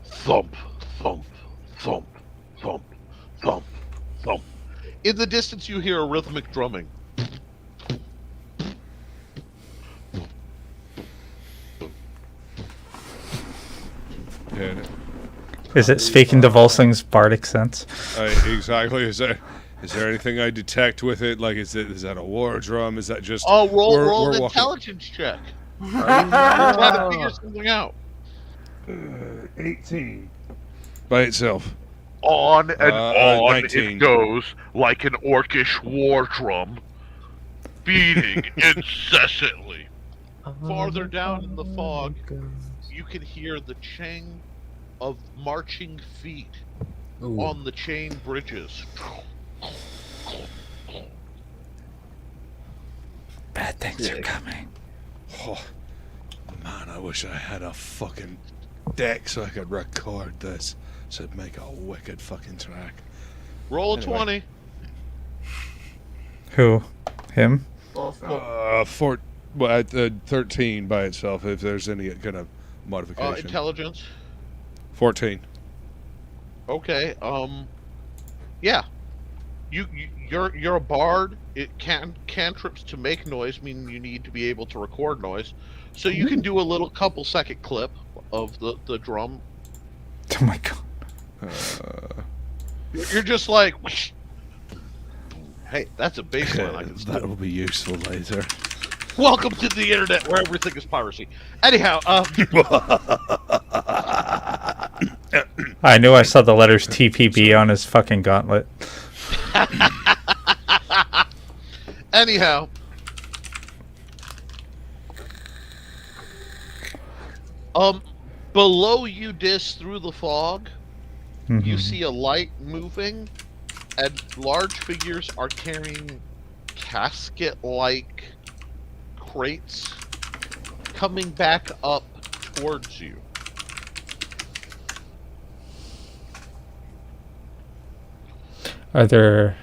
Thump, thump, thump, thump, thump, thump. In the distance, you hear a rhythmic drumming. Yeah, Is it speaking to Volsing's bardic sense? exactly. Is there anything I detect with it? Like, is that a war drum? Is that just? Oh, roll we're an walking- intelligence check. Try to figure something out. 18 by itself. On and on 19. it goes like an orcish war drum, beating incessantly. Farther down in the fog, you can hear the chang of marching feet on the chain bridges. Bad things are coming. Oh, man, I wish I had a fucking deck so I could record this. So it'd make a wicked fucking track. Roll a Anyway. 20. Who? Him? 13 by itself. If there's any kind of modification. Intelligence. 14. Okay. Yeah. You're a bard. Cantrips to make noise mean you need to be able to record noise. So you can do a little couple second clip of the drum. Oh my god. You're just like, whoosh. Hey, that's a baseline I can That steal. will be useful later. Welcome to the internet where everything is piracy. Anyhow, I knew I saw the letters TPB on his fucking gauntlet. anyhow, below you, Dis, through the fog, you see a light moving, and large figures are carrying casket-like crates coming back up towards you. Are there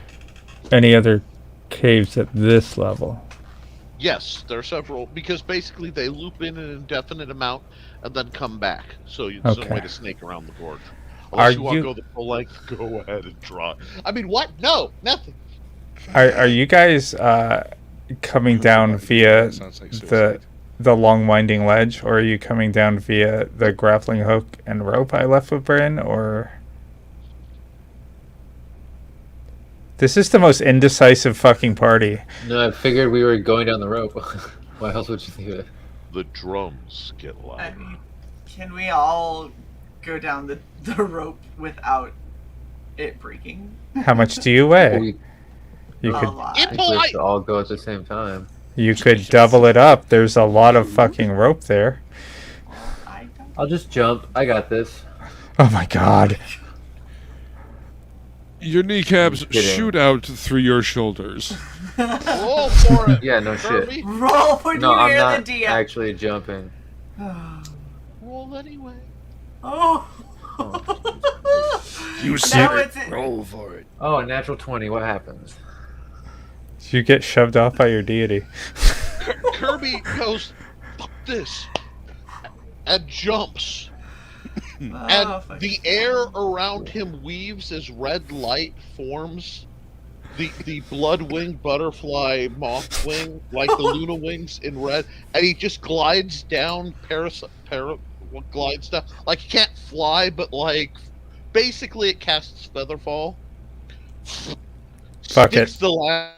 any other caves at this level? Yes, there are several, because basically they loop in an indefinite amount and then come back. So there's no Okay. way to snake around the gorge. Are Unless you want to you- go the full length, go ahead and draw. I mean, what? No, nothing. Are you guys coming down via That sounds like suicide. the long winding ledge, or are you coming down via the grappling hook and rope I left with Bryn, or... This is the most indecisive fucking party. No, I figured we were going down the rope. Why else would you think it? The drums get I loud. mean, can we all go down the rope without it breaking? How much do you weigh? We You A could lot. I think we should all go at the same time. you could double it up. There's a lot of fucking rope there. I don't. I'll just jump. I got this. Oh my god. Your kneecaps Kidding. shoot out through your shoulders. Roll for it, Yeah, no shit. Kirby. Roll when No, you I'm hear not the DM. actually jumping. Roll anyway. Oh. You Now it's roll for it. Oh, a natural 20. What happens? You get shoved off by your deity. Kirby goes, fuck this, and jumps. And fuck. the air around him weaves as red light forms the blood-winged butterfly moth wing, like the Luna wings in red, and he just glides down, glides down, like he can't fly, but like, basically it casts Featherfall. Fuck Sticks it. the last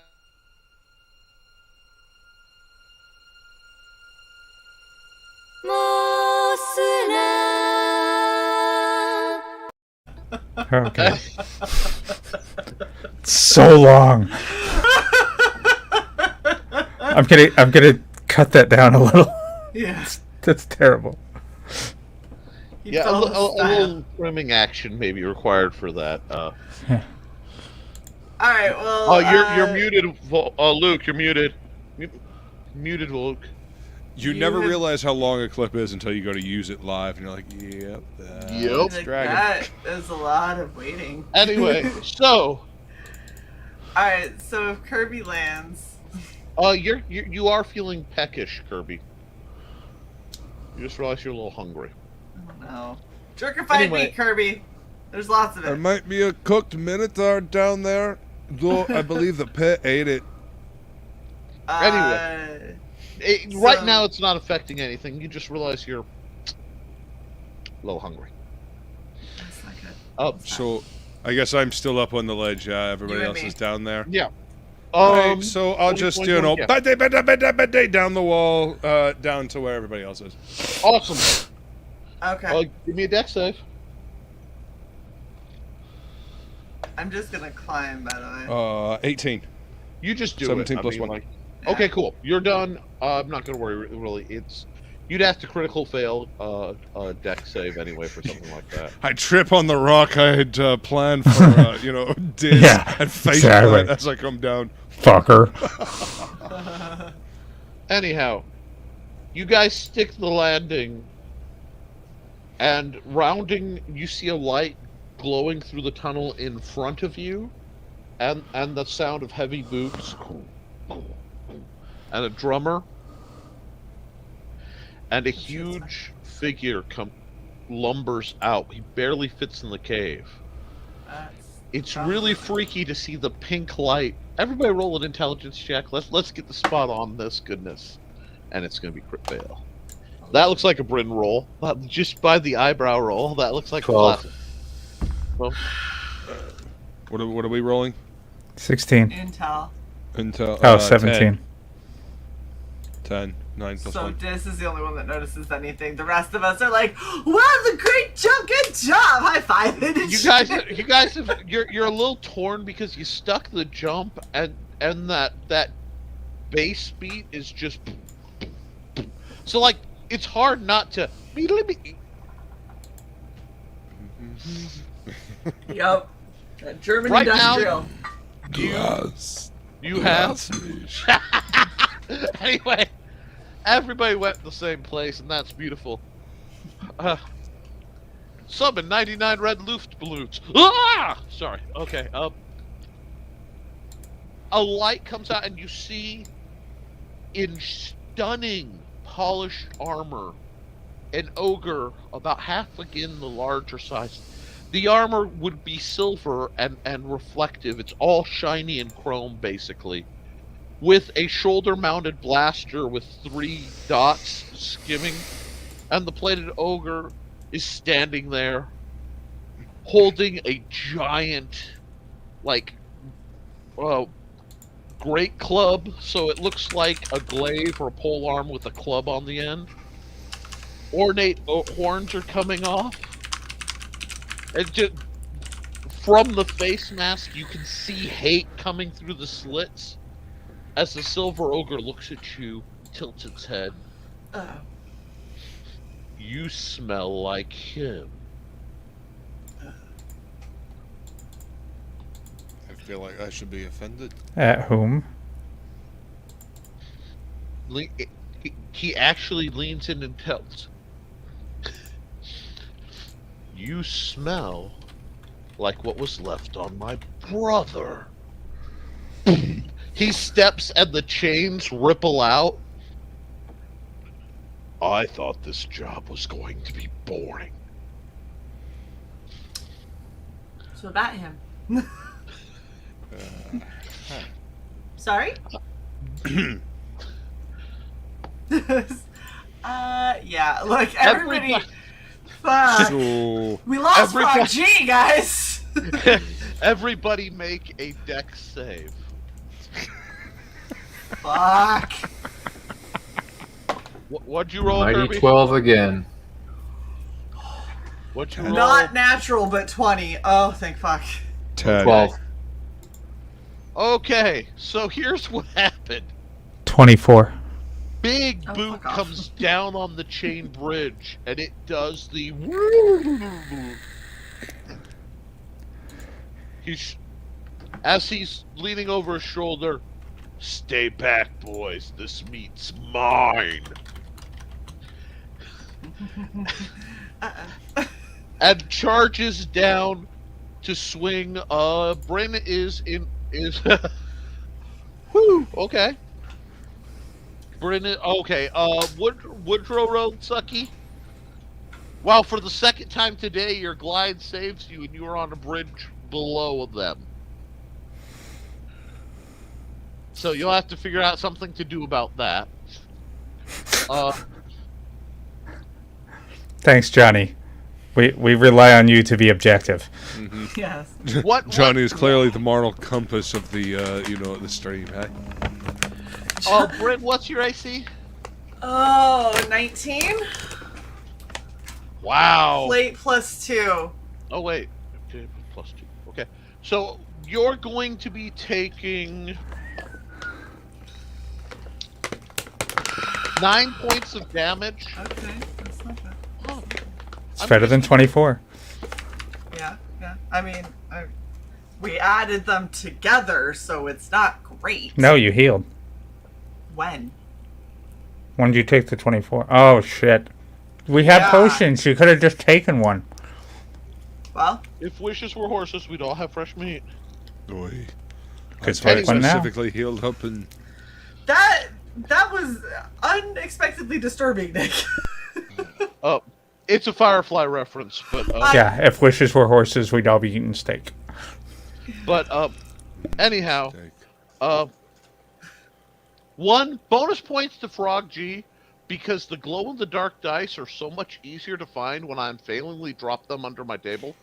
Okay. So long. I'm gonna cut that down a little. Yeah. That's terrible. You Yeah, a, fell li- a style. little trimming action may be required for that. All right. Well. Oh, you're muted, Luke. You're muted. Muted, Luke. You You never have- realize how long a clip is until you go to use it live, and you're like, "Yep, Yep. that's Like, dragon." that is a lot of waiting. Anyway, so All right. So if Kirby lands, you are feeling peckish, Kirby. You just realize you're a little hungry. oh no, jerkified Anyway. meat, Kirby. There's lots of There it. might be a cooked minotaur down there, though I believe the pet ate it. Anyway. Right So- now, it's not affecting anything. You just realize you're a little hungry. That's not good. Oh, So, I guess I'm still up on the ledge. Everybody You and else me. is down there. yeah. Alright, so I'll just, point, you know, yeah. down the wall, down to where everybody else is. Awesome. Okay. Give me a deck save. I'm just gonna climb, by the way. 18. You just do 17 it. plus 1. Like, okay, cool. You're done. I'm not gonna worry. Really, you'd have to critical fail a deck save anyway for something like that. I trip on the rock I had planned for, you know, Diz, Yeah, and face exactly. plant as I come down. Fucker. Anyhow, you guys stick the landing, and rounding, you see a light glowing through the tunnel in front of you, and the sound of heavy boots, and a drummer, and a huge figure lumbers out. He barely fits in the cave. That's It's probably- really freaky to see the pink light. Everybody roll an intelligence check. Let's get the spot on this goodness. And it's gonna be crit fail. That looks like a Bryn roll. Just by the eyebrow roll, that looks like 12. a classic. Well, What are we rolling? 16. Intel. Until Oh, 17. 10. 9 plus So 1. Dis is the only one that notices anything. The rest of us are like, "Wow, that's a great jump! Good job! High five!" You guys, you're a little torn because you stuck the jump and that bass beat is just so like it's hard not to. Yep. That German Right now- industrial. You have. Anyway, everybody went the same place, and that's beautiful. Summon 99 red Luftballons. Ah! Sorry. Okay. A light comes out, and you see, in stunning polished armor, an ogre about half again the larger size. The armor would be silver and reflective. It's all shiny and chrome, basically. With a shoulder-mounted blaster with 3 dots skimming. And the plated ogre is standing there, holding a giant, like, great club. So it looks like a glaive or a polearm with a club on the end. Ornate horns are coming off. And just from the face mask, you can see hate coming through the slits as the silver ogre looks at you, tilts its head. You smell like him. I feel like I should be offended. At whom? He actually leans in and tells. You smell like what was left on my brother. He steps and the chains ripple out. I thought this job was going to be boring. So about him. Sorry? Yeah, look, everybody. Fuck. So, We lost everybody- Frog G, guys! Everybody make a dex save. Fuck. What'd you roll, Mighty Kirby? 12 again. What'd you roll? Not natural, but 20. Oh, thank fuck. 10. 12. Okay, so here's what happened. 24. Big Oh, boot fuck off. comes down on the chain bridge, and it does the. As he's leaning over his shoulder, stay back, boys. This meat's mine. And charges down to swing. Bryn is. Whew. Okay. Bryn. Okay. Woodrow rolled sucky. Wow, for the second time today, your glide saves you, and you are on a bridge below them. So you'll have to figure out something to do about that. Thanks, Johnny. We rely on you to be objective. Yes. What? Johnny is clearly the moral compass of the the stream, hey? Bryn, what's your AC? Oh, 19? Wow. Plate plus 2. Oh wait, okay, +2. Okay, so you're going to be taking 9 points of damage. Okay, that's not bad. Oh, It's better than 24. Yeah. I mean, we added them together, so it's not great. No, you healed. When? When did you take the 24? Oh, shit. We have Yeah. potions. You could have just taken one. Well, If wishes were horses, we'd all have fresh meat. Boy. Could That's why I take one now. specifically healed up and that was unexpectedly disturbing, Nick. It's a Firefly reference, but Yeah, if wishes were horses, we'd all be eating steak. anyhow, take. 1 bonus points to Frog G because the glow-in-the-dark dice are so much easier to find when I unfailingly drop them under my table.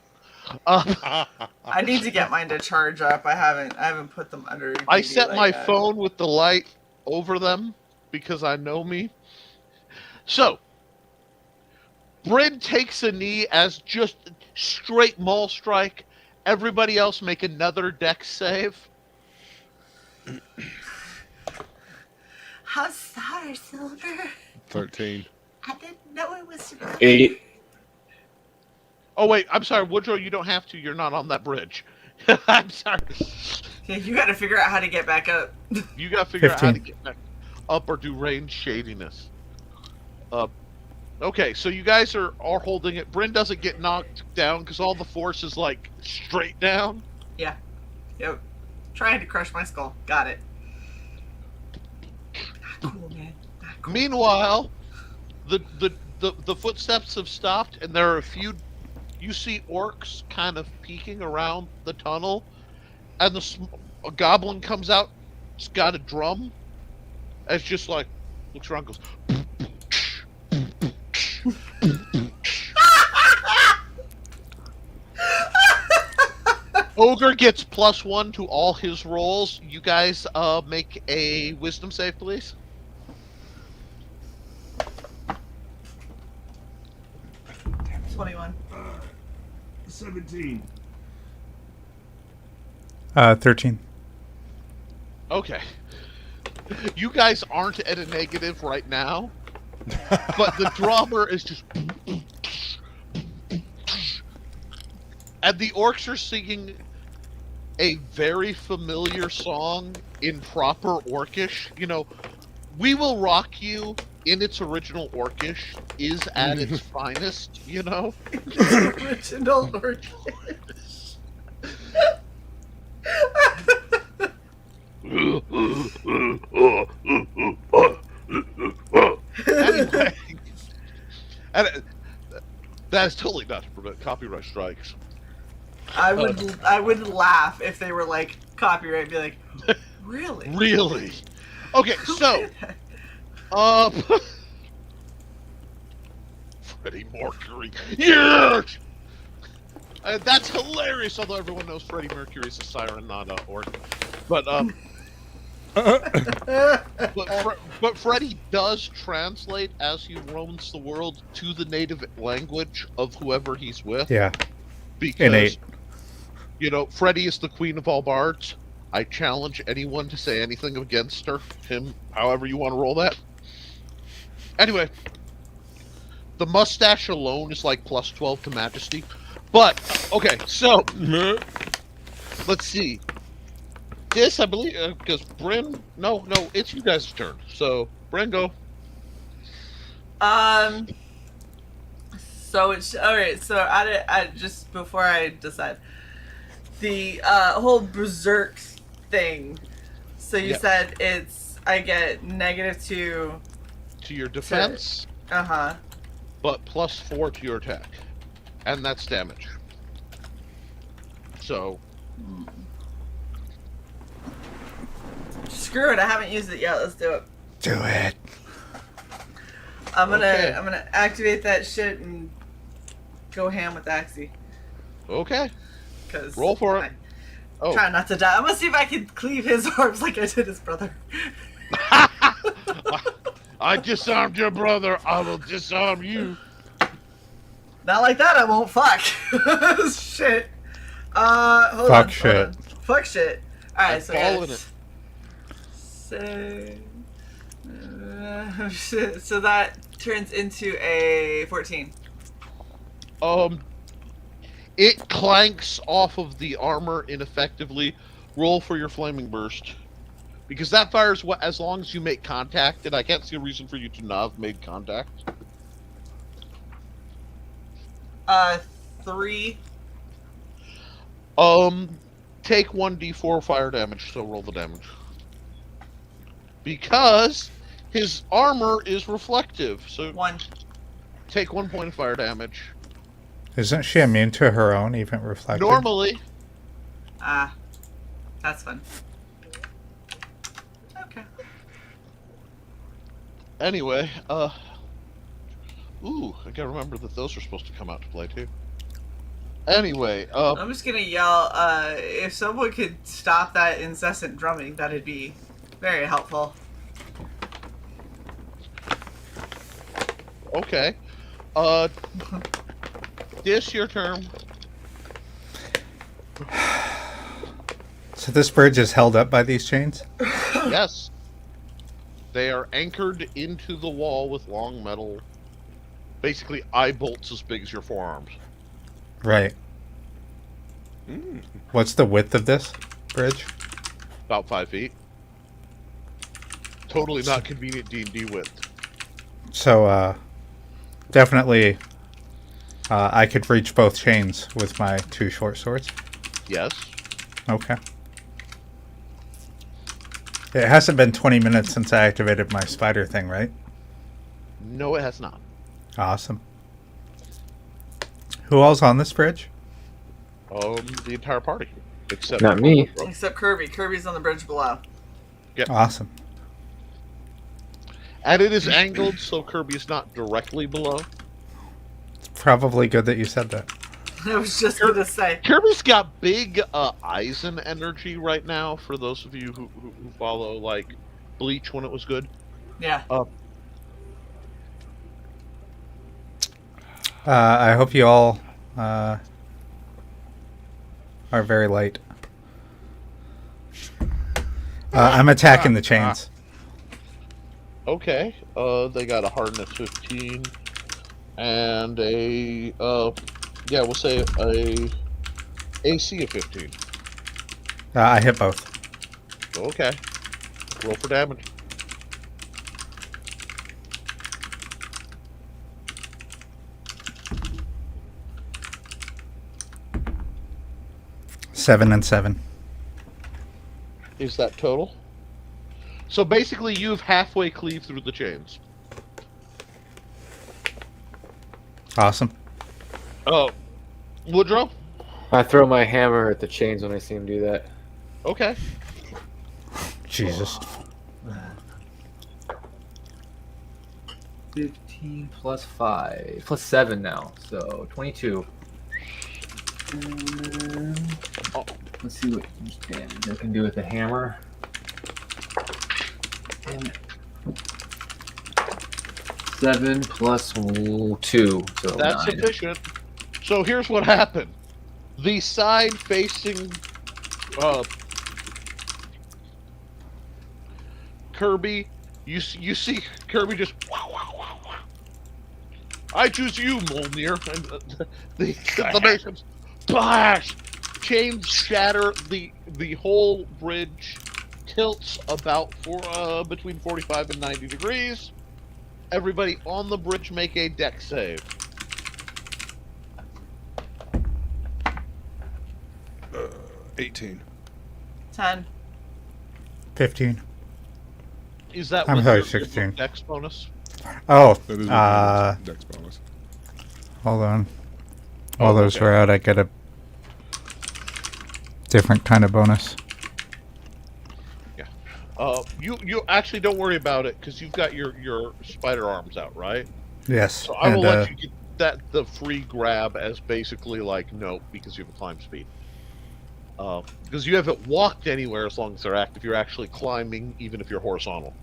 I need to get mine to charge up. I haven't put them under. I DD set like my that. phone with the light over them because I know me. So, Bryn takes a knee as just straight maul strike. Everybody else make another dex save. How sorry, Silver. 13. I didn't know it was. 8. Oh wait, I'm sorry, Woodrow. You don't have to. You're not on that bridge. I'm sorry. Yeah, you got to figure out how to get back up. You gotta figure out how to 15. get back up or do range shadiness. Okay, so you guys are holding it. Bryn doesn't get knocked down because all the force is like straight down. Yep. Trying to crush my skull. Got it. Not cool, man. Not cool. Meanwhile, the footsteps have stopped, and there are a few. You see orcs kind of peeking around the tunnel, and a goblin comes out. It's got a drum. And it's just like looks around, goes. Ogre gets +1 to all his rolls. You guys make a wisdom save, please. Damn, 21. 17. 13. Okay. You guys aren't at a negative right now, but the drummer is just. And the orcs are singing a very familiar song in proper orcish. You know, We Will Rock You in its original orcish is at its finest, you know? Original Orcish. Anyway, and that is totally not to prevent copyright strikes. I would laugh if they were like copyright. Be like, really? Really? Okay, Who so did that? Freddie Mercury. Yes! That's hilarious, although everyone knows Freddie Mercury is a siren, not an orc. But but Freddie does translate as he roams the world to the native language of whoever he's with. Yeah. Because, Innate. you know, Freddie is the queen of all bards. I challenge anyone to say anything against her, him, however you want to roll that. Anyway, the mustache alone is like +12 to majesty. But, okay, so, let's see. This, I believe, because Bryn, no, it's you guys' turn. So, Bryn, go. So it's all right. So I just before I decide the whole berserk thing. So you said I get -2 To your defense, but +4 to your attack. And that's damage. So, Screw it. I haven't used it yet. Let's do it. Do it. I'm gonna Okay. I'm gonna activate that shit and go ham with Axie. okay, Cause roll for it. Oh. Try not to die. I'm gonna see if I can cleave his arms like I did his brother. I disarmed your brother, I will disarm you. Not like that. I won't. Fuck. Shit. Hold Fuck on, shit. hold on. Fuck shit. All right. I'm So following it's shit. So that turns into a 14. It clanks off of the armor ineffectively. Roll for your flaming burst. Because that fires as long as you make contact, and I can't see a reason for you to not have made contact. 3. Take 1d4 fire damage, so roll the damage. Because his armor is reflective, so 1. take 1 point of fire damage. Isn't she immune to her own, even reflected? Normally, That's fun. Okay. anyway, ooh, I gotta remember that those are supposed to come out to play too. Anyway, I'm just gonna yell, if someone could stop that incessant drumming, that'd be very helpful. okay. This your turn. So this bridge is held up by these chains? Yes. They are anchored into the wall with long metal, basically eye bolts as big as your forearms. Right. What's the width of this bridge? About 5 feet. Totally not convenient D&D width. So, definitely, I could reach both chains with my 2 short swords. Yes. Okay. It hasn't been 20 minutes since I activated my spider thing, right? No, it has not. Awesome. Who all's on this bridge? The entire party. Except Not me. Woodrow. Except Kirby. Kirby's on the bridge below. Awesome. And it is angled, so Kirby is not directly below. Probably good that you said that. I was just gonna say. Kirby's got big Eisen energy right now, for those of you who follow, like, Bleach when it was good. Yeah. I hope you all are very light. I'm attacking the chains. Okay. They got a hardness 15 and a yeah, we'll say a AC of 15. I hit both. Okay. Roll for damage. Seven and 7. Is that total? So basically, you've halfway cleaved through the chains. Awesome. Oh, Woodrow? I throw my hammer at the chains when I see him do that. Okay. Jesus. 15 plus 5 plus 7 now, so 22. Oh. Let's see what damage I can do with the hammer. Damn it. 7 plus 2, so That's 9. sufficient. So here's what happened. The side facing Kirby, you see Kirby just wow, wow, wow, wow. I choose you, Mjolnir. And the nations splash. Chains shatter. The whole bridge tilts about between 45 and 90 degrees. Everybody on the bridge make a deck save. 18. 10. 15. Is that I'm with sorry, your 16. dex bonus? Oh, That is with dex bonus. hold on. While those okay. were out, I get a different kind of bonus. You actually don't worry about it because you've got your spider arms out, right? Yes. So I will and, let you get the free grab as basically like no, because you have a climb speed. Because you haven't walked anywhere as long as they're active. You're actually climbing, even if you're horizontal.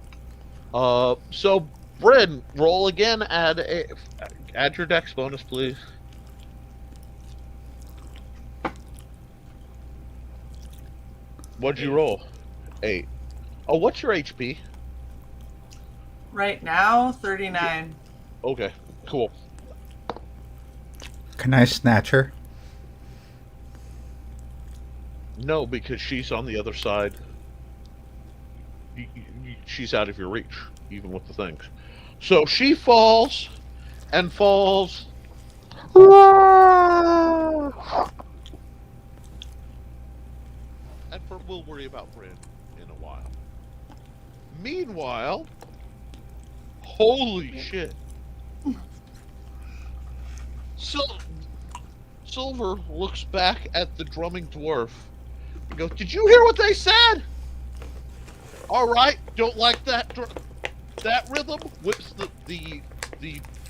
So Bryn, roll again. Add your dex bonus, please. What'd you roll? 8. Oh, what's your HP? Right now, 39. Okay, cool. Can I snatch her? No, because she's on the other side. She's out of your reach, even with the things. So she falls and falls. And we'll worry about Bryn in a while. Meanwhile, holy shit. Silver looks back at the drumming dwarf and goes, "Did you hear what they said? All right, don't like that rhythm." Whips the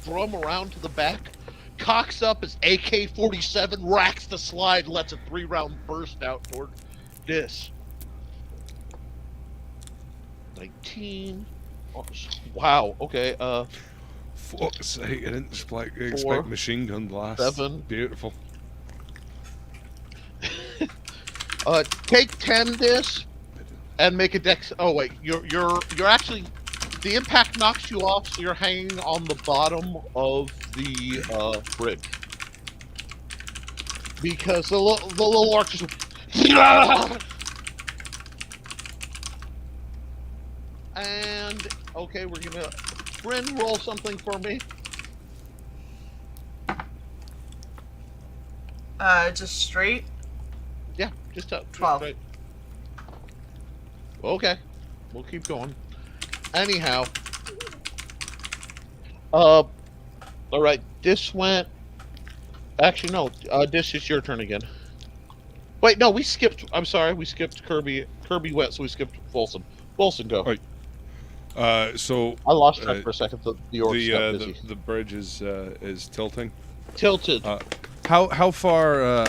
drum around to the back. cocks up his AK-47, racks the slide, lets a 3-round burst out toward this. 19. Oh, wow. Okay. Fuck's sake! I didn't expect Four, machine gun blast. 7. Beautiful. Take 10 this and make a dex. Oh wait, you're actually, the impact knocks you off, so you're hanging on the bottom of the bridge because the little arc just. And okay, we're gonna Bryn roll something for me. Just straight. Yeah, just up. 12. Right. Okay, we'll keep going. Anyhow, all right. This went. Actually, no. This is your turn again. Wait, no, we skipped. I'm sorry, we skipped Kirby. Kirby went, so we skipped Volson. Volson, go. Right. So I lost track for a second. The orcs got busy. the bridge is tilting. Tilted. How far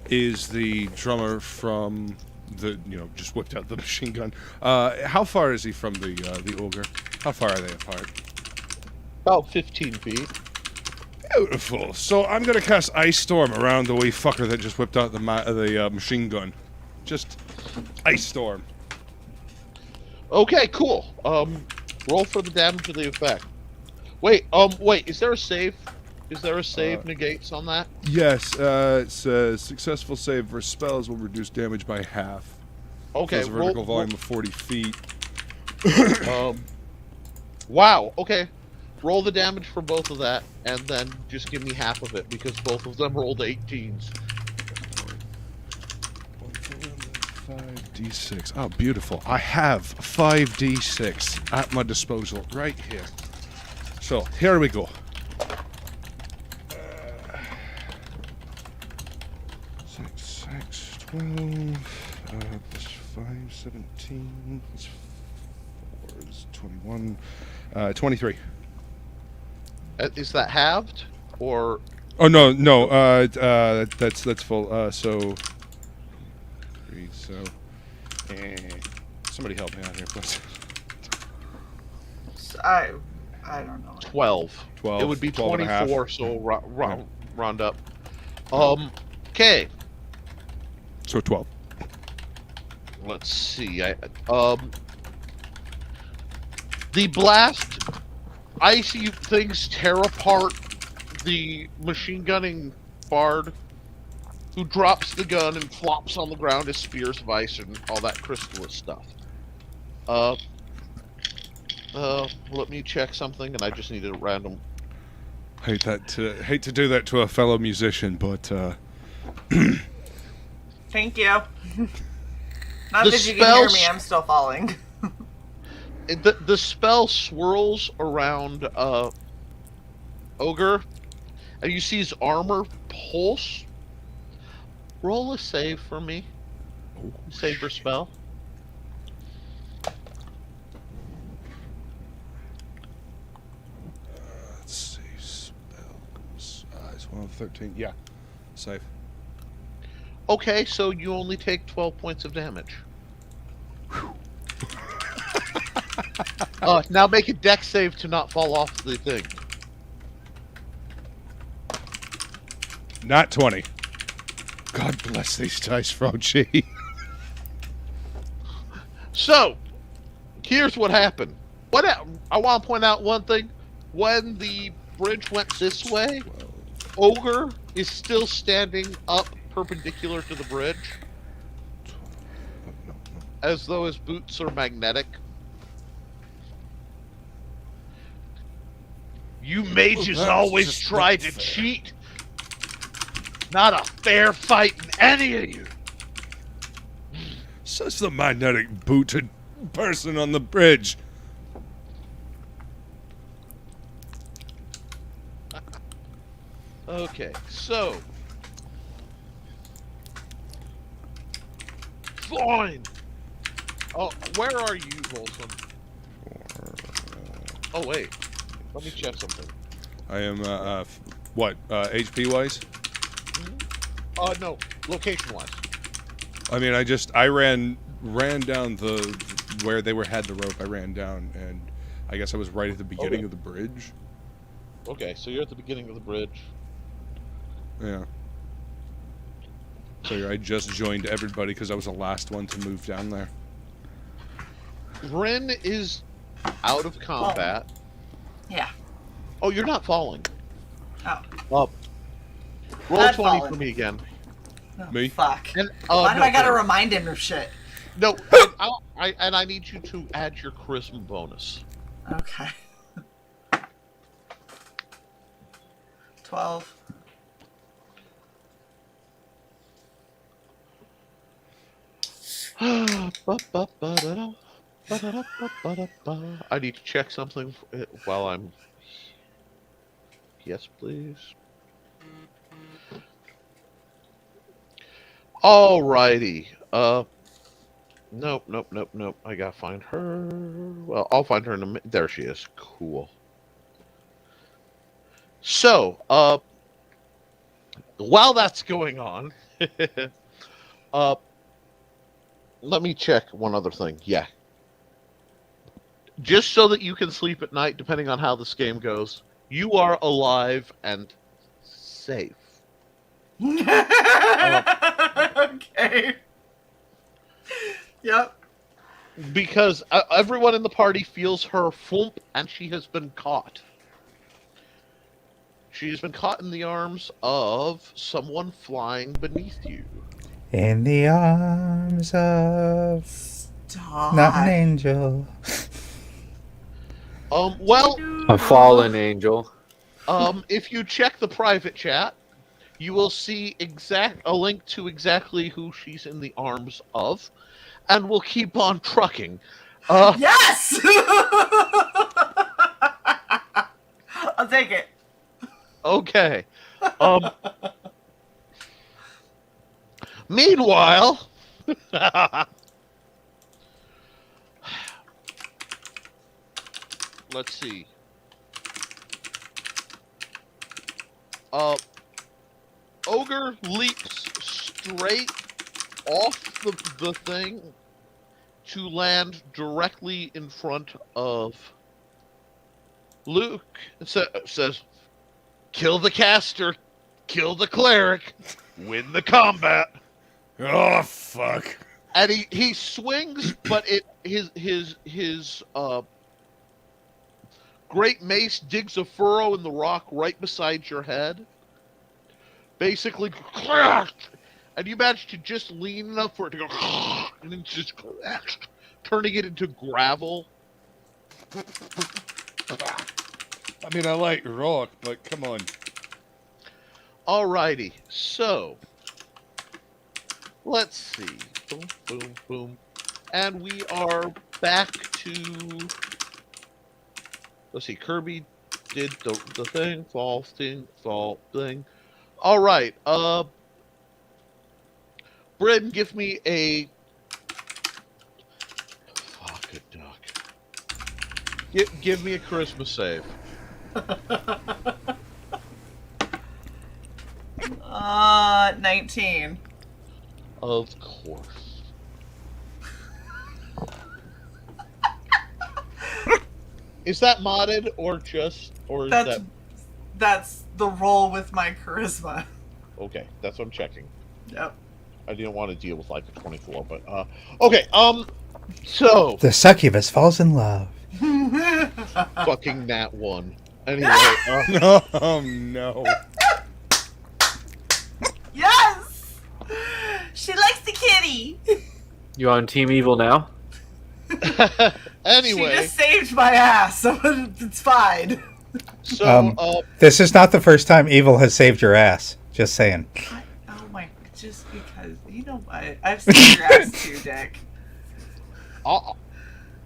is the drummer from the just whipped out the machine gun? How far is he from the ogre? How far are they apart? About 15 feet. Beautiful. So I'm gonna cast Ice Storm around the wee fucker that just whipped out the machine gun. Just Ice Storm. Okay, cool. Roll for the damage of the effect. Wait, is there a save? Is there a save negates on that? Yes, it says successful save for spells will reduce damage by half. Okay, There's a vertical volume of 40 feet. Wow, okay. Roll the damage for both of that, and then just give me half of it, because both of them rolled 18s. 5d6. Oh, beautiful. I have 5d6 at my disposal right here. So, here we go. 6, 12, plus 5, 17, plus 4 is 21, 23. Is that halved, or? Oh, no, that's full, so... 3, so... somebody help me out here, please. I don't know. 12. 12. It would be 12 and a half. 24, so round up. Okay. So 12. Let's see. The blast, icy things tear apart the machine gunning bard, who drops the gun and flops on the ground as spears of ice and all that crystalline stuff. Let me check something, and I just needed a random. Hate to do that to a fellow musician, but Thank you. Not The that you can hear spells- me, I'm still falling. The spell swirls around Ogre, and you see his armor pulse. Roll a save for me. Save your spell. let's see. Spell comes. It's 1 of 13. Yeah, safe. Okay, so you only take 12 points of damage. Now make a dex save to not fall off the thing. Not 20. God bless these dice, Frochi. So, here's what happened. I want to point out one thing. When the bridge went this way, Ogre is still standing up perpendicular to the bridge, as though his boots are magnetic. You mages that's always just try not to fair. cheat. Not a fair fight in any of you. Such the magnetic booted person on the bridge. Okay, so. Fine! Oh, where are you, Volson? Oh, wait. Let me check something. I am, what, HP wise? No, location wise. I mean, I ran down where they had the rope. I ran down, and I guess I was right at the beginning of the bridge. Okay, so you're at the beginning of the bridge. Yeah. So I just joined everybody because I was the last one to move down there. Bryn is out of combat. Yeah. Oh, you're not falling. Oh. Roll Not 20 falling. for me again. Oh, Me? fuck. And, Why do no, I gotta Bryn. remind him of shit? No, and I need you to add your charisma bonus. Okay. 12. I need to check something while I'm. Yes, please. Alrighty. Nope. I gotta find her. Well, I'll find her in a minute. There she is. Cool. So, while that's going on, let me check one other thing. Yeah. Just so that you can sleep at night, depending on how this game goes, you are alive and safe. Okay. Yep. Because everyone in the party feels her thump, and she has been caught. She has been caught in the arms of someone flying beneath you. In the arms of Stop. not an angel. Well, A fallen angel. if you check the private chat, you will see a link to exactly who she's in the arms of, and we'll keep on trucking. Yes! I'll take it. Okay. Meanwhile, let's see. Ogre leaps straight off the thing to land directly in front of Luke. It says, "Kill the caster, kill the cleric, win the combat." Oh, fuck. And he swings, but his great mace digs a furrow in the rock right beside your head. Basically, and you manage to just lean enough for it to go, and then just turning it into gravel. I mean, I like rock, but come on. Alrighty, so let's see. Boom, boom, boom. And we are back to. Let's see, Kirby did the thing, fall thing. Alright, Bryn, give me a. Fuck a duck. Give me a charisma save. 19. Of course. Is that modded or is that That's the roll with my charisma. okay? That's what I'm checking. Yep. I didn't want to deal with like a 24, but okay. So The succubus falls in love. fucking nat 1. Anyway, Oh, no. Yes! She likes the kitty! You on Team Evil now? anyway, She just saved my ass, so it's fine. so This is not the first time evil has saved your ass. Just saying. Oh my, just because, you know what? I've saved your ass too, Dick.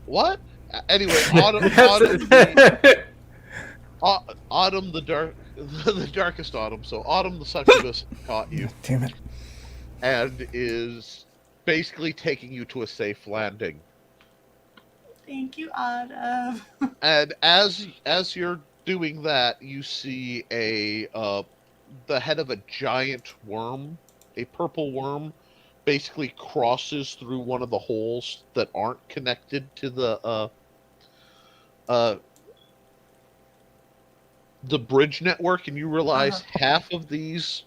what? Anyway, Autumn the dark, the darkest Autumn. So Autumn the succubus caught you Damn it. and is basically taking you to a safe landing. Thank you, Autumn. And as you're doing that, you see the head of a giant worm, a purple worm, basically crosses through one of the holes that aren't connected to the bridge network, and you realize half of these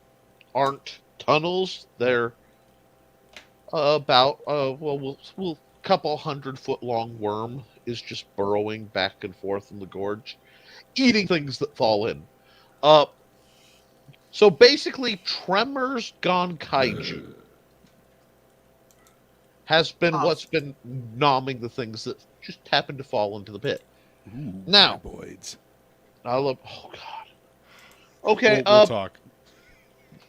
aren't tunnels. They're about couple 100-foot long worm is just burrowing back and forth in the gorge, eating things that fall in. So basically, Tremors Gone Kaiju has been what's been nomming the things that just happen to fall into the pit. Ooh, now, boys. I love. Oh God. Okay. We'll talk.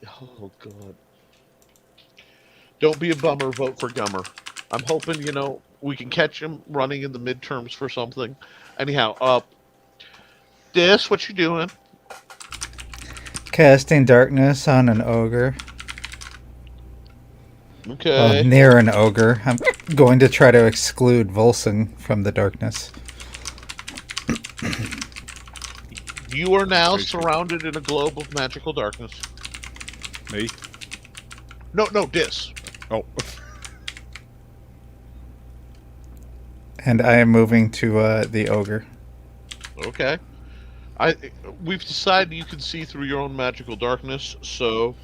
Oh God. Don't be a bummer. Vote for Gummer. I'm hoping we can catch him running in the midterms for something. Anyhow, Dis, what you doing? Casting darkness on an ogre. Okay. Well, near an ogre. I'm going to try to exclude Volson from the darkness. You are now surrounded in a globe of magical darkness. Me? No, Dis. Oh. And I am moving to the ogre. Okay. We've decided you can see through your own magical darkness, so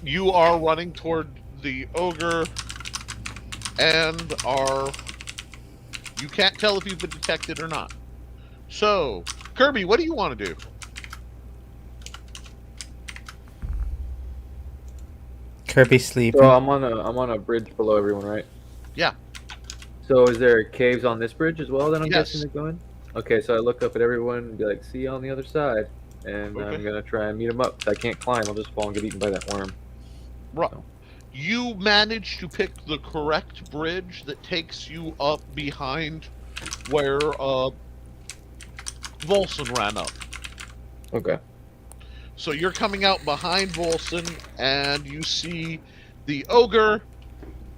you are running toward the ogre and you can't tell if you've been detected or not. So, Kirby, what do you want to do? Kirby sleeping. So I'm on a bridge below everyone, right? Yeah. So is there caves on this bridge as well that I'm Yes. guessing they're going? Okay, so I look up at everyone and be like, see you on the other side. And Okay. I'm going to try and meet them up. I can't climb, I'll just fall and get eaten by that worm. Right. You managed to pick the correct bridge that takes you up behind where Volson ran up. Okay. So you're coming out behind Volson, and you see the ogre,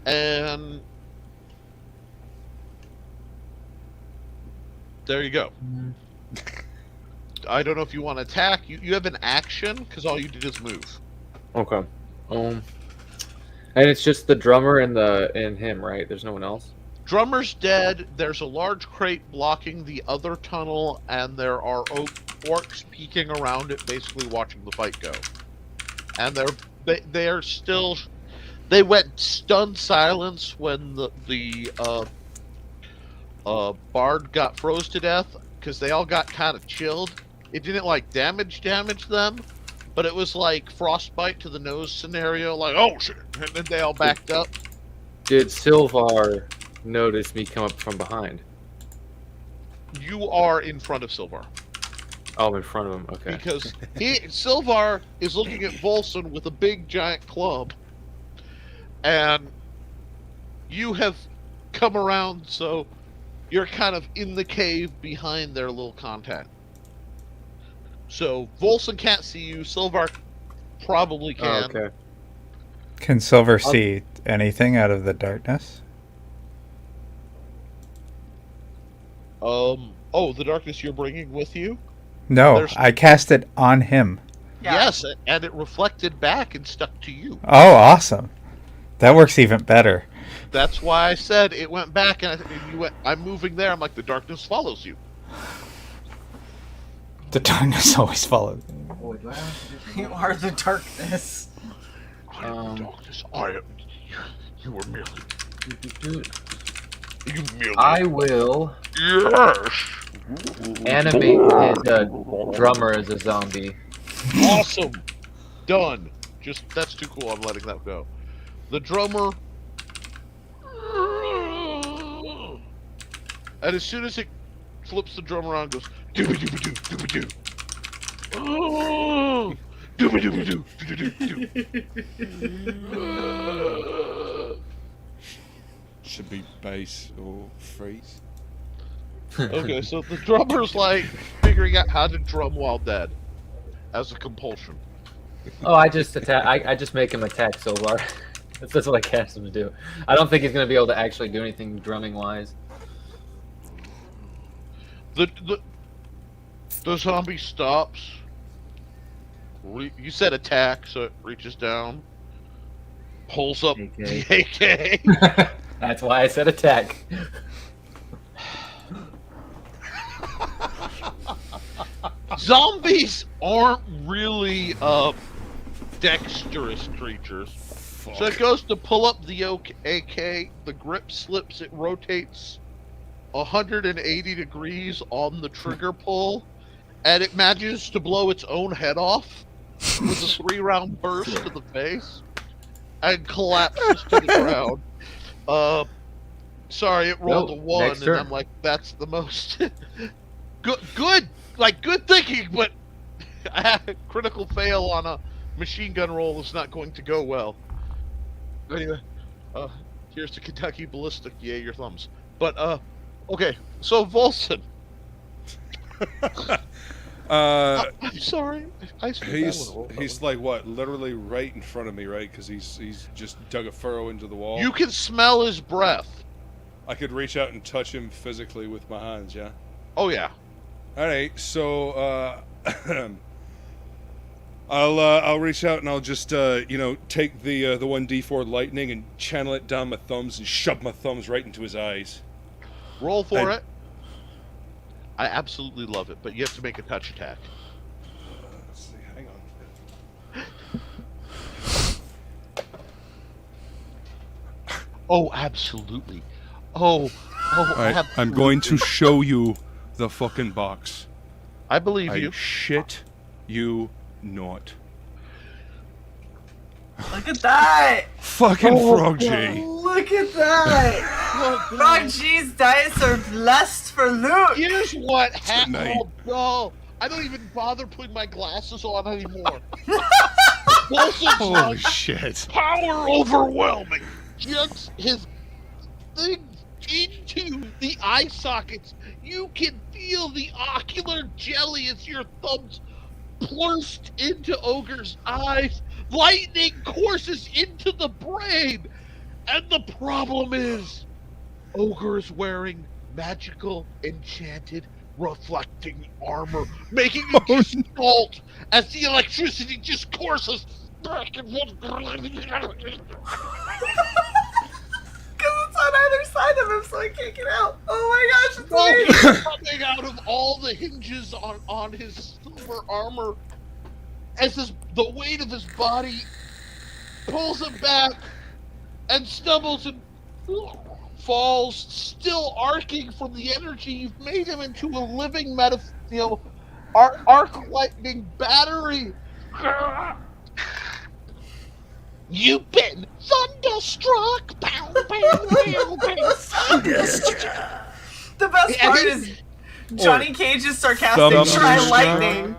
and there you go. I don't know if you want to attack. You have an action, because all you did is move. Okay. And it's just the drummer and him, right? There's no one else? Drummer's dead. There's a large crate blocking the other tunnel, and there are orcs peeking around it, basically watching the fight go. And they went stunned silence when the bard got froze to death, because they all got kind of chilled. It didn't damage them, but it was like frostbite to the nose scenario, like, oh shit, and then they all backed up. Did Silvar notice me come up from behind? You are in front of Silvar. Oh, I'm in front of him. Okay. Because Silvar is looking at Volson with a big giant club, and you have come around, so you're kind of in the cave behind their little contact. So Volson can't see you. Silvar probably can. Oh, okay. Can Silver see anything out of the darkness? Oh, the darkness you're bringing with you? No, I cast it on him. Yeah. Yes, and it reflected back and stuck to you. Oh, awesome. That works even better. That's why I said it went back, and you went, I'm moving there. I'm like, the darkness follows you. The darkness always follows. You are the darkness. I am the darkness. You were merely. You merely. I will Yes! animate his drummer as a zombie. Awesome! Done. That's too cool. I'm letting that go. The drummer. And as soon as it flips the drum around, goes dooby dooby doo dooby doo. Dooby dooby doo doo doo. Should be bass or freeze. Okay, so the drummer's figuring out how to drum while dead, as a compulsion. Oh, I just attack. I just make him attack Silvar. That's what I cast him to do. I don't think he's gonna be able to actually do anything drumming wise. The zombie stops. You said attack, so it reaches down, pulls up AK. the AK. That's why I said attack. Zombies aren't really dexterous creatures. So it goes to pull up the AK, the grip slips, it rotates 180 degrees on the trigger pull, and it manages to blow its own head off with a 3-round burst to the face, and collapses to the ground. Sorry, it rolled a 1, and I'm like, that's the most... good thinking, but critical fail on a machine gun roll is not going to go well. Anyway, here's the Kentucky Ballistic. Yay, your thumbs. But, okay, so Volson. I'm sorry. He's like what? Literally right in front of me, right? Because he's just dug a furrow into the wall. You can smell his breath. I could reach out and touch him physically with my hands, yeah? Oh, yeah. Alright, so, I'll reach out and I'll just, take the 1d4 lightning and channel it down my thumbs and shove my thumbs right into his eyes. Roll for it. I absolutely love it, but you have to make a touch attack. Let's see, hang on. Oh, absolutely. Oh, Alright, I'm going to show you the fucking box. I believe you. Shit you not. Look at that! Fucking Frog G. Look at that! Frog G's dice are blessed for loot! Here's what happened. Tonight. Oh, no. I don't even bother putting my glasses on anymore. Wilson's Holy shit. power overwhelming. Just his thing into the eye sockets. You can feel the ocular jelly as your thumbs plunged into Ogre's eyes. Lightning courses into the brain. And the problem is, Ogre is wearing magical, enchanted, reflecting armor, making him gestalt as the electricity just courses back and forth. Because it's on either side of him, so I can't get out. Oh my gosh, it's amazing! He's coming out of all the hinges on his silver armor as the weight of his body pulls him back and stumbles and falls, still arcing from the energy. You've made him into a living arc lightning battery. You've been thunderstruck. Pow, pow, pow, pow. Thunderstruck. The best part is Johnny Cage's sarcastic try lightning.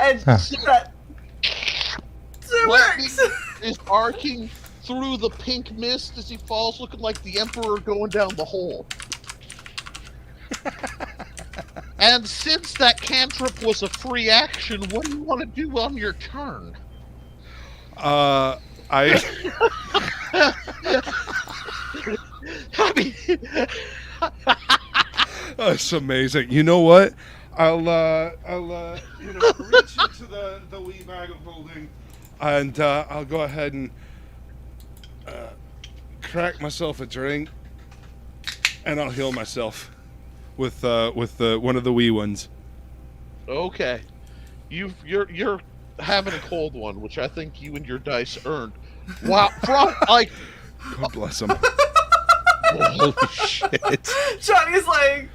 And that it works. Is arcing through the pink mist as he falls, looking like the Emperor going down the hole. And since that cantrip was a free action, what do you want to do on your turn? That's amazing. You know what? I'll reach into the wee bag of holding, and I'll go ahead and crack myself a drink, and I'll heal myself with one of the wee ones. Okay, you're having a cold one, which I think you and your dice earned. Wow, like, God bless him. Holy shit! Johnny's like,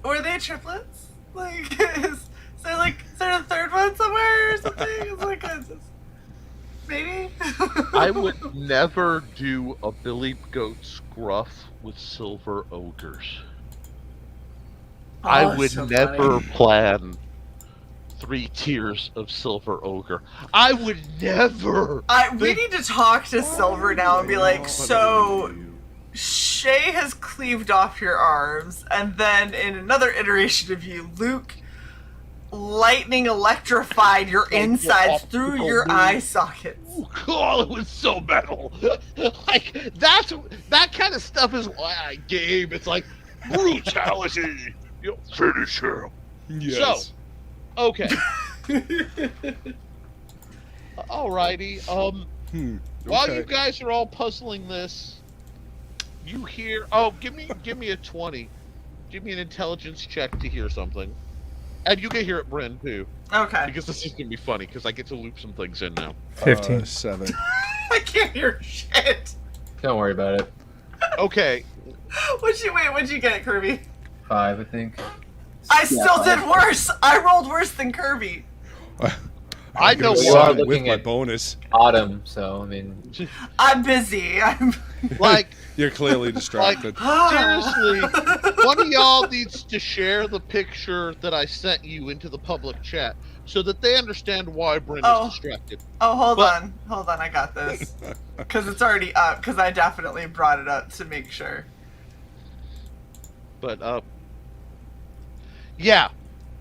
were they triplets? Like, is there a third one somewhere or something? It's like, maybe? I would never do a Billy Goat scruff with silver ogres. I would so never funny. plan 3 tiers of silver ogre. I would never. We need to talk to Silver now and be like, so Shae has cleaved off your arms, and then in another iteration of you, Luke lightning electrified your insides through your eye sockets. Oh, it was so metal. Like, that kind of stuff is why I game. It's like, Brutality. You'll finish him. Yes. Okay. Alrighty. While you guys are all puzzling this, you hear. Oh, give me a 20. Give me an intelligence check to hear something, and you can hear it, Bryn, too. Okay. Because this is gonna be funny. Because I get to loop some things in now. 15. 7. I can't hear shit. Don't worry about it. Okay. What'd you get, Kirby? 5, I think. I still did worse. I rolled worse than Kirby. I know You are with looking my at- bonus. Autumn, so I mean, I'm busy. I'm. Like. You're clearly distracted. Seriously, one of y'all needs to share the picture that I sent you into the public chat so that they understand why Bryn is distracted. Oh, hold on. I got this. Because it's already up. Because I definitely brought it up to make sure. But, yeah.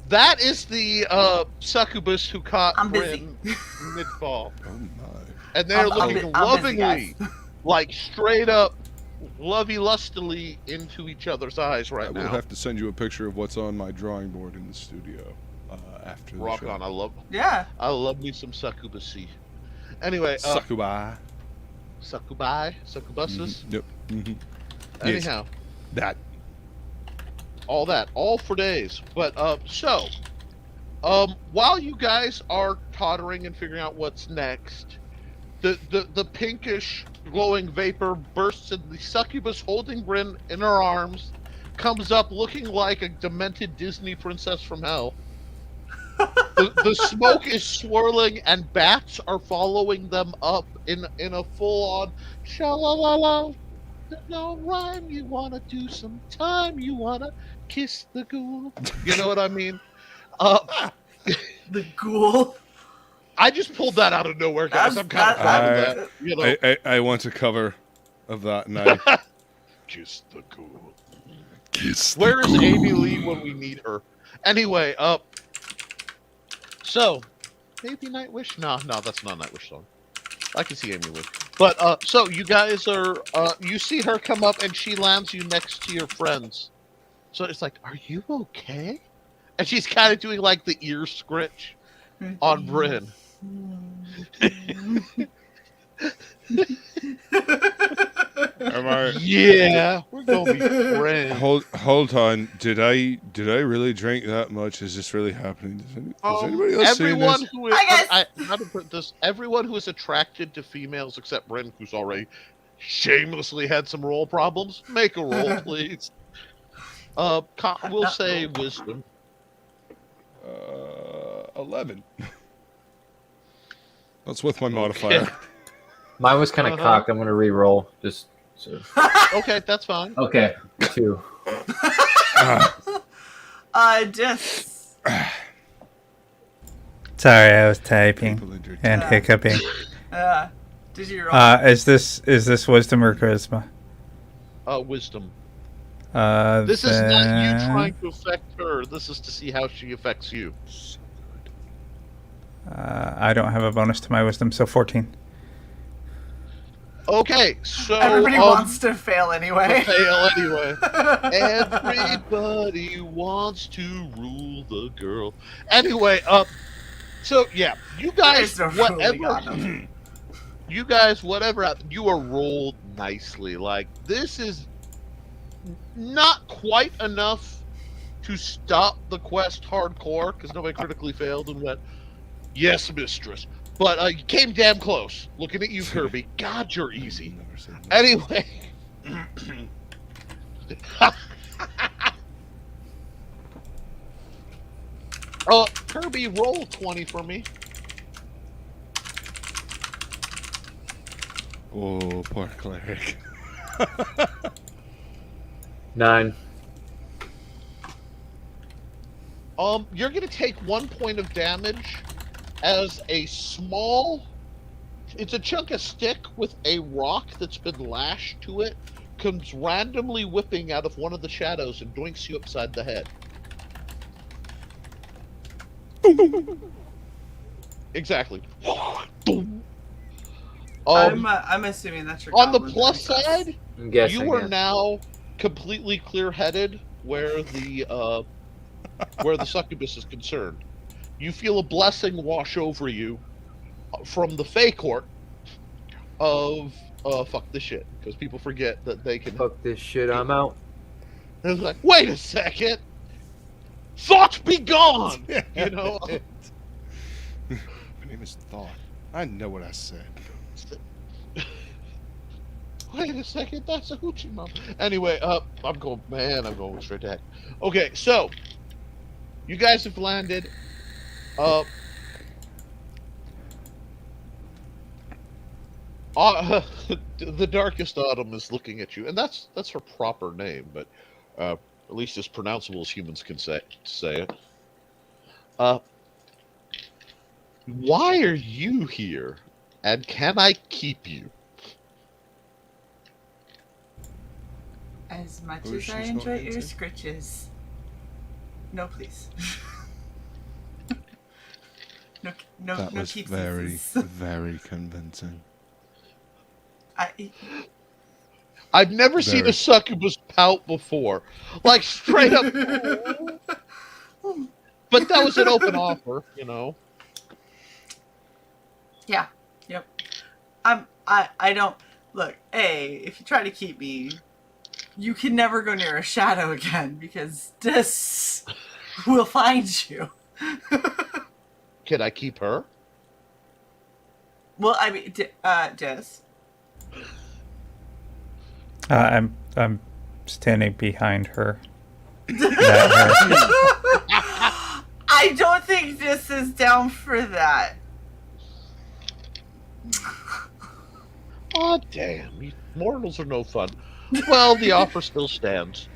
That is the succubus who caught I'm busy. Bryn mid-fall. Oh my. And they're I'm looking busy, lovingly, guys. like straight up, lovey-lustily into each other's eyes I right will now. have to send you a picture of what's on my drawing board in the studio after the Rock show. on, I love me some succubusy. Anyway, Sakuba. succubi, succubuses. Yep. Mm-hmm. Anyhow, That. all for days. But while you guys are tottering and figuring out what's next, the pinkish glowing vapor bursts, and the succubus holding Bryn in her arms comes up looking like a demented Disney princess from hell. The smoke is swirling, and bats are following them up in a full-on sha-la-la-la. No rhyme, you wanna do some time, you wanna kiss the ghoul. You know what I mean? The ghoul. I just pulled that out of nowhere, guys. I'm kind of proud of that. You know, I want a cover of that now. kiss the ghoul. Kiss. Where is Amy Lee when we need her? Anyway, so maybe Nightwish? No, that's not a Nightwish song. I can see Amy Lee. But so you guys are you see her come up and she lands you next to your friends. So it's like, are you okay? And she's kind of doing like the ear scritch on Bryn. Am I? Yeah, we're gonna be friends. Hold on. Did I really drink that much? Is this really happening? Does anybody else see Everyone this? who is, Hi, guys. how to put this? Everyone who is attracted to females, except Bryn, who's already shamelessly had some roll problems, make a roll, please. We'll say wisdom. 11. That's with my modifier. mine was kind of cocked. I'm gonna re-roll just so. Okay, that's fine. Okay, 2. Just. Sorry, I was typing and hiccuping. Did you roll? Is this wisdom or charisma? Wisdom. This is not you trying to affect her. This is to see how she affects you. I don't have a bonus to my wisdom, so 14. Okay, so Everybody wants to fail anyway. fail anyway. Everybody wants to rule the girl. Anyway, so yeah, you guys, There's no ruling on whatever, them. you guys, whatever happened, you are rolled nicely. Like this is not quite enough to stop the quest hardcore because nobody critically failed and went, yes, mistress. But you came damn close. Looking at you, Kirby. God, you're easy. Anyway. Kirby, roll 20 for me. Oh, poor Cleric. 9. You're gonna take 1 point of damage as a small. It's a chunk of stick with a rock that's been lashed to it, comes randomly whipping out of one of the shadows and doinks you upside the head. Exactly. I'm assuming that's your On the goblin plus princess. side, I'm guessing. you are yeah. now completely clear-headed where the succubus is concerned. You feel a blessing wash over you from the Fey court of fuck this shit, because people forget that they can. Fuck this shit, I'm out. And it's like, wait a second, thought be gone. You know. My name is Thought. I know what I said. Wait a second, that's a hoochie mom. Anyway, I'm going straight to heck. Okay, so you guys have landed. The Darkest Autumn is looking at you, and that's her proper name, but at least as pronounceable as humans can say it. Why are you here, and can I keep you? As much Oh, as I she's enjoy not your into- scritches. No, please. no That was keepsies. very, very convincing. I've never seen Very. a succubus pout before. Like, straight up. But that was an open offer, you know. Yeah. Yep. I don't look. If you try to keep me, you can never go near a shadow again because this will find you. Can I keep her? Well, I mean, Des. I'm standing behind her. That I don't think this is down for that. Oh, damn. You mortals are no fun. Well, the offer still stands.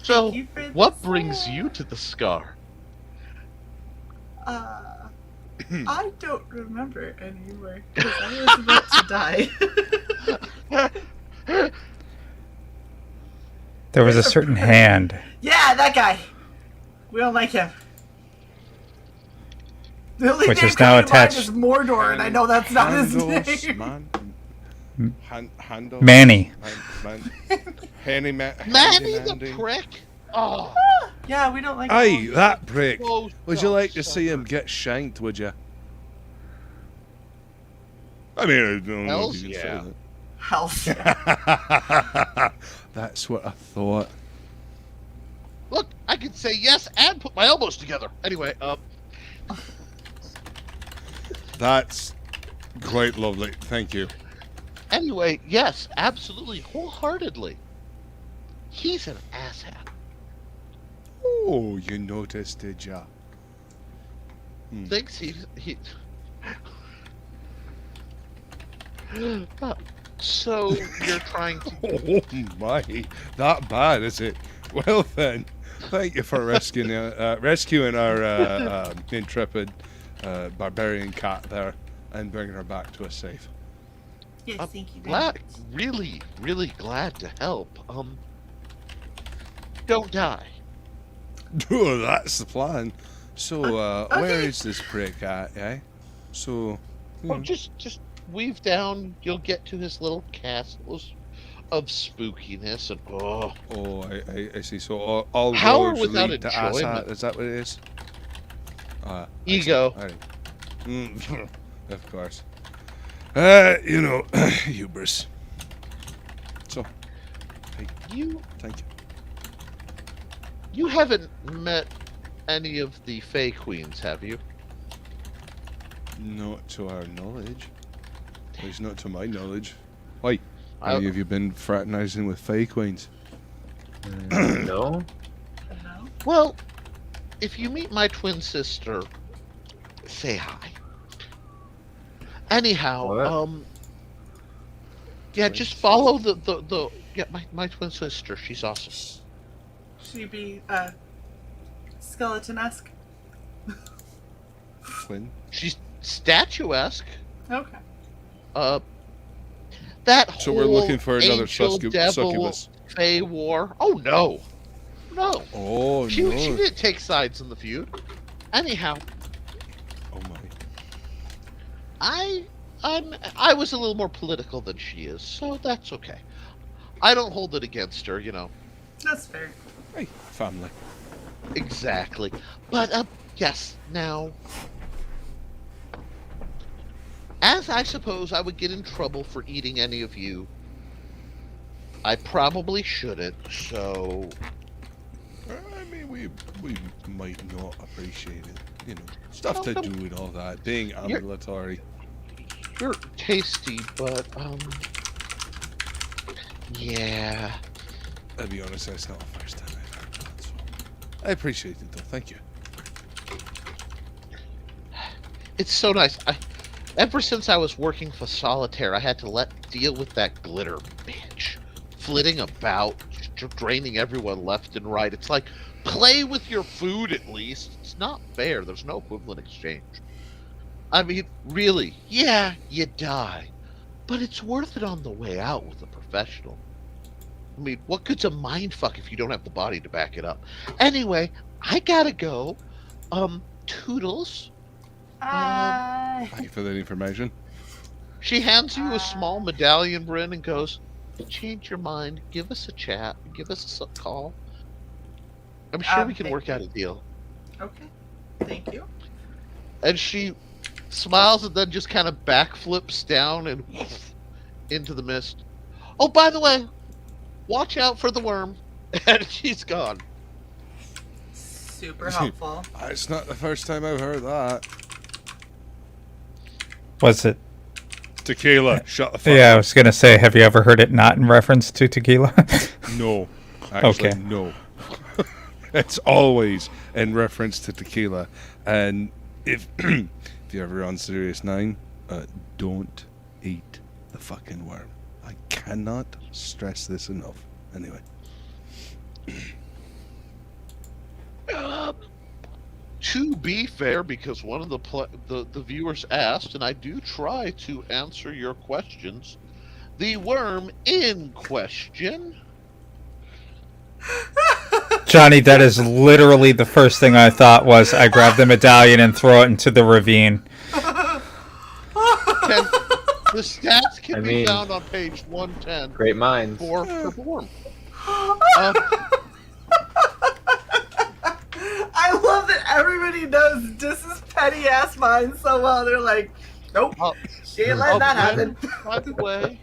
So, Thank you for the what brings song. you to the Scar? I don't remember anymore because I was about to die. there was a certain hand. Yeah, that guy. We don't like him. The only Which name is now coming to mind attached- is Mordor, and I know that's not his Handles, name. man. Handles. Manny. Henny Manny the Mandy. prick? Oh. Yeah, we don't like Aye, him. that prick. Oh, Would you like to son. see him get shanked, would you? I mean, I don't know Hells if you can yeah. say Hell yeah. that. That's what I thought. Look, I could say yes and put my elbows together. Anyway, That's quite lovely. Thank you. Anyway, yes, absolutely, wholeheartedly. He's an asshat. Oh, you noticed, did ya? Thinks he. So you're trying to. Oh my, that bad is it? Well then, thank you for rescuing our intrepid barbarian cat there and bringing her back to us safe. Yes, I'm thank you. very glad, much. really, really glad to help. Don't die. Oh, that's the plan. So, okay. where is this prick at, eh? So, Oh, just weave down. You'll get to his little castles of spookiness and oh, I see. So all Power roads without lead to enjoyment. Asshat. Is that what it is? ego. All right. Of course. You know, hubris. So, You thank you. you haven't met any of the Fey Queens, have you? Not to our knowledge. At least not to my knowledge. Why? I- Have you been fraternizing with Fey Queens? No. No? Well, if you meet my twin sister, say hi. Anyhow, What? yeah, just follow the yeah, my twin sister. She's awesome. She be skeleton-esque? Twin? She's statuesque. Okay. That whole So we're looking for another angel, devil, succubus. Fey war. Oh no, no. Oh She no! didn't take sides in the feud. Anyhow, Oh my! I was a little more political than she is, so that's okay. I don't hold it against her, you know. That's fair. Hey, family. Exactly. But, yes, now... As I suppose I would get in trouble for eating any of you, I probably shouldn't, so... I mean, we might not appreciate it. You know, stuff to do and all that. Being ambulatory. You're tasty, but, yeah... I'll be honest, that's not the first time I've heard that, so... I appreciate it, though. Thank you. It's so nice. Ever since I was working for Solitaire, I had to deal with that glitter bitch. Flitting about, draining everyone left and right. It's like, play with your food at least. It's not fair. There's no equivalent exchange. I mean, really, yeah, you die. But it's worth it on the way out with a professional. I mean, what good's a mindfuck if you don't have the body to back it up? Anyway, I gotta go. Toodles. Thank you for that information. She hands you a small medallion, Bryn, and goes, change your mind, give us a chat, give us a call. I'm sure we can work out a deal. Okay. Thank you. And she smiles and then just kind of backflips down and into the mist. Oh, by the way, watch out for the worm. And she's gone. Super helpful. It's not the first time I've heard that. Was it? Tequila, shut the fuck Yeah, I up. was gonna say, have you ever heard it not in reference to tequila? No. Actually, Okay. no. It's always in reference to tequila. And if you're ever on Serious 9, don't eat the fucking worm. I cannot stress this enough. Anyway. To be fair, because one of the viewers asked, and I do try to answer your questions, the worm in question. Johnny, that is literally the first thing I thought was I grab the medallion and throw it into the ravine. The stats can be found on page 110. Great minds. For worm. I love that everybody knows this is petty ass mine so well. They're like, nope, she ain't letting that happen. By the way,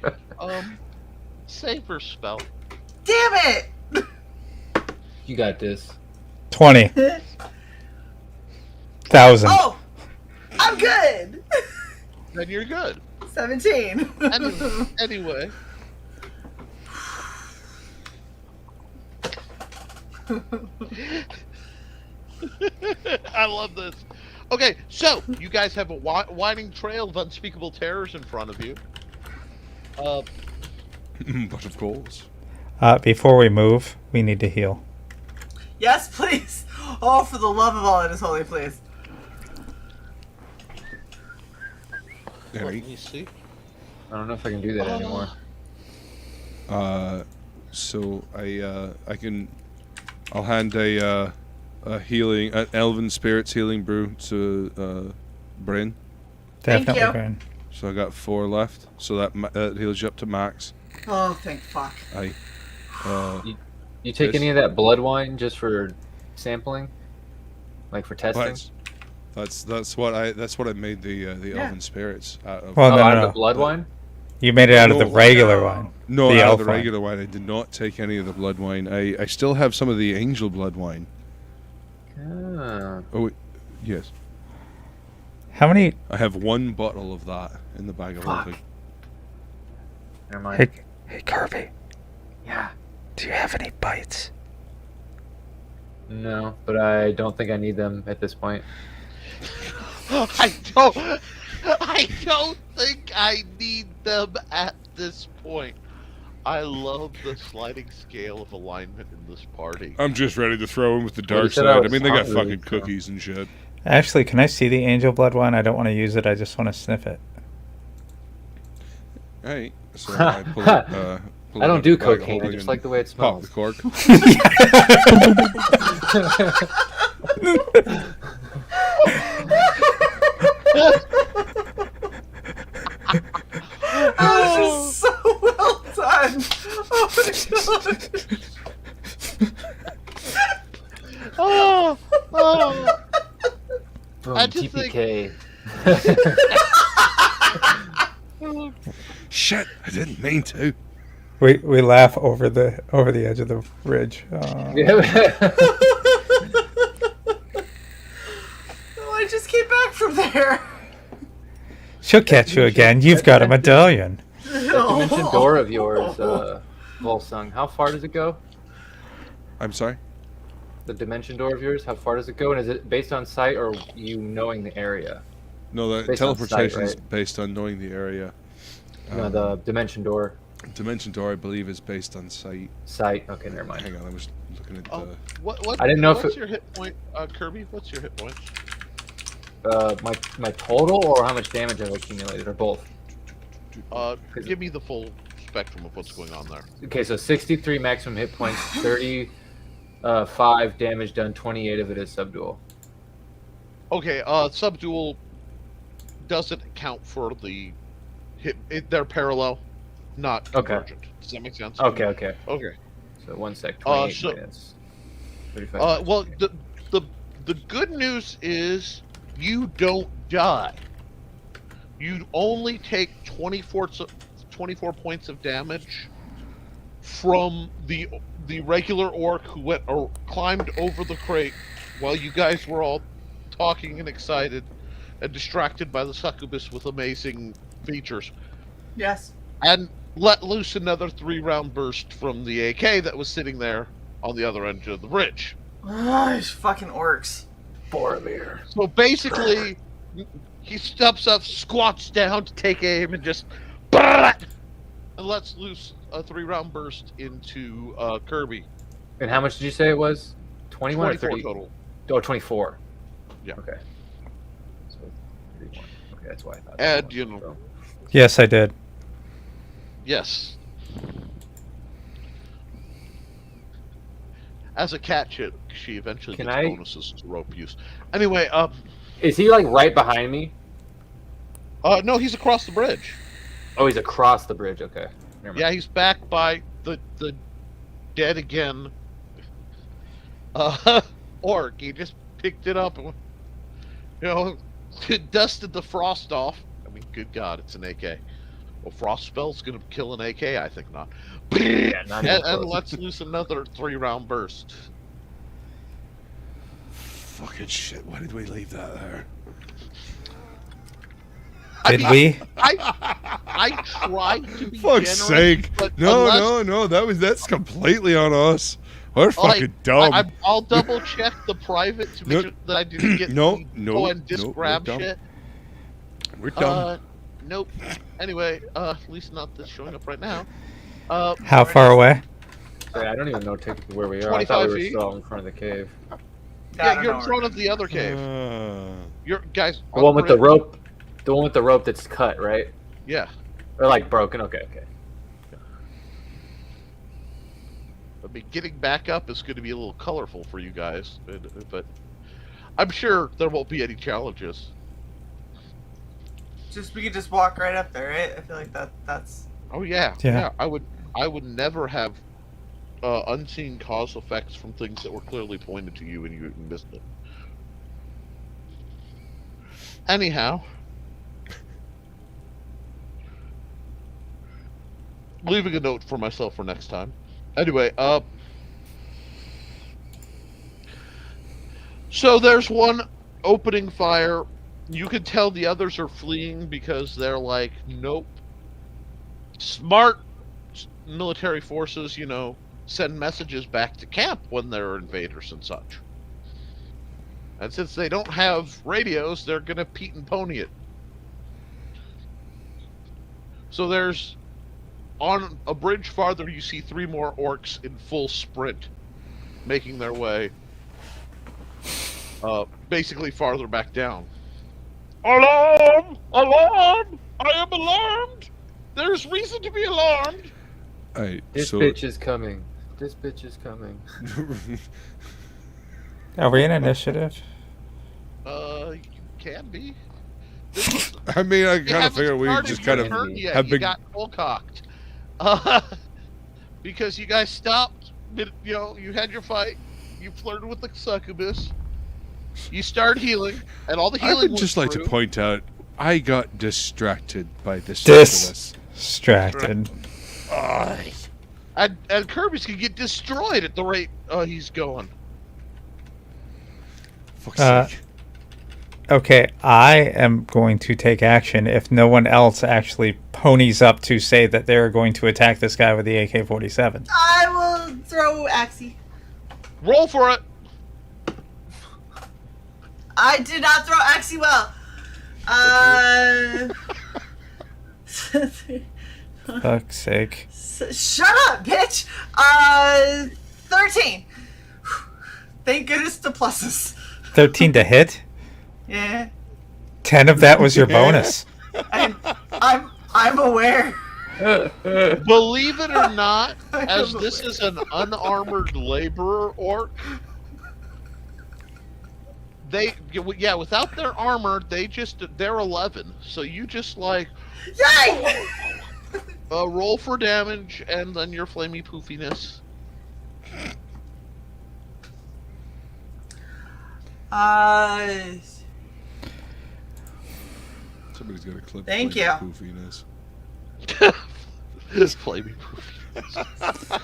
save her spell. Damn it! You got this. 20,000. Oh, I'm good. Then you're good. 17. Anyway. I love this. Okay, so you guys have a winding trail of unspeakable terrors in front of you. But of course. Before we move, we need to heal. Yes, please. Oh, for the love of all that is holy, please. Let me see. I don't know if I can do that anymore. So I'll hand a healing, an elven spirits healing brew to Bryn. Thank Definitely, you. Brian. So I got 4 left. So that heals you up to max. Oh, thank fuck. You take any of that blood wine just for sampling, like for testing? That's what I made the elven spirits out of. Well, Out no. of the blood wine? You made it out of the No. regular wine. No, the out elf of the wine. regular wine. I did not take any of the blood wine. I still have some of the angel blood wine. Ah. Oh, yes. How many? I have 1 bottle of that in the bag of holding. Never mind. Hey, Kirby. Yeah. Do you have any bites? No, but I don't think I need them at this point. I don't think I need them at this point. I love the sliding scale of alignment in this party. I'm just ready to throw in with the Well, dark you said I side. I was mean, they got hungry, fucking so- cookies and shit. Actually, can I see the angel blood wine? I don't want to use it. I just want to sniff it. Hey, so I pull it, pull I it don't out do of the bag of cocaine, I holding just and like the way it pop smells. the cork. That was just so well done. Oh my god. Boom, I just TPK. Shit, I didn't mean to. We laugh over the edge of the ridge. Oh, I just came back from there. She'll catch you again. You've got a medallion. That dimension door of yours, Volsung, how far does it go? I'm sorry? The dimension door of yours, how far does it go? And is it based on sight or you knowing the area? No, the Based on teleportation sight, is right? based on knowing the area. No, the dimension door. Dimension door, I believe, is based on sight. Sight. Okay, never mind. Hang on, I was looking at Oh, the... what? I didn't know if What's it- your hit point, Kirby? What's your hit point? My total or how much damage I've accumulated, or both? Give me the full spectrum of what's going on there. Okay, so 63 maximum hit points, 35 damage done, 28 of it is subdual. Okay, subdual doesn't count for the hit. They're parallel, not Okay. convergent. Does that make sense? Okay, okay. Okay. So 1 sec, 28 so- minus 35. Well, the good news is you don't die. You only take 24 points of damage from the regular orc who went or climbed over the crate while you guys were all talking and excited and distracted by the succubus with amazing features, Yes. and let loose another 3-round burst from the AK that was sitting there on the other end of the bridge. Ah, these fucking orcs. Boromir. So basically, he steps up, squats down to take aim, and just and lets loose a 3-round burst into Kirby. And how much did you say it was? 21 or 24 30? total. Oh, 24. Yeah. Okay. So 31. Okay, that's why I thought. And, that you was- know- Yes, I did. Yes. As a cat chick, she eventually Can gets I- bonuses to rope use. Anyway, Is he like right behind me? no, he's across the bridge. Oh, he's across the bridge. Okay. Never mind. Yeah, he's back by the dead again orc. He just picked it up and, dusted the frost off. I mean, good God, it's an AK. Well, frost spell's gonna kill an AK? I think not. Yeah, not even and close. let's loose another 3-round burst. Fucking shit, why did we leave that there? Did we? I tried to be Fuck's generous, sake! but No, unless, that's completely on us. We're like, fucking dumb. I'll double check the private to make No, sure that I didn't get no, to no, go and just no, we're grab dumb. shit. We're dumb. Nope. Anyway, at least not this showing up right now. How far away? Sorry, I don't even know technically where we are. I thought 25 we were feet. still in front of the cave. I Yeah, don't you're know in front where- of the other cave. You're guys. The on one with the bridge. rope. The one with the rope that's cut, right? Yeah. Or like broken. Okay, okay. I mean, getting back up is going to be a little colorful for you guys, but I'm sure there won't be any challenges. We could just walk right up there, right? I feel like that's. Oh yeah, Yeah. I would never have unseen cause effects from things that were clearly pointed to you and you missed it. Anyhow, leaving a note for myself for next time. Anyway, so there's one opening fire. You can tell the others are fleeing because they're like, nope. Smart military forces, send messages back to camp when there are invaders and such. And since they don't have radios, they're gonna Pete and pony it. So there's, on a bridge farther, you see 3 more orcs in full sprint, making their way, basically farther back down. Alarm! Alarm! I am alarmed! There's reason to be alarmed! Alright, This so bitch is coming. This bitch is coming. Are we in initiative? You can be. I mean, I You kind of haven't figured we started just your kind of turn yet. have You been. got full cocked. Because you guys stopped, you had your fight, you flirted with the succubus, You start healing, and all the I healing would just like to through. point out, I got distracted by this. Ridiculous. Distracted. And Kirby's can get destroyed at the rate he's going. Fuck's sake. Okay, I am going to take action if no one else actually ponies up to say that they're going to attack this guy with the AK-47. I will throw Axie. Roll for it. I did not throw Axie well. Fuck's sake. Shut up, bitch. 13. Thank goodness the pluses. 13 to hit? Yeah. 10 of that was your bonus. I'm aware. Believe it or not, as this is an unarmored laborer orc, without their armor, they're 11. So you just like Yay! roll for damage and then your flamey poofiness. Somebody's got a clip. Thank playing you. Poofiness. This flamey poofiness.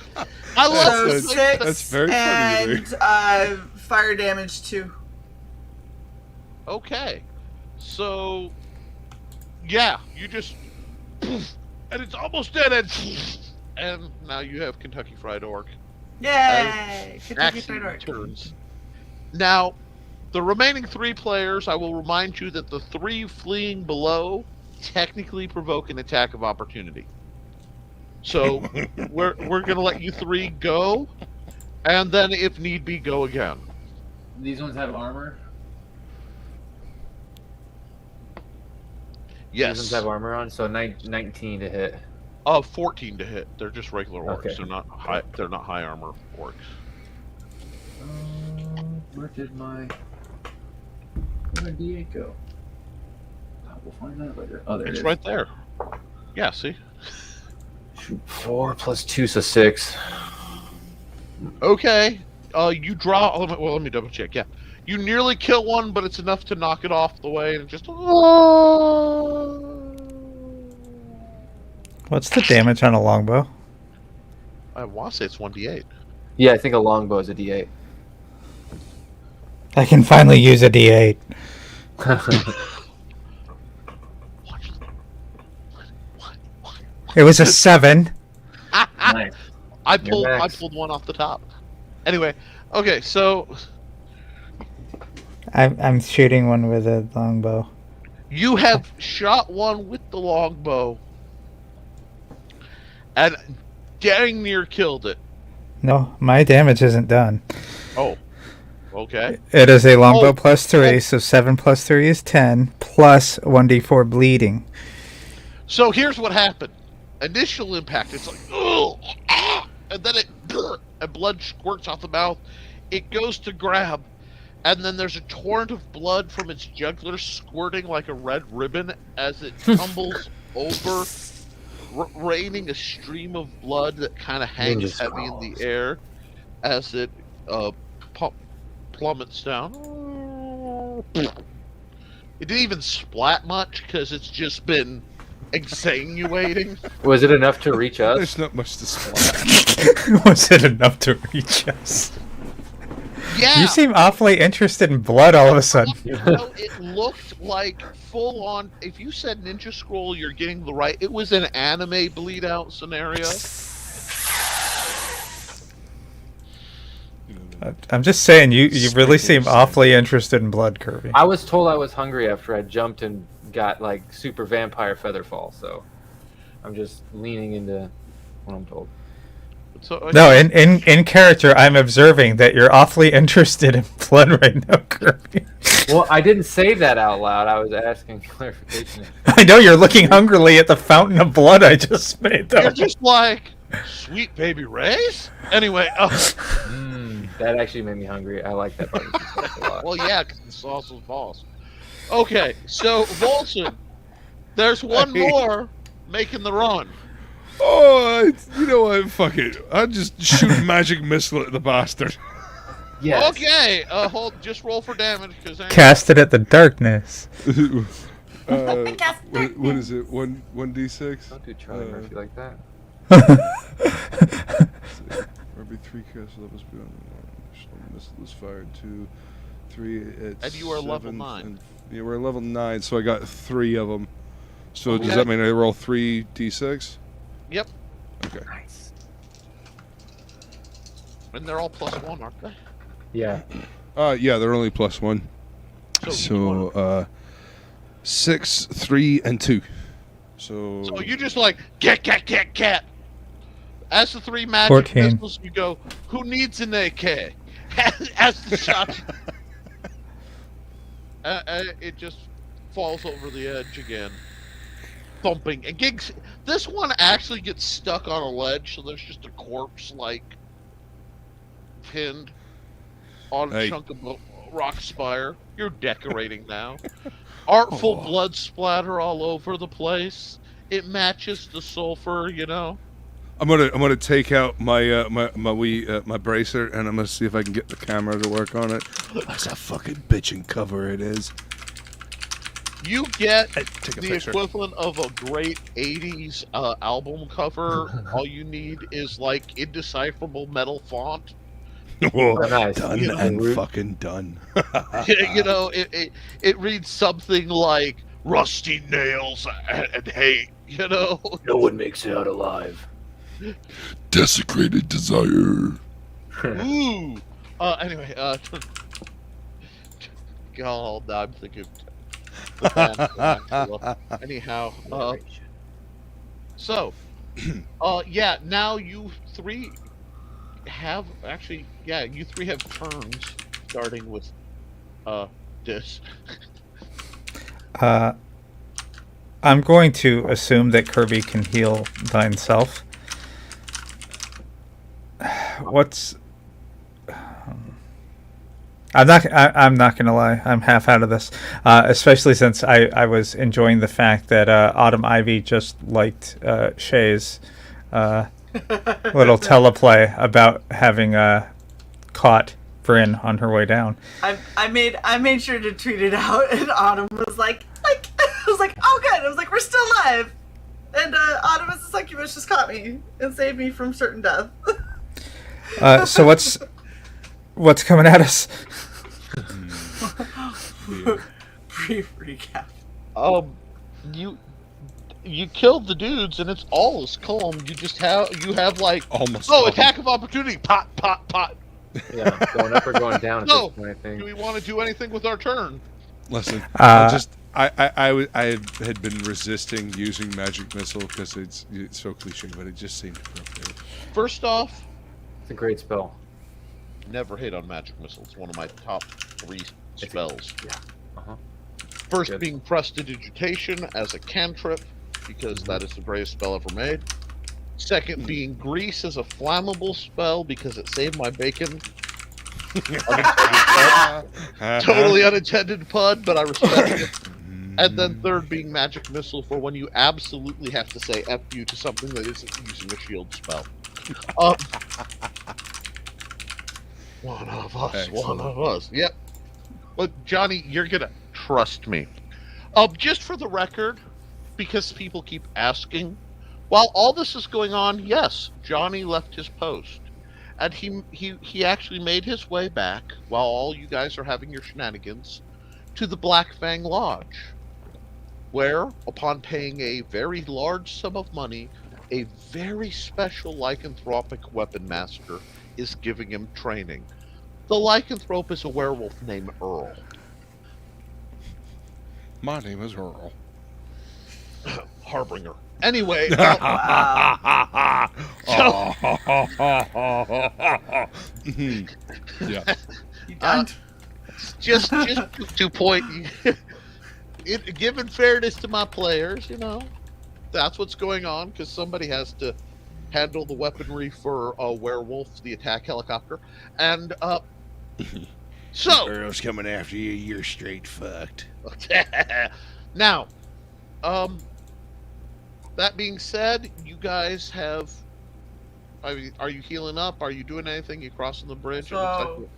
I love So this. 6 that's very funny to me. and fire damage 2. Okay, so yeah, you just and it's almost dead, and now you have Kentucky Fried Orc. Yay! Kentucky Axie Fried Orc. returns. Now, the remaining 3 players, I will remind you that the 3 fleeing below technically provoke an attack of opportunity. So we're gonna let you 3 go, and then if need be, go again. These ones have armor. Yes. These ones have armor on, so 19 to hit. 14 to hit. They're just regular orcs. Okay. They're not high. They're not high armor orcs. Where did my D8 go? We'll find that later. Oh, there it It's is. right there. Yeah. See. 4 plus 2, so 6. Okay. You draw. Well, let me double check. Yeah. You nearly kill one, but it's enough to knock it off the way, and it just. What's the damage on a longbow? I want to say it's 1d8. Yeah, I think a longbow is a D8. I can finally use a D8. It was a 7. Nice. I You're max. pulled one off the top. Anyway, okay, so I'm shooting one with a longbow. you have shot one with the longbow, and dang near killed it. No, my damage isn't done. Oh, okay. It is a longbow Oh, plus 3, oh. so 7 plus 3 is 10, plus 1d4 bleeding. So here's what happened. Initial impact, it's like, ugh, ah, and then and blood squirts off the mouth. It goes to grab, and then there's a torrent of blood from its jugular squirting like a red ribbon as it tumbles over, raining a stream of blood that kind of hangs Ninja heavy in the scrolls. air as it plummets down. It didn't even splat much because it's just been extenuating. Was it enough to reach us? There's not much to splat. Was it enough to reach us? Yeah. You seem awfully interested in blood all of a sudden. No, it looked like full on. If you said Ninja Scroll, you're getting the right. It was an anime bleed out scenario. I'm just saying, you really seem awfully interested in blood, Kirby. I was told I was hungry after I jumped and got like super vampire featherfall, so I'm just leaning into what I'm told. So, No, in character, I'm observing that you're awfully interested in blood right now, Kirby. Well, I didn't say that out loud. I was asking clarification. I know you're looking hungrily at the fountain of blood I just made, though. you're just like sweet baby Rays. Anyway, That actually made me hungry. I like that part of the sauce a lot. well, yeah, because the sauce was false. Okay, so Volson, there's one more making the run. Oh, you know what? Fuck it. I'll just shoot magic missile at the bastard. Yes. Okay, just roll for damage because Cast it at the darkness. What is it? 1d6? Don't do Charlie Murphy like that. RB3 cast levels beyond the missile is fired 2, 3. And you are level 9. And you were level 9, so I got 3 of them. So Okay. does that mean I roll 3d6? Yep, Okay. Nice. and they're all +1, aren't they? Yeah. Yeah, they're only +1. So 6, 3, and 2. So you just like cat. As the 3 magic 14. missiles, you go, who needs an AK? As the shot, it just falls over the edge again, thumping. And Gigs, this one actually gets stuck on a ledge, so there's just a corpse like pinned on a chunk of rock spire. You're decorating now. Artful blood splatter all over the place. It matches the sulfur, you know. I'm gonna take out my my bracer, and I'm gonna see if I can get the camera to work on it. That's a fucking bitchin' cover it is. You get Take a the picture. equivalent of a great 80s album cover. All you need is like indecipherable metal font. Whoa, nice. Done You know, and Root. fucking done. You know, it reads something like rusty nails and hate, you know. No one makes it out alive. Desecrated desire. Ooh. Anyway, God, I'm thinking. Anyhow, so, yeah. Now you 3 have you 3 have turns, starting with this. I'm going to assume that Kirby can heal thine self. What's... I'm not gonna lie. I'm half out of this, especially since I was enjoying the fact that Autumn Ivy just liked Shae's little teleplay about having caught Bryn on her way down. I made sure to tweet it out, and Autumn was like, I was like, oh good. I was like, we're still alive, and Autumn as a succubus just caught me and saved me from certain death. So what's coming at us? Brief recap. You killed the dudes, and it's all is calm. You have like Almost. attack of opportunity. Pot. Yeah, going up or going down at So, this point, I think. do we want to do anything with our turn? Listen, I had been resisting using magic missile because it's so cliche, but it just seemed appropriate. First off, It's a great spell. never hit on magic missile. It's one of my top 3 spells. Yeah. Uh-huh. First Good. being Prestidigitation as a cantrip, because that is the greatest spell ever made. Second being Grease as a flammable spell, because it saved my bacon. Totally unintended pun, but I respect it. And then third being Magic Missile for when you absolutely have to say F you to something that isn't using a shield spell. One of us, Excellent. one of us. Yep. Look, Johnny, you're gonna trust me. Just for the record, because people keep asking, while all this is going on, yes, Johnny left his post. And he actually made his way back, while all you guys are having your shenanigans, to the Black Fang Lodge, where, upon paying a very large sum of money, a very special lycanthropic weapon master is giving him training. The lycanthrope is a werewolf named Earl. My name is Earl. Harbinger. Anyway, Yeah. You done? just to point, given fairness to my players, that's what's going on, because somebody has to handle the weaponry for Werewolf, the attack helicopter, and so Earl's coming after you. You're straight fucked. now, that being said, you guys have. I mean, are you healing up? Are you doing anything? You crossing the bridge? It looks So,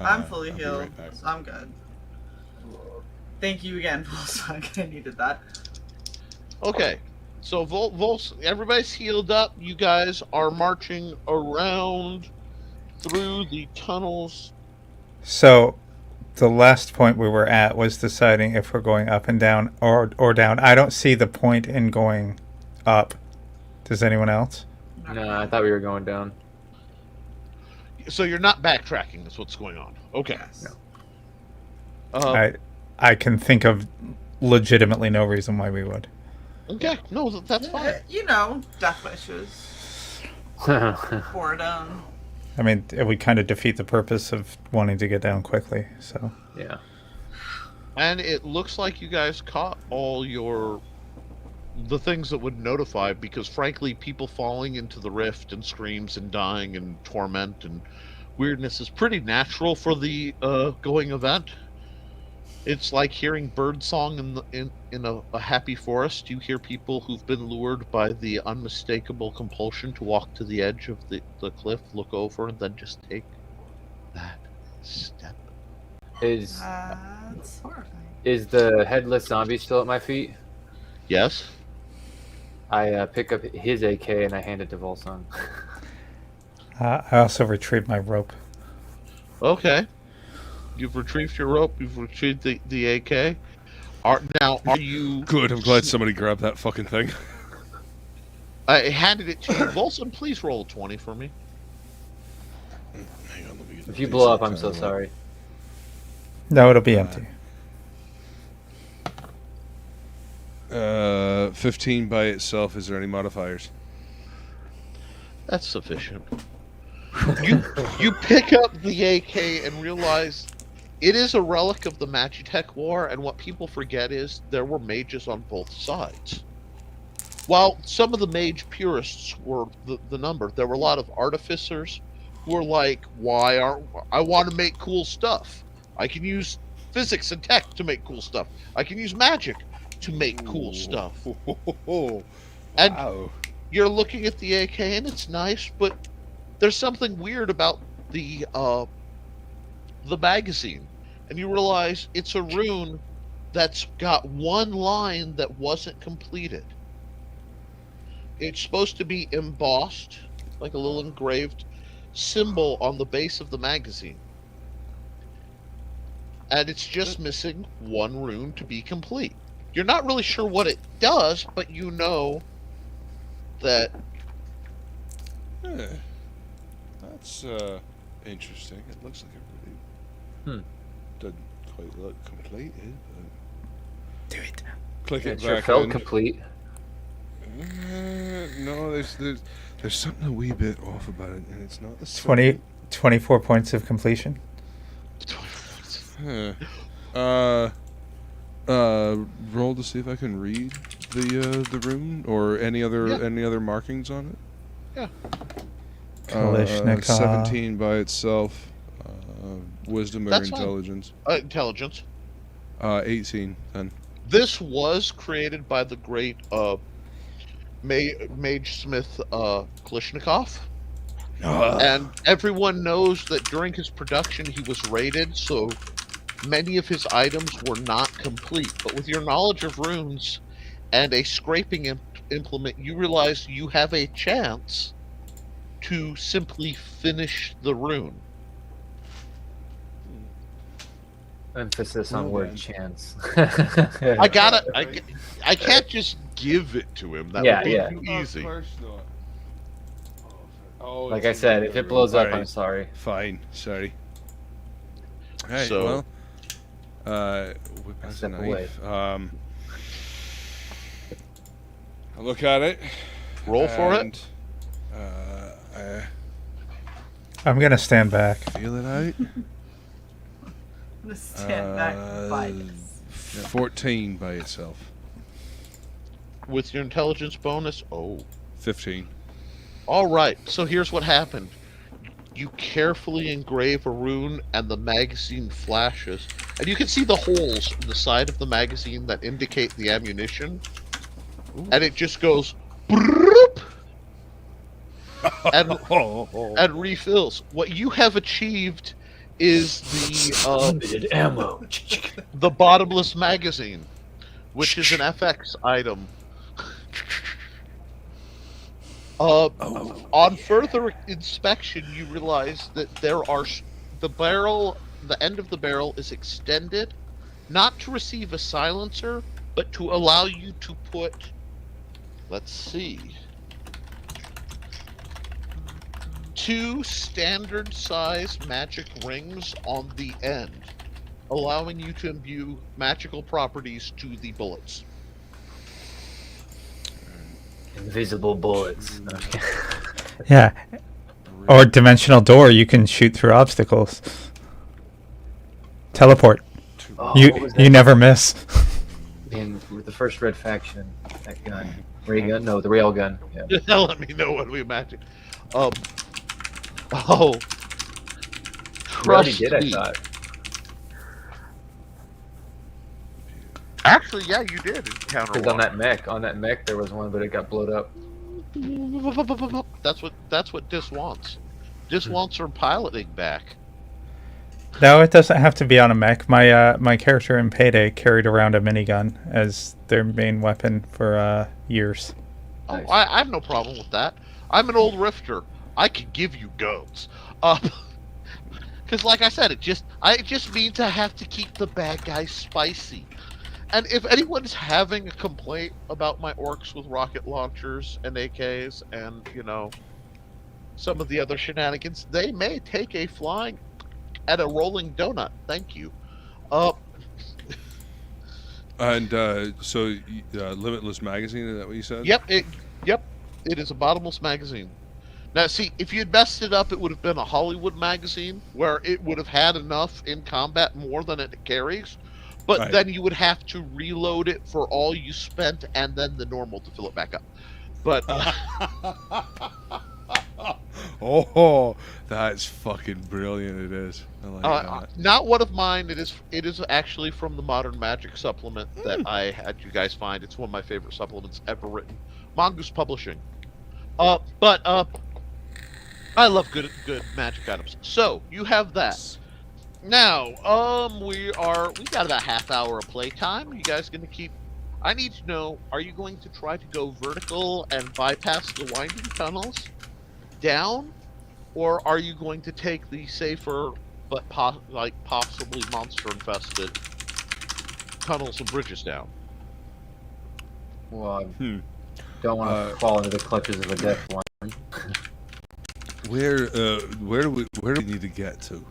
I'm fully I'll be healed, right back. so I'm good. Thank you again, Volsung. I needed that. Okay, so everybody's healed up. You guys are marching around through the tunnels. So, the last point we were at was deciding if we're going up and down or down. I don't see the point in going up. Does anyone else? No, I thought we were going down. So you're not backtracking. That's what's going on. Okay. Yes. I can think of legitimately no reason why we would. Okay. No, that's fine. You know, death wishes, boredom. I mean, it would kind of defeat the purpose of wanting to get down quickly. So Yeah. And it looks like you guys caught all the things that would notify, because frankly, people falling into the rift and screams and dying and torment and weirdness is pretty natural for the going event. It's like hearing bird song in a happy forest. You hear people who've been lured by the unmistakable compulsion to walk to the edge of the cliff, look over, and then just take that step. Is That's horrifying. the headless zombie still at my feet? Yes? I pick up his AK and I hand it to Volsung. I also retrieved my rope. Okay. You've retrieved your rope. You've retrieved the AK. Are you... Good, I'm glad somebody grabbed that fucking thing. I handed it to you. Volson, please roll a 20 for me. Hang on, let me get If the you blow up, decent I'm so time. sorry. No, it'll be empty. 15 by itself. Is there any modifiers? That's sufficient. You pick up the AK and realize it is a relic of the Magitech War, and what people forget is there were mages on both sides. While some of the mage purists were the number, there were a lot of artificers who were like, I want to make cool stuff. I can use physics and tech to make cool stuff. I can use magic to make cool stuff. And Wow. you're looking at the AK and it's nice, but there's something weird about the magazine, and you realize it's a rune that's got one line that wasn't completed. It's supposed to be embossed, like a little engraved symbol on the base of the magazine, and it's just missing one rune to be complete. You're not really sure what it does, but you know that That's interesting. It looks like it really doesn't quite look completed. Do it. Click It it sure back felt in. complete. No, there's something a wee bit off about it, and it's not the 24 points of completion. Roll to see if I can read the rune or any other markings on it. Yeah. Kalishnikov. 17 by itself. Wisdom or That's fine. intelligence. Intelligence. 18 then. This was created by the great mage smith Kalishnikov. And everyone knows that during his production he was raided, so many of his items were not complete. But with your knowledge of runes and a scraping implement, you realize you have a chance to simply finish the rune. Emphasis on Well word then. chance. I can't just give it to him. That Yeah, would be yeah. too easy. Of course not. Oh, Like it's I said, in if the it blows up, Alright. I'm sorry. Fine, sorry. Hey, So- well, whip I out the step knife. I look at it. Roll for it. and, I I'm gonna stand back. feel it out. I'm gonna stand back and fight this. 14 by itself. With your intelligence bonus, 15. all right. So here's what happened. You carefully engrave a rune, and the magazine flashes, and you can see the holes in the side of the magazine that indicate the ammunition, and it just goes broop, and refills. What you have achieved is the Unlimited ammo. the bottomless magazine, which is an FX item. On further inspection, you realize that the end of the barrel is extended, not to receive a silencer, but to allow you to put, let's see, 2 standard size magic rings on the end, allowing you to imbue magical properties to the bullets. Invisible bullets. Okay. Yeah. Or dimensional door, you can shoot through obstacles. Teleport. Oh, what was You that? never miss. In with the first Red Faction, that gun. Ray gun? No, the rail gun. Yeah. Let me know what we imagine. Oh. You already Trust did, I me. thought. Actually, yeah, you did encounter Because one. on that mech, there was one, but it got blowed up. That's what Dis wants. Dis wants her piloting back. No, it doesn't have to be on a mech. My character in Payday carried around a minigun as their main weapon for years. Oh, Nice. I have no problem with that. I'm an old rifter. I can give you guns. Because like I said, it just means I have to keep the bad guys spicy. And if anyone's having a complaint about my orcs with rocket launchers and AKs and, some of the other shenanigans, they may take a flying at a rolling donut. Thank you. And so, Limitless Magazine, is that what you said? Yep, it is a bottomless magazine. Now, see, if you had messed it up, it would have been a Hollywood magazine where it would have had enough in combat more than it carries. But Right. then you would have to reload it for all you spent and then the normal to fill it back up. But Oh, that's fucking brilliant! It is. I like that. not one of mine. It is actually from the Modern Magic supplement that I had you guys find. It's one of my favorite supplements ever written. Mongoose Publishing. But I love good magic items. So you have that. Now, we got about half hour of playtime. You guys gonna keep? I need to know: are you going to try to go vertical and bypass the winding tunnels down, or are you going to take the safer but possibly monster-infested tunnels and bridges down? Well, I don't want to fall into the clutches of a death one. Where do we need to get to?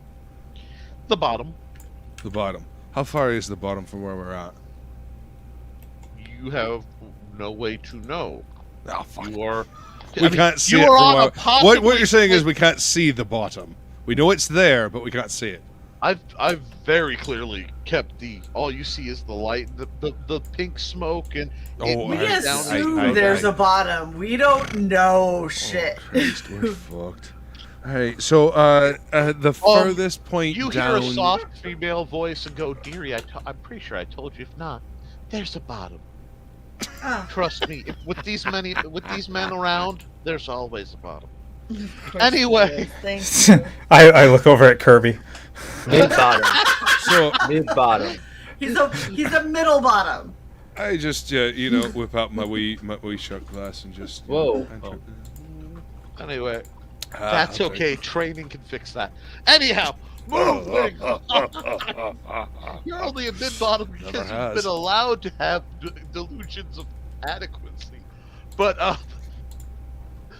The bottom. The bottom. How far is the bottom from where we're at? You have no way to know. Oh, fuck. You are. We can't see you it are from on a where... possibly What you're saying is we can't see the bottom. We know it's there, but we can't see it. I've very clearly kept all you see is the light, the pink smoke, and it Oh, We moves I- down. assume there's a bottom. We don't know shit. Christ, we're fucked. Alright, so the furthest point You down... hear a soft female voice and go, "Dearie, I'm pretty sure I told you. If not, there's a bottom. Oh. Trust me. With these men around, there's always a bottom." Anyway. Thank you. I look over at Kirby. Mid bottom. So Mid bottom. He's a middle bottom. I just whip out my wee shot glass and just Whoa. Anyway, that's okay. Training can fix that. Anyhow, moving. You're only a mid-bottom because Never you've has. been allowed to have delusions of adequacy. But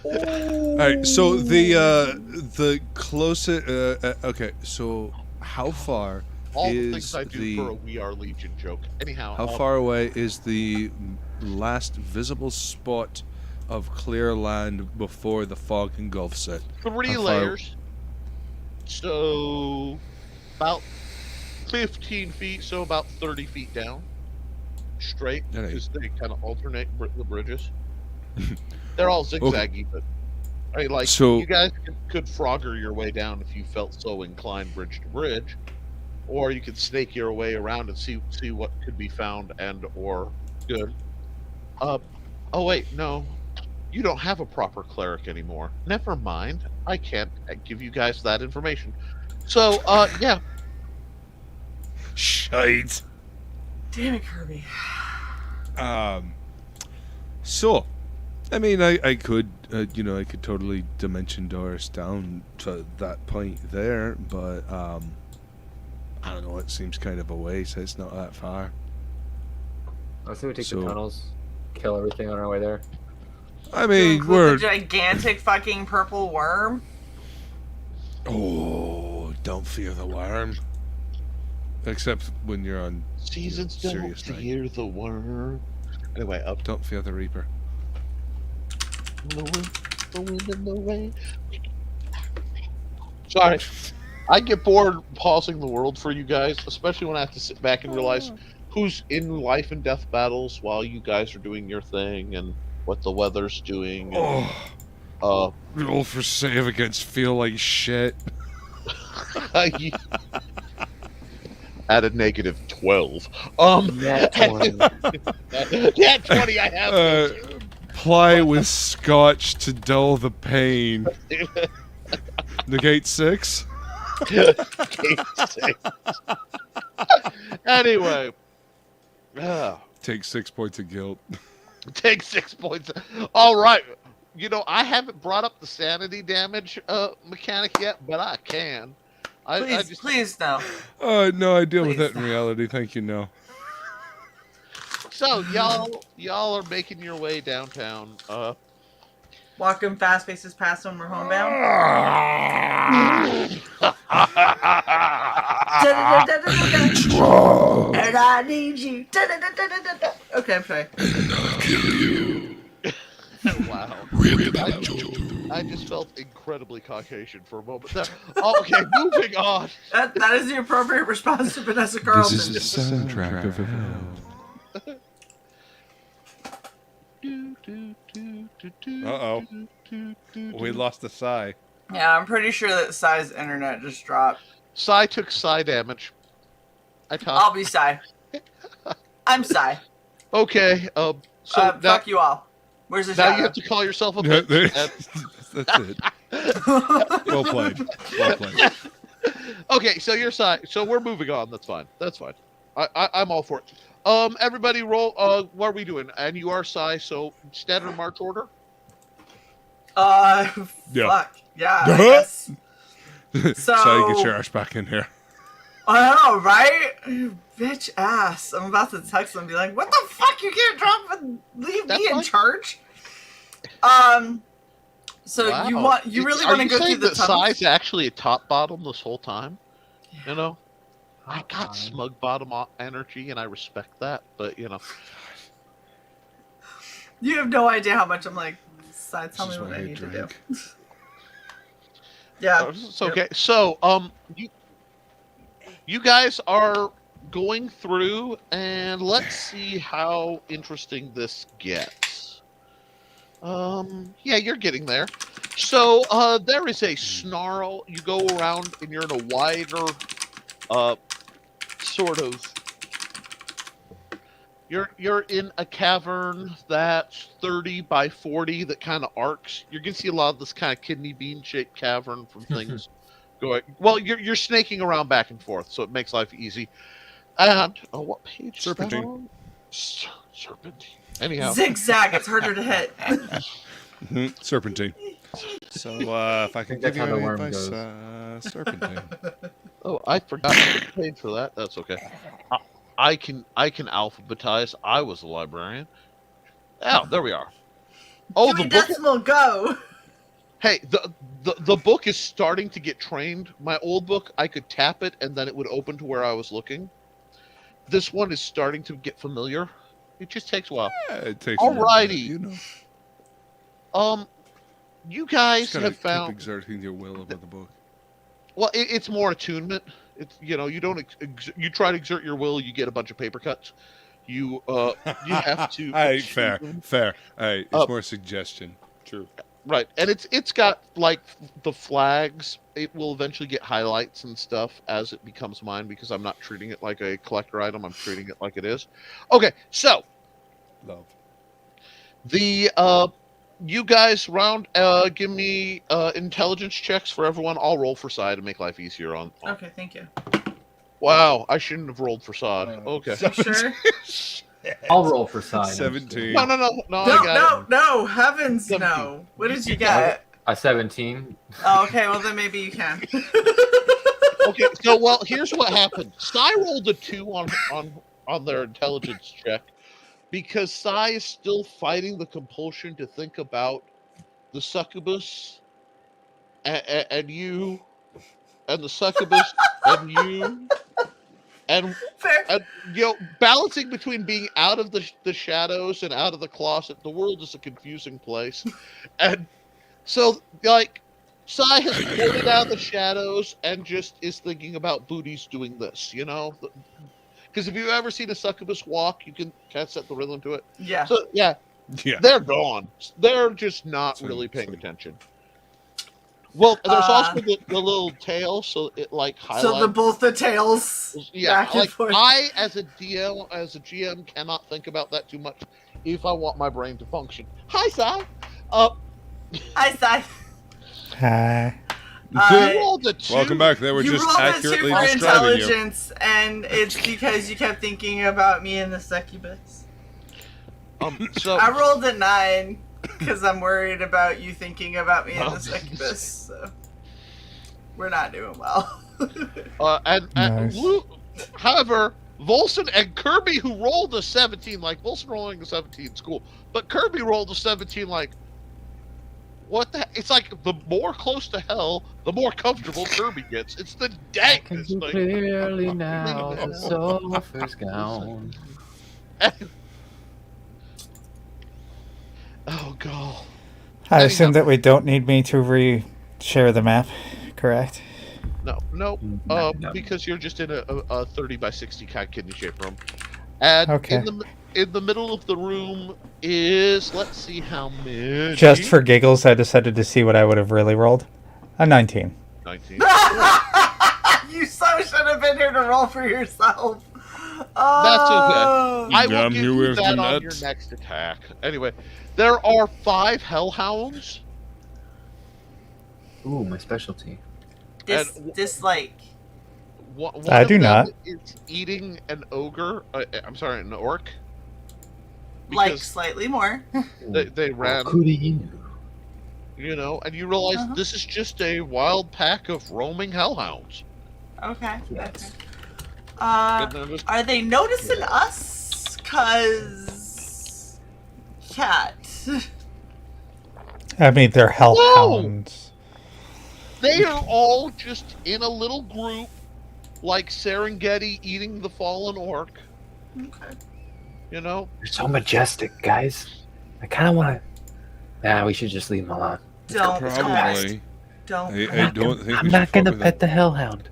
Alright, so the closer okay, so how far all the is things I do for a We Are Legion joke. Anyhow, how far away is the last visible spot of clear land before the fog engulfs it? 3 how far- layers. So about 15 feet, so about 30 feet down. Straight, Alright. because they kind of alternate the bridges. They're all zigzaggy, but I mean, like, So- you guys could Frogger your way down if you felt so inclined, bridge to bridge, or you could snake your way around and see what could be found and or good. Oh wait, no, you don't have a proper cleric anymore. Never mind, I can't give you guys that information. So, yeah. Shite. Damn it, Kirby. So, I mean, I could, I could totally dimension doors down to that point there, but I don't know. It seems kind of a waste. It's not that far. Let's say we take So- the tunnels, kill everything on our way there. I To mean, include we're the gigantic fucking purple worm. oh, don't fear the worm. Except when you're on Seasons don't serious night. fear the worm. Anyway, up Don't fear the reaper. the wind and the rain. Sorry. I get bored pausing the world for you guys, especially when I have to sit back and realize who's in life and death battles while you guys are doing your thing and what the weather's doing. And, Oh, roll for save against feel like shit. At a negative 12. Nat 20. Yeah, 20 I have. Ply with scotch to dull the pain. Negate 6. Anyway. Take 6 points of guilt. Take 6 points. All right. You know, I haven't brought up the sanity damage mechanic yet, but I can. Please, no. No, I deal with Please. that in reality. Thank you, no. So y'all are making your way downtown. Walking fast paces past when we're homebound. And I need you. Okay, I'm sorry. Wow. I just felt incredibly Caucasian for a moment there. Oh, okay, moving on. That is the appropriate response to Vanessa Carlton. This is the soundtrack of hell. Uh-oh. We lost a sigh. Yeah, I'm pretty sure that Psy's internet just dropped. Psy took Psy damage. I'll be Psy. I'm Psy. Okay, so now, fuck you all. Where's the now shadow? you have to call yourself a Yeah, bitch. that's it. Well played. Well played. Okay, so you're Psy. So we're moving on. That's fine. That's fine. I'm all for it. Everybody roll. What are we doing? And you are Psy, so standard march order. Yeah. Fuck. Yeah, I guess. So, So get your ass back in here. I know, right? You bitch ass. I'm about to text them and be like, what the fuck? You can't drop and leave That's me in fine. charge? So Wow. you really want to go through the that tunnels? Psy's actually a top bottom this whole time? You know? I got smug bottom energy and I respect that, but you know. You have no idea how much I'm like, Sai, tell me This is what why I I need to do. drink. Yeah. It's okay. So, you guys are going through, and let's see how interesting this gets. Yeah, you're getting there. So, there is a snarl. You go around, and you're in a wider, sort of. You're in a cavern that's 30 by 40 that kind of arcs. You're gonna see a lot of this kind of kidney bean shaped cavern from things going. Well, you're snaking around back and forth, so it makes life easy. And what page? Serpentine. Is that on? Serpentine. Anyhow, Zigzag, it's harder to hit. Serpentine. So, if I can that's give you how the any worm advice, goes. serpentine. oh, I forgot to get paid for that. That's okay. I can alphabetize. I was a librarian. Oh, there we are. Oh, Dewey the book. Decimal, go! Hey, the book is starting to get trained. My old book, I could tap it and then it would open to where I was looking. This one is starting to get familiar. It just takes a while. Yeah, it takes Alrighty. a minute, you know. You guys Just gotta have keep found. exerting your will over the book. Well, it's more attunement. It's you don't you try to exert your will, you get a bunch of paper cuts. You have to. Hey, fair. Hey, it's more suggestion. True. Right, and it's got like the flags. It will eventually get highlights and stuff as it becomes mine because I'm not treating it like a collector item. I'm treating it like it is. Okay, so Love. the you guys give me intelligence checks for everyone. I'll roll for Sai to make life easier on. Okay, thank you. Wow, I shouldn't have rolled for Sod. Okay. You sure? I'll roll for side. 17. No, I got it. No, heavens 17. no. What did you get? A 17. Oh, okay, well then maybe you can. Okay, so well, here's what happened. Sai rolled a 2 on their intelligence check because Sai is still fighting the compulsion to think about the succubus and you and the succubus and you and Fair. balancing between being out of the shadows and out of the closet. The world is a confusing place, and so like Sai has floated out of the shadows and just is thinking about booties doing this, because if you've ever seen a succubus walk, you can kind of set the rhythm to it. Yeah. So yeah, they're gone. They're just not really paying attention. Well, there's also the little tail, so it like highlights. So both the tails. Yeah, back and like forth. I as a GM cannot think about that too much if I want my brain to function. Hi, Sai. Hi, Sai. Hi. You rolled a 2. Welcome back. They were You just rolled a 2 accurately for describing you. intelligence, and it's because you kept thinking about me and the succubus. So I rolled a 9 because I'm worried about you thinking about me and the succubus. So we're not doing well. and Nice. however, Volson and Kirby, who rolled a 17, like Volson rolling a 17 is cool, but Kirby rolled a 17, like what the? It's like the more close to hell, the more comfortable Kirby gets. It's the I can dankest see thing. clearly now the surfer's gone. Oh god. I Anyhow. assume that we don't need me to re-share the map, correct? No, No. because you're just in a 30 by 60 kind of kidney shaped room, and Okay. in the middle of the room is, let's see how many. Just for giggles, I decided to see what I would have really rolled. A 19. 19. You so should have been here to roll for yourself. That's Oh. I will Damn give you you with that the on your nuts. next attack. Anyway, there are 5 hellhounds. Ooh, my specialty. Dislike. One I of do them not. is eating an ogre. I'm sorry, an orc. Like Because slightly more. they ran, Kudinu. and you realize Uh-huh. this is just a wild pack of roaming hellhounds. Okay. Yes. Okay. And they're just- Are they noticing us? Cause cat. I mean, they're hellhounds. They are all just in a little group, like Serengeti eating the fallen orc. Okay. You're so majestic, guys. I kind of want to. Nah, we should just leave them alone. Don't. Probably. Don't. I don't think I'm we not should gonna fuck with pet them. the hellhound.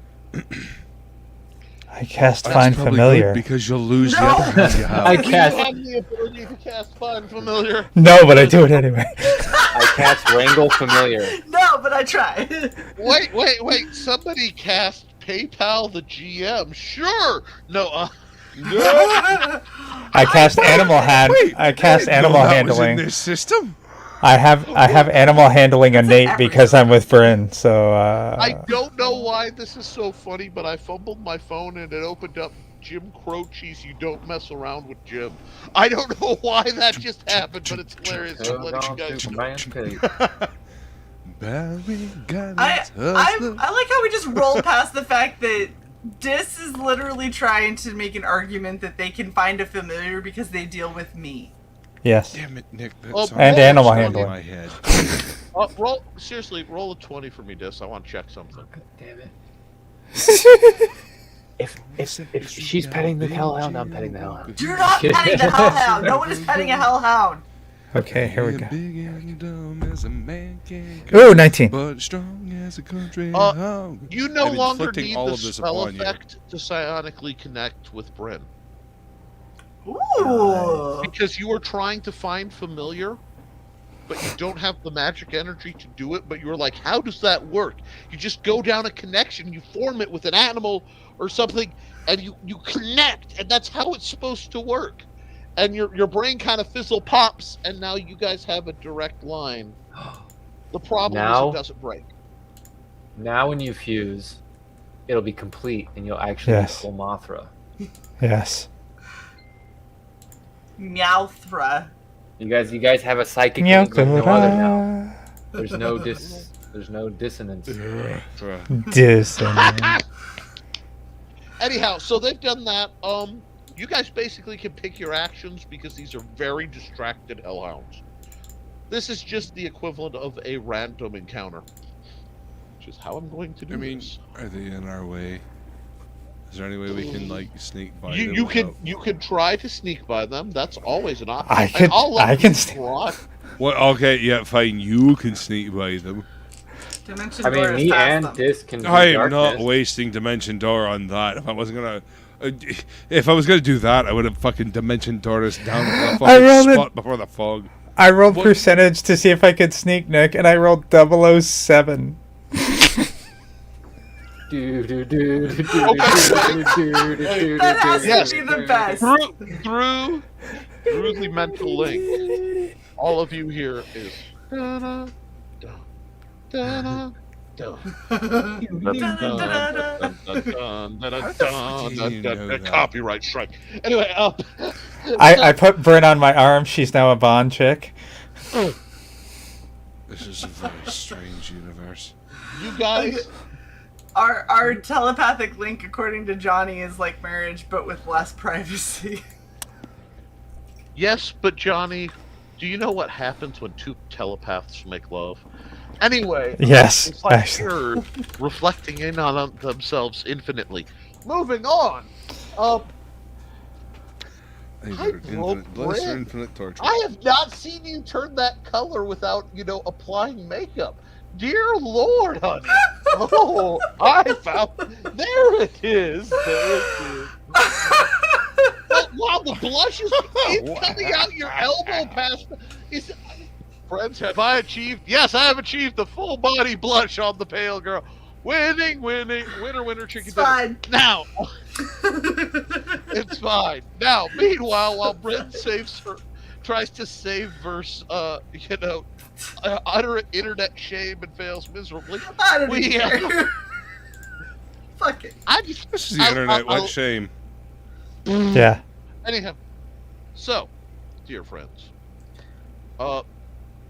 I cast That's Find probably Familiar. good because you'll lose the No! other one you have. I You cast. have the ability to cast Find Familiar. No, but I do it anyway. I cast Wrangle Familiar. No, but I try. Wait. Somebody cast PayPal the GM. Sure. No, I cast Animal Hand. Wait, I cast I didn't Animal know that was in Handling. this system. I have Animal Handling innate because I'm with Bryn. So I don't know why this is so funny, but I fumbled my phone and it opened up Jim Croce's You Don't Mess Around with Jim. I don't know why that just happened, but it's hilarious. I'm Hold letting you on guys to know. my pig. Barry got I his hustler. like how we just rolled past the fact that Dis is literally trying to make an argument that they can find a familiar because they deal with me. yes. Damn it, Nick. That Oh, sounds And like Animal in Handling. my head. Roll a 20 for me, Dis. I want to check something. Damn it. If she's petting the hellhound, I'm petting the hellhound. You're not petting the hellhound. No one is petting a hellhound. Okay, here we Yeah, go. big and dumb as a man can Ooh, 19. but strong as a country Uh, hog. You no I'm longer inflicting need all the of this spell upon you. effect to psionically connect with Bryn. Ooh. Because you are trying to find familiar, but you don't have the magic energy to do it, but you're like, how does that work? You just go down a connection, you form it with an animal or something, and you connect, and that's how it's supposed to work. and your brain kind of fizzle pops, and now you guys have a direct line. The problem Now? is it doesn't break. Now when you fuse, it'll be complete, and you'll actually Yes. be full Mothra. Yes. Meowthra. You guys have a psychic link like no other now. Meowthra. There's no dissonance. Dissonant. Anyhow, so they've done that. You guys basically can pick your actions because these are very distracted hellhounds. This is just the equivalent of a random encounter, which is how I'm going to do this. Are they in our way? Is there any way we can like sneak by them? You could try to sneak by them. That's always an option. I And I'll let I you can sneak. try. Well, okay, yeah, fine. You can sneak by them. Dimension I door mean, is me past and them. Dis can do I am darkness. not wasting Dimension Door on that. If I was gonna do that, I would have fucking Dimension Door us down to the I rolled fucking it. spot before the fog. I rolled What? percentage to see if I could sneak, Nick, and I rolled 007. That has Yes. to be the best. Through the mental link, all of you here is da-da, da, da-da, da. Copyright strike. Anyway, I put Bryn on my arm. She's now a Bond chick. This is a very strange universe. you guys, Our telepathic link, according to Johnny, is like marriage, but with less privacy. yes, but Johnny, do you know what happens when two telepaths make love? Anyway, Yes, it's like actually. mirrors reflecting in on themselves infinitely. Moving on. These I are broke infinite bliss or bread. infinite torture. I have not seen you turn that color without, applying makeup. Dear Lord, honey. Oh, I found. There it is. There it is. But while the blush is coming out your elbow past. Friends, have I achieved? Yes, I have achieved the full body blush on the pale girl. Winning, winner, chicken It's dinner. fine. Now, it's fine. Now, meanwhile, while Bryn tries to save verse, utter internet shame and fails miserably. I don't We, even care. Fuck it. This is the internet. What shame. Yeah. Anyhow, so, dear friends, Are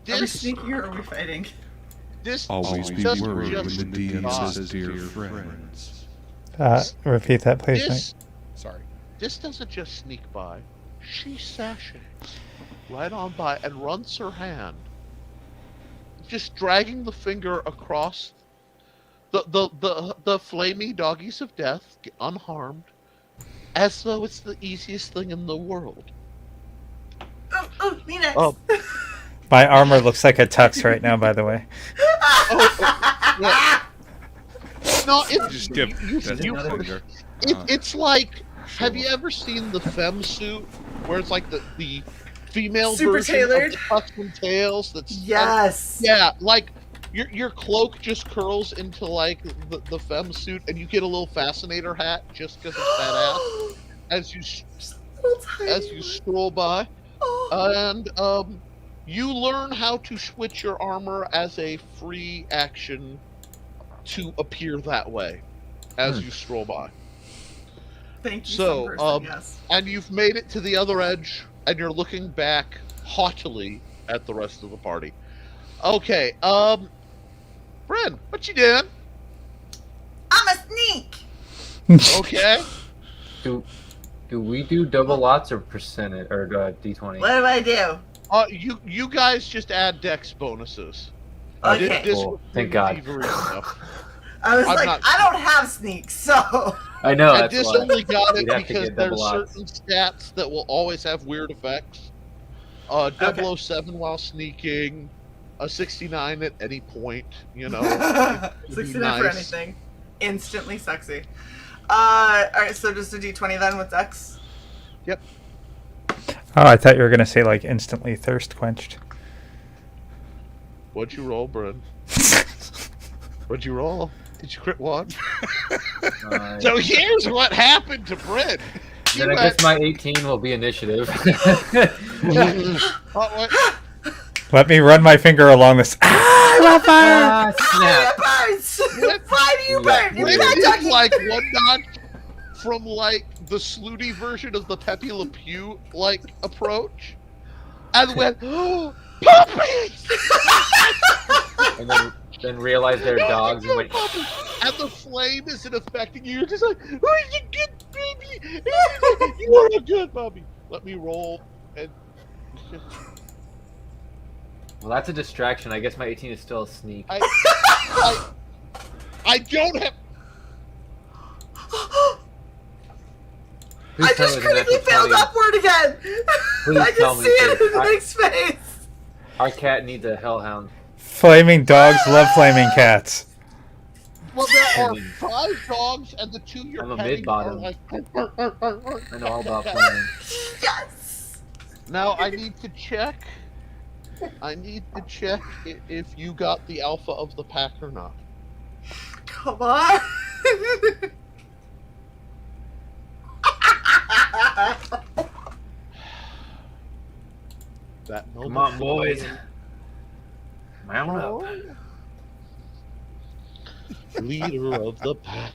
we this sneaking or are we fighting? Always be just worried when just the DM not- says dear friends. Repeat that, please, Nick. Sorry. This doesn't just sneak by. She sashays right on by and runs her hand, just dragging the finger across the flamey doggies of death, unharmed, as though it's the easiest thing in the world. Oh, me next. Oh. My armor looks like a tux right now, by the way. Yeah. No, Just give that finger. it's like, have you ever seen the femme suit where it's like the female Super version tailored? of the custom tails? That's Yes. yeah, like your cloak just curls into like the femme suit, and you get a little fascinator hat just because it's badass as you stroll by, and you learn how to switch your armor as a free action to appear that way as you stroll by. Thank you, So, some person, yes. And you've made it to the other edge, and you're looking back haughtily at the rest of the party. Okay, Bryn, what you doing? I'm a sneak! Okay. Do we do double lots or percentage or D20? What do I do? You guys just add dex bonuses. Okay. Cool. Thank God. I was I'm like, not- I don't have sneak, so... I know. And That's this why. only got it We'd have to because get double there's lots. certain stats that will always have weird effects. 007 while sneaking, a 69 at any point, you know. It'd be 69 for nice. anything. Instantly sexy. Alright, so just a d20 then with Dex. Yep. Oh, I thought you were going to say, like, instantly thirst quenched. What'd you roll, Bryn? What'd you roll? Did you crit one? So here's what happened to Bryn. Then I guess my 18 will be initiative. Oh, Let me run my finger along this. Ah, I'm on fire! Snap. It burns! Why do you burn? Yeah. It's It not is talking. like one notch from like the snooty version of the Pepe Le Pew like approach, and went, oh, puppies! And then realized they're dogs and went. And the flame isn't affecting you. You're just like, oh, you good baby. You are a good puppy. Let me roll. And Well, that's a distraction. I guess my 18 is still a sneak. I don't have. Please I tell just me the natural critically failed 20. upward again. Please I tell just me see it this. in Nick's face. Our cat needs a hellhound. Flaming dogs love flaming cats. Well, there are 5 dogs, and the 2 you're I'm a petting are mid-bottom. like. I know all about flaming. Yes. Now I need to check. If you got the alpha of the pack or not. Come on. That Come on, boys. Mount up. Leader of the pack.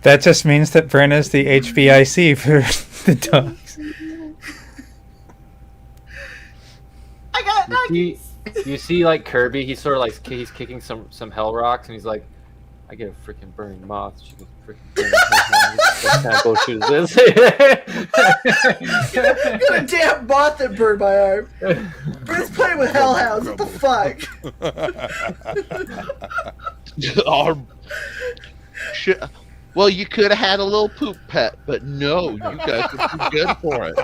That just means that Brenna's the HBIC for the dogs. I got You doggies. you see, like Kirby, he's sort of like he's kicking some hell rocks, and he's like, "I get a freaking burning moth." She goes, "Freaking burning moth." What kind of bullshit is this? Got a damn moth that burned my arm. Bruce playing with hellhounds. What the fuck? Our shit. Well, you could have had a little poop pet, but no, you guys are too good for it.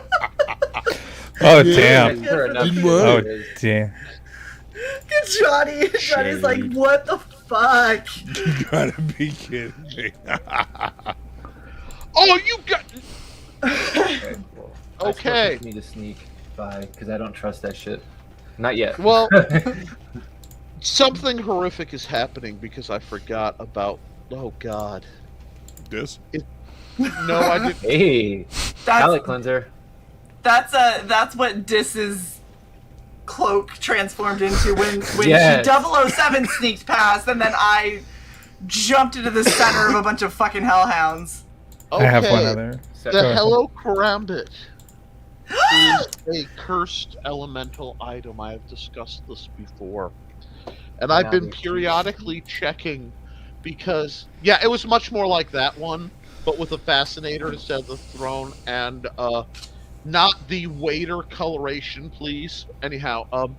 Oh, damn. Sure enough, Didn't it work. is. Damn. Get Johnny. Johnny's like, what the fuck? You gotta be kidding me. Oh, you got. Okay. Well, I still Okay. just need to sneak by because I don't trust that shit. Not yet. Well, something horrific is happening because I forgot about. Oh God. This? No, I didn't. Hey, palate cleanser. That's what Dis's cloak transformed into when Yes. 007 sneaked past, and then I jumped into the center of a bunch of fucking hellhounds. I have one Okay, other. So- The Go ahead. Hello Karambit is a cursed elemental item. I have discussed this before. And I've been periodically checking because, yeah, it was much more like that one, but with a fascinator instead of the throne, and not the waiter coloration, please. Anyhow,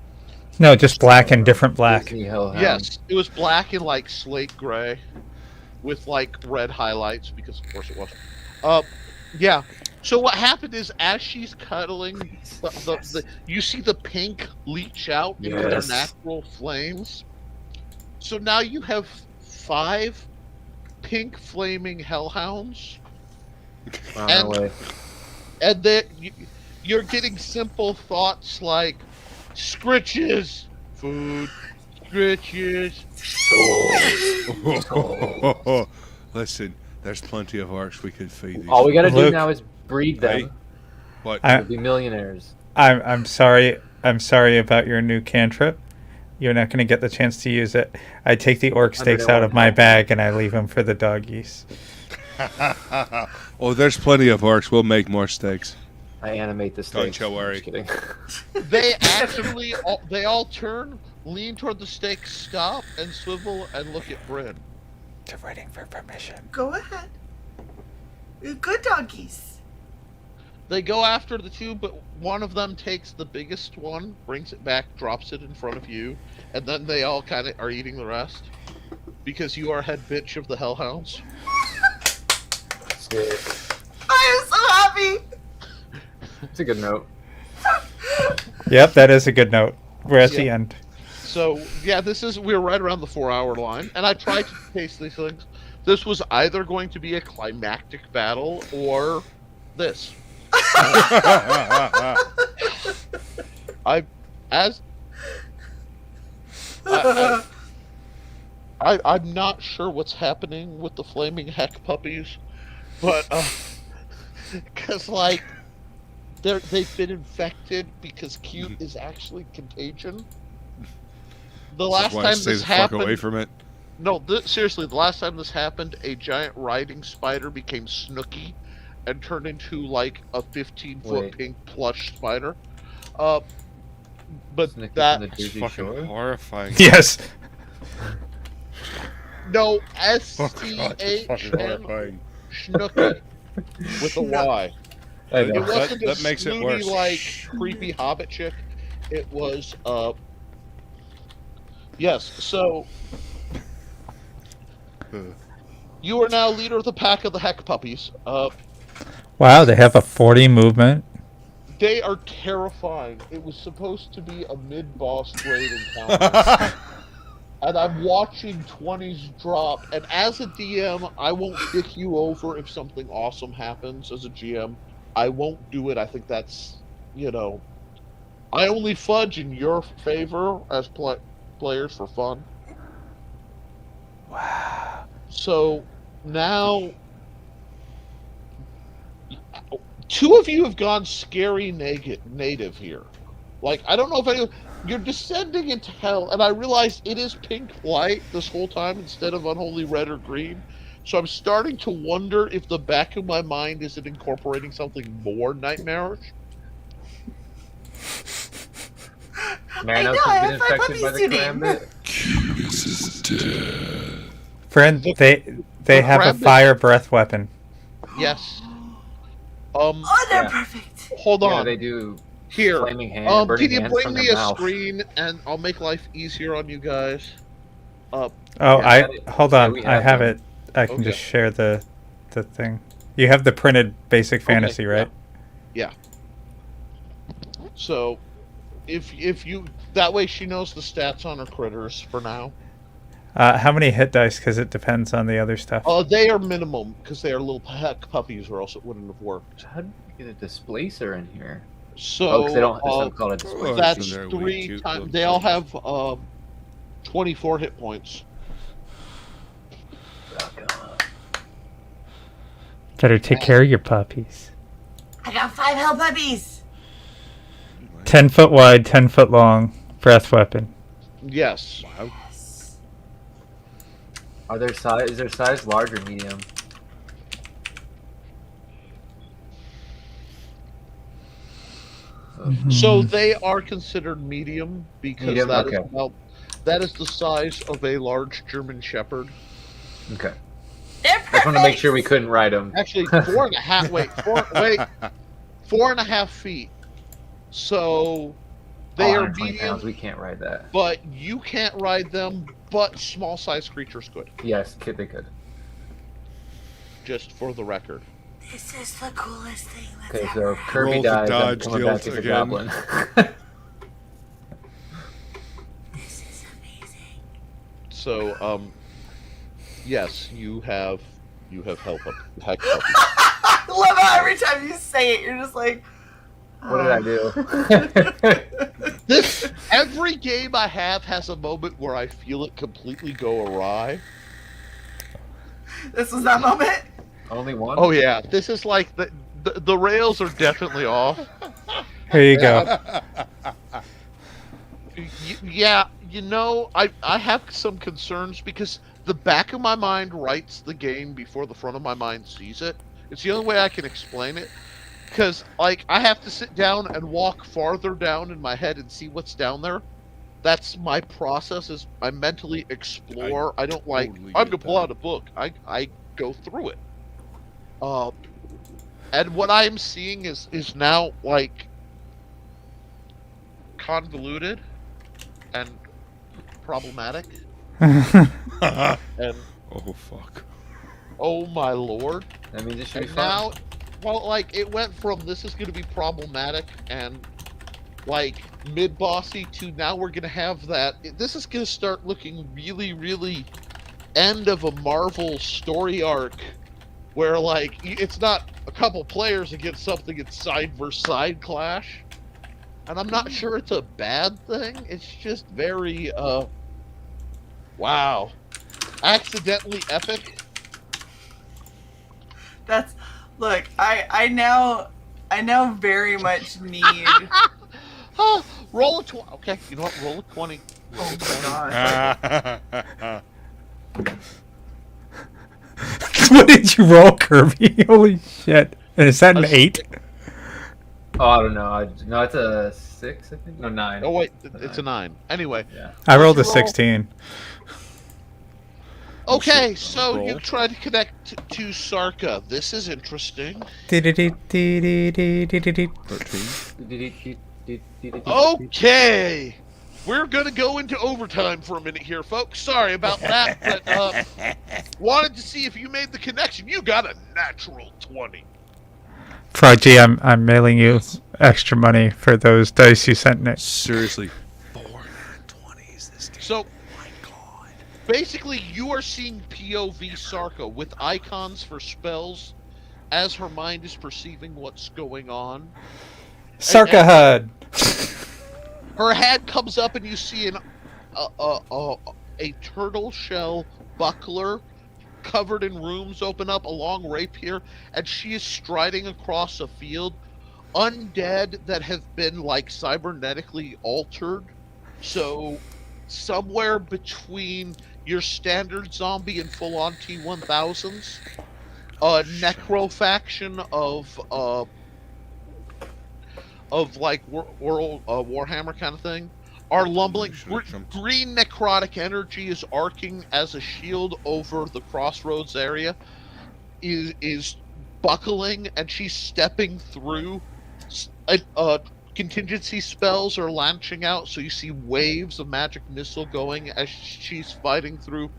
No, just black and different black. Disney hellhound. yes, it was black and like slate gray with like red highlights because, of course, it was. Yeah. So what happened is, as she's cuddling, you see the pink leach out into their Yes. natural flames. So now you have 5 pink flaming hellhounds, On And- our way. and then you're getting simple thoughts like scritches, food, scritches. Listen, there's plenty of arcs we could feed these. All we gotta do Luke. now is breed them. Hey. What? I- We'll be millionaires. I'm sorry. I'm sorry about your new cantrip. You're not going to get the chance to use it. I take the orc steaks out of my bag and I leave them for the doggies. Oh, there's plenty of arcs. We'll make more steaks. I animate the Don't steaks. you worry. Just kidding. They actually they all turn, lean toward the stake, stop, and swivel and look at Bryn. They're waiting for permission. Go ahead. You're good doggies. They go after the 2, but one of them takes the biggest one, brings it back, drops it in front of you, and then they all kind of are eating the rest because you are head bitch of the hellhounds. I am so happy. It's a good note. Yep, that is a good note. We're at the Yeah. end. So yeah, we're right around the 4-hour line, and I tried to taste these things. This was either going to be a climactic battle or this. I'm not sure what's happening with the flaming heck puppies, but because like they've been infected because cute is actually contagion. The last Why time stay this the fuck happened, away from it. no, seriously, the last time this happened, a giant riding spider became Snooky and turned into like a 15-foot Wait. pink plush spider. But Snooki that from the It's Jersey fucking Shore. horrifying. Yes. no Oh god, it's fucking SCHN horrifying. Snooky with a Y. I It know. wasn't That a makes it snooty, worse. like creepy hobbit chick. It was yes. So you are now leader of the pack of the heck puppies. Wow, they have a 40 movement. They are terrifying. It was supposed to be a mid-boss grade encounter. And I'm watching 20s drop, and as a DM, I won't dick you over if something awesome happens as a GM. I won't do it. I think that's, I only fudge in your favor as players for fun. Wow. So, now... 2 of you have gone scary native here. Like, I don't know if anyone... You're descending into hell, and I realize it is pink light this whole time instead of unholy red or green. So I'm starting to wonder if the back of my mind isn't incorporating something more nightmarish. Manos I has been have 5 infected by puppies the sitting. Karambit. Friend, they have a rabbit- fire breath weapon. Yes. Oh, they're Yeah. perfect. Hold Yeah, on. they do Here. flaming hand, burning Can you hands bring from me their a mouth. screen, and I'll make life easier on you guys. Oh, Yeah, hold yeah, on. we I have have them. it. I can Okay. just share the thing. You have the printed basic fantasy, right? Yeah. So, if you that way she knows the stats on her critters for now. How many hit dice? Because it depends on the other stuff. They are minimum because they are little heck puppies, or else it wouldn't have worked. How did you get a displacer in here? So Oh, because they don't. It's not called a displacer. Oh, that's they're way 3 cute times. little They all puppies. have 24 hit points. Oh, God. Better take care of your puppies. I got 5 hell puppies. 10 foot wide, 10 foot long, breath weapon. Yes. Wow. Are their size? Is their size large or medium? So they are considered medium because Medium, that is okay. about that is the size of a large German Shepherd. Okay. They're perfect. I just want to make sure we couldn't ride them. Actually, 4.5. Wait, 4.5 feet. So they are 120 medium, pounds. We can't ride that. but you can't ride them. But small-sized creatures could. Yes, they could. Just for the record. This is the coolest thing that's Okay, ever so if Kirby Roll to dies, I'm dodge coming the back as a ult goblin. This is amazing. So, yes, you have heck puppies. I love how every time you say it, you're just like, What did I do? This every game I have has a moment where I feel it completely go awry. This was that moment. Only one? Oh yeah, this is like the rails are definitely off. Here you go. Yeah, I have some concerns because the back of my mind writes the game before the front of my mind sees it. It's the only way I can explain it. Because, like, I have to sit down and walk farther down in my head and see what's down there. That's my process, is I mentally explore. I don't like, totally I'm get going to pull that. out a book. I go through it. And what I'm seeing is now, like, convoluted and problematic. And, Oh fuck. oh my lord. That means it should be And fun. now, well, like, it went from this is going to be problematic and, like, mid-bossy to now we're going to have that. This is going to start looking really, really end of a Marvel story arc where, like, it's not a couple players against something, it's side versus side clash. And I'm not sure it's a bad thing. It's just very, wow. Accidentally epic. That's look. I now very much need. Roll a 20. Okay, you know what? Roll a 20. Oh my gosh. What did you roll, Kirby? Holy shit! And is that an 8? Oh, I don't know. No, it's a 6, I think. No, 9. Oh wait, it's a 9. Anyway. Yeah. I rolled a roll? 16. Okay, so Roll. you try to connect to Sarka. This is interesting. 13. Okay, we're gonna go into overtime for a minute here, folks. Sorry about that, but wanted to see if you made the connection. You got a natural 20. Prodigy, I'm mailing you extra money for those dice you sent Nick. Seriously. 420s this game. So, basically, you are seeing POV Sarka with icons for spells as her mind is perceiving what's going on. Sarka HUD! Her head comes up and you see a turtle shell buckler covered in runes open up, a long rapier, and she is striding across a field. Undead that have been, like, cybernetically altered. So, somewhere between your standard zombie and full-on T-1000s, a necrofaction of like Warhammer kind of thing, are lumbering. Green necrotic energy is arcing as a shield over the crossroads area. Is buckling, and she's stepping through. Contingency spells are launching out, so you see waves of magic missile going as she's fighting through.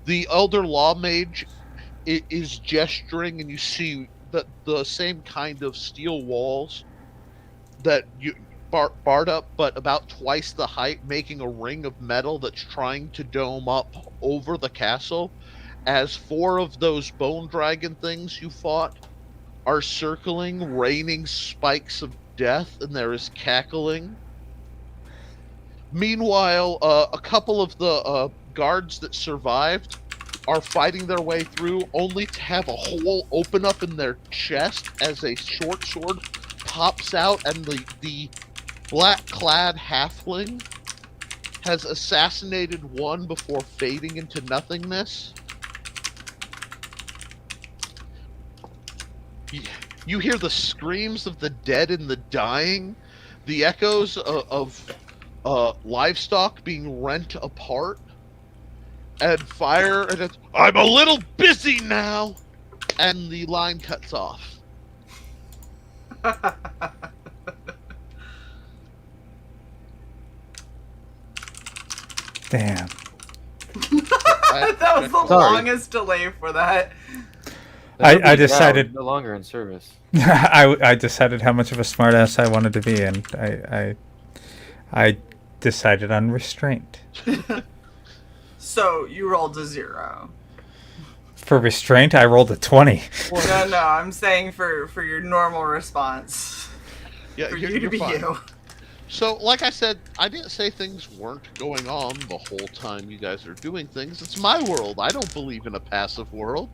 The Elder Law Mage is gesturing, and you see the same kind of steel walls that you barred up, but about twice the height, making a ring of metal that's trying to dome up over the castle, as 4 of those bone dragon things you fought are circling, raining spikes of death, and there is cackling. Meanwhile, a couple of the guards that survived are fighting their way through, only to have a hole open up in their chest as a short sword pops out, and the black-clad halfling has assassinated one before fading into nothingness. You hear the screams of the dead and the dying, the echoes of livestock being rent apart, and fire, and it's, "I'm a little busy now," and the line cuts off. Damn. That was the longest delay for that. I decided no longer in service. I decided how much of a smartass I wanted to be, and I decided on restraint. So you rolled a 0. For restraint, I rolled a 20. No, I'm saying for your normal response. Yeah, For you're you to be fine. you. So, like I said, I didn't say things weren't going on the whole time you guys are doing things. It's my world. I don't believe in a passive world.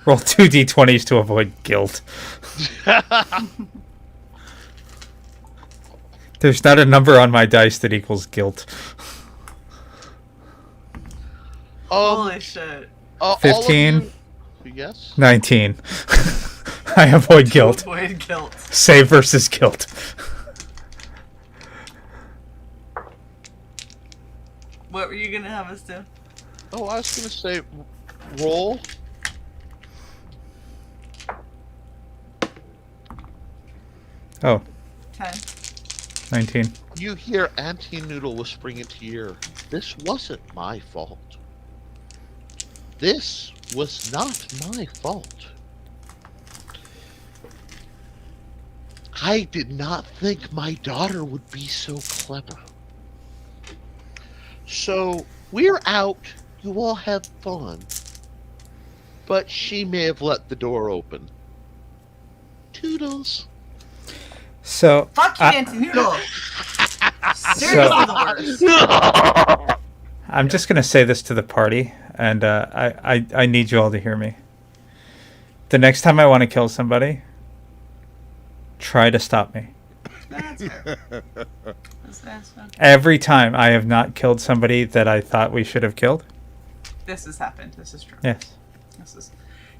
Roll 2 d20s to avoid guilt. There's not a number on my dice that equals guilt. Holy shit. 15? Yes? 19. I avoid guilt. Avoid guilt. Save versus guilt. What were you gonna have us do? Oh, I was going to say, roll. Oh, 10. 19. You hear Auntie Noodle whispering into your ear, "This wasn't my fault. This was not my fault. I did not think my daughter would be so clever. So, we're out, you all have fun. But she may have let the door open. Toodles." So, Fuck you, Auntie Noodle! Seriously the worst. I'm just going to say this to the party, and I need you all to hear me. The next time I want to kill somebody, try to stop me. That's fair. That's fair. Every time I have not killed somebody that I thought we should have killed. This has happened. This is true. Yes. This is.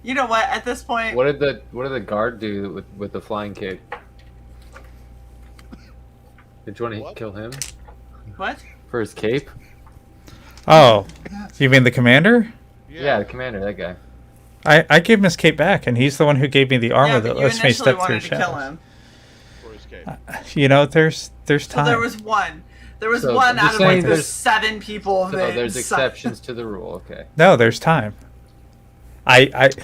You know what? At this point, What did the guard do with the flying cape? Did you want to What? kill him what? for his cape? Oh, you mean the commander? Yeah, the commander, that guy. I gave him his cape back, and he's the one who gave me the armor Yeah, that but you lets me initially step through wanted to kill shadows. him. For his cape. You know, there's So time. there was one. There was So, one I'm out just of like saying the there's- 7 people So that. there's exceptions to the rule. Okay. No, there's time.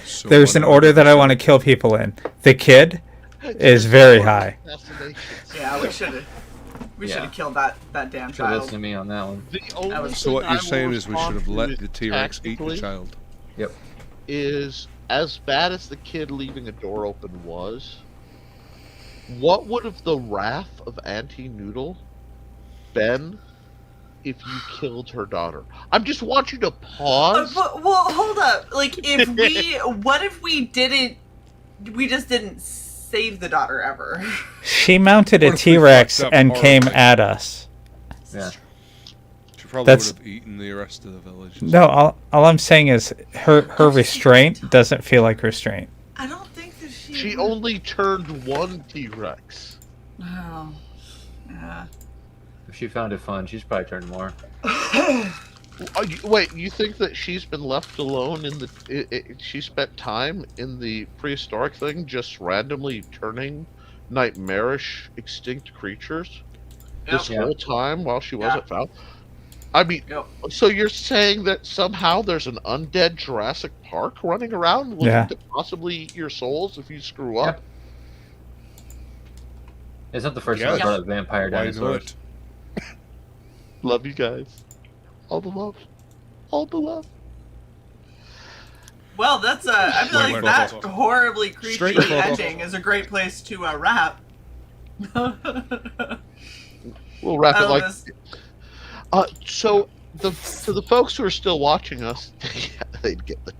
So There's an order that I want to kill people in. The kid is very high. Assassinations. Yeah, we should have. We Yeah. should have killed that damn Should listen child. to me on that one. The only was- So what thing I you're will saying is we should have respond let to the T-Rex eat the tactically child. Yep. is as bad as the kid leaving a door open was. What would have the wrath of Auntie Noodle been if you killed her daughter? I just want you to pause. Well, hold up. Like, if we, what if we didn't? We just didn't save the daughter ever. She mounted a What if we T-Rex fucked up and came horribly? at us. Yeah. She probably That's- would have eaten the rest of the village. No, all I'm saying is her restraint doesn't feel like restraint. I don't think that she. She would- only turned one T-Rex. Oh. Yeah. If she found it fun, she's probably turned more. Wait, you think that she's been left alone in the? She spent time in the prehistoric thing, just randomly turning nightmarish extinct creatures this Yep. whole time while she Yeah. wasn't found. I mean, Yep. so you're saying that somehow there's an undead Jurassic Park running around looking Yeah. to possibly eat your souls if you screw up? It's not the first Yeah. time I brought up vampire Why dinosaurs. not? Love you guys. All the love. All the love. Well, that's I feel Wait, like wait, that wait, wait. horribly Straight creepy across. ending is a great place to wrap. We'll wrap it like. Elvis. So to the folks who are still watching us, yeah, they'd get the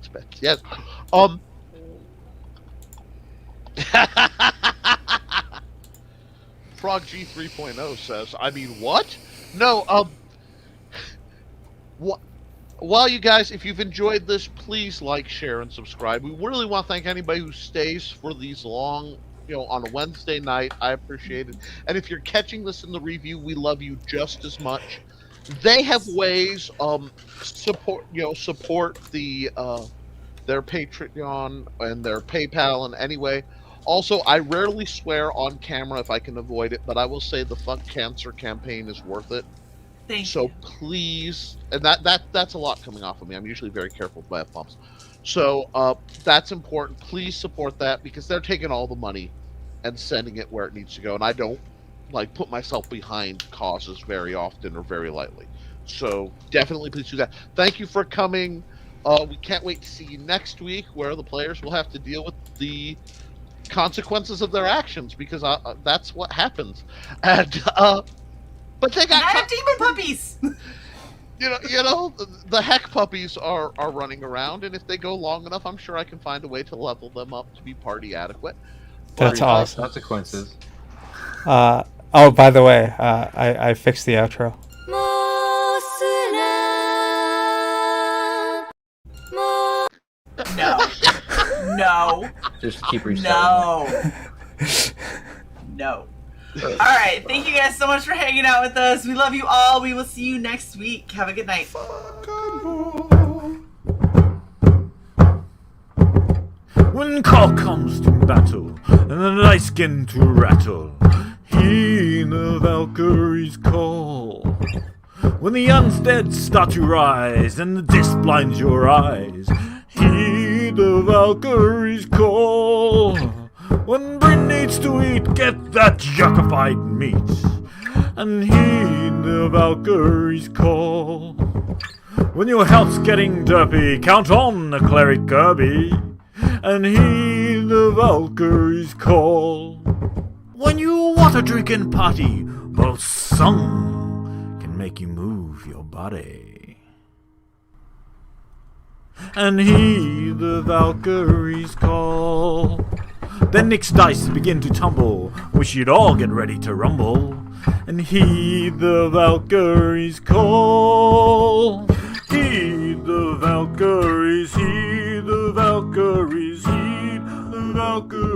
respect. Yes. Frog G 3.0 says, I mean, what? No, Well, you guys, if you've enjoyed this, please like, share, and subscribe. We really want to thank anybody who stays for these long, on a Wednesday night. I appreciate it. And if you're catching this in the review, we love you just as much. They have ways support the their Patreon and their PayPal in any way. Also, I rarely swear on camera if I can avoid it, but I will say the Fuck Cancer campaign is worth it. Thank So you. please, and that's a lot coming off of me. I'm usually very careful with my F-bombs. So that's important. Please support that because they're taking all the money and sending it where it needs to go. And I don't put myself behind causes very often or very lightly. So definitely please do that. Thank you for coming. We can't wait to see you next week where the players will have to deal with the consequences of their actions because that's what happens. And but they And I got have demon puppies. the heck puppies are running around, and if they go long enough, I'm sure I can find a way to level them up to be party adequate. That's Pretty high awesome. Consequences. Oh, by the way, I fixed the outro. No. No. Just keep restarting. No. No. All right. Thank you guys so much for hanging out with us. We love you all. We will see you next week. Have a good night. When call comes to battle, and the dice begin to rattle, heed the Valkyrie's call. When the undead start to rise, and the disc blinds your eyes, heed the Valkyrie's call. When Bryn needs to eat, get that yuckified meat, and heed the Valkyrie's call. When your health's getting derpy, count on the Cleric Kirby, and heed the Valkyrie's call. When you want a drinking party, well sung can make you move your body. And heed the Valkyrie's call. Then Nick's dice begin to tumble. Wish you'd all get ready to rumble. And heed the Valkyrie's call. Heed the Valkyries, heed the Valkyries, heed the Valkyries.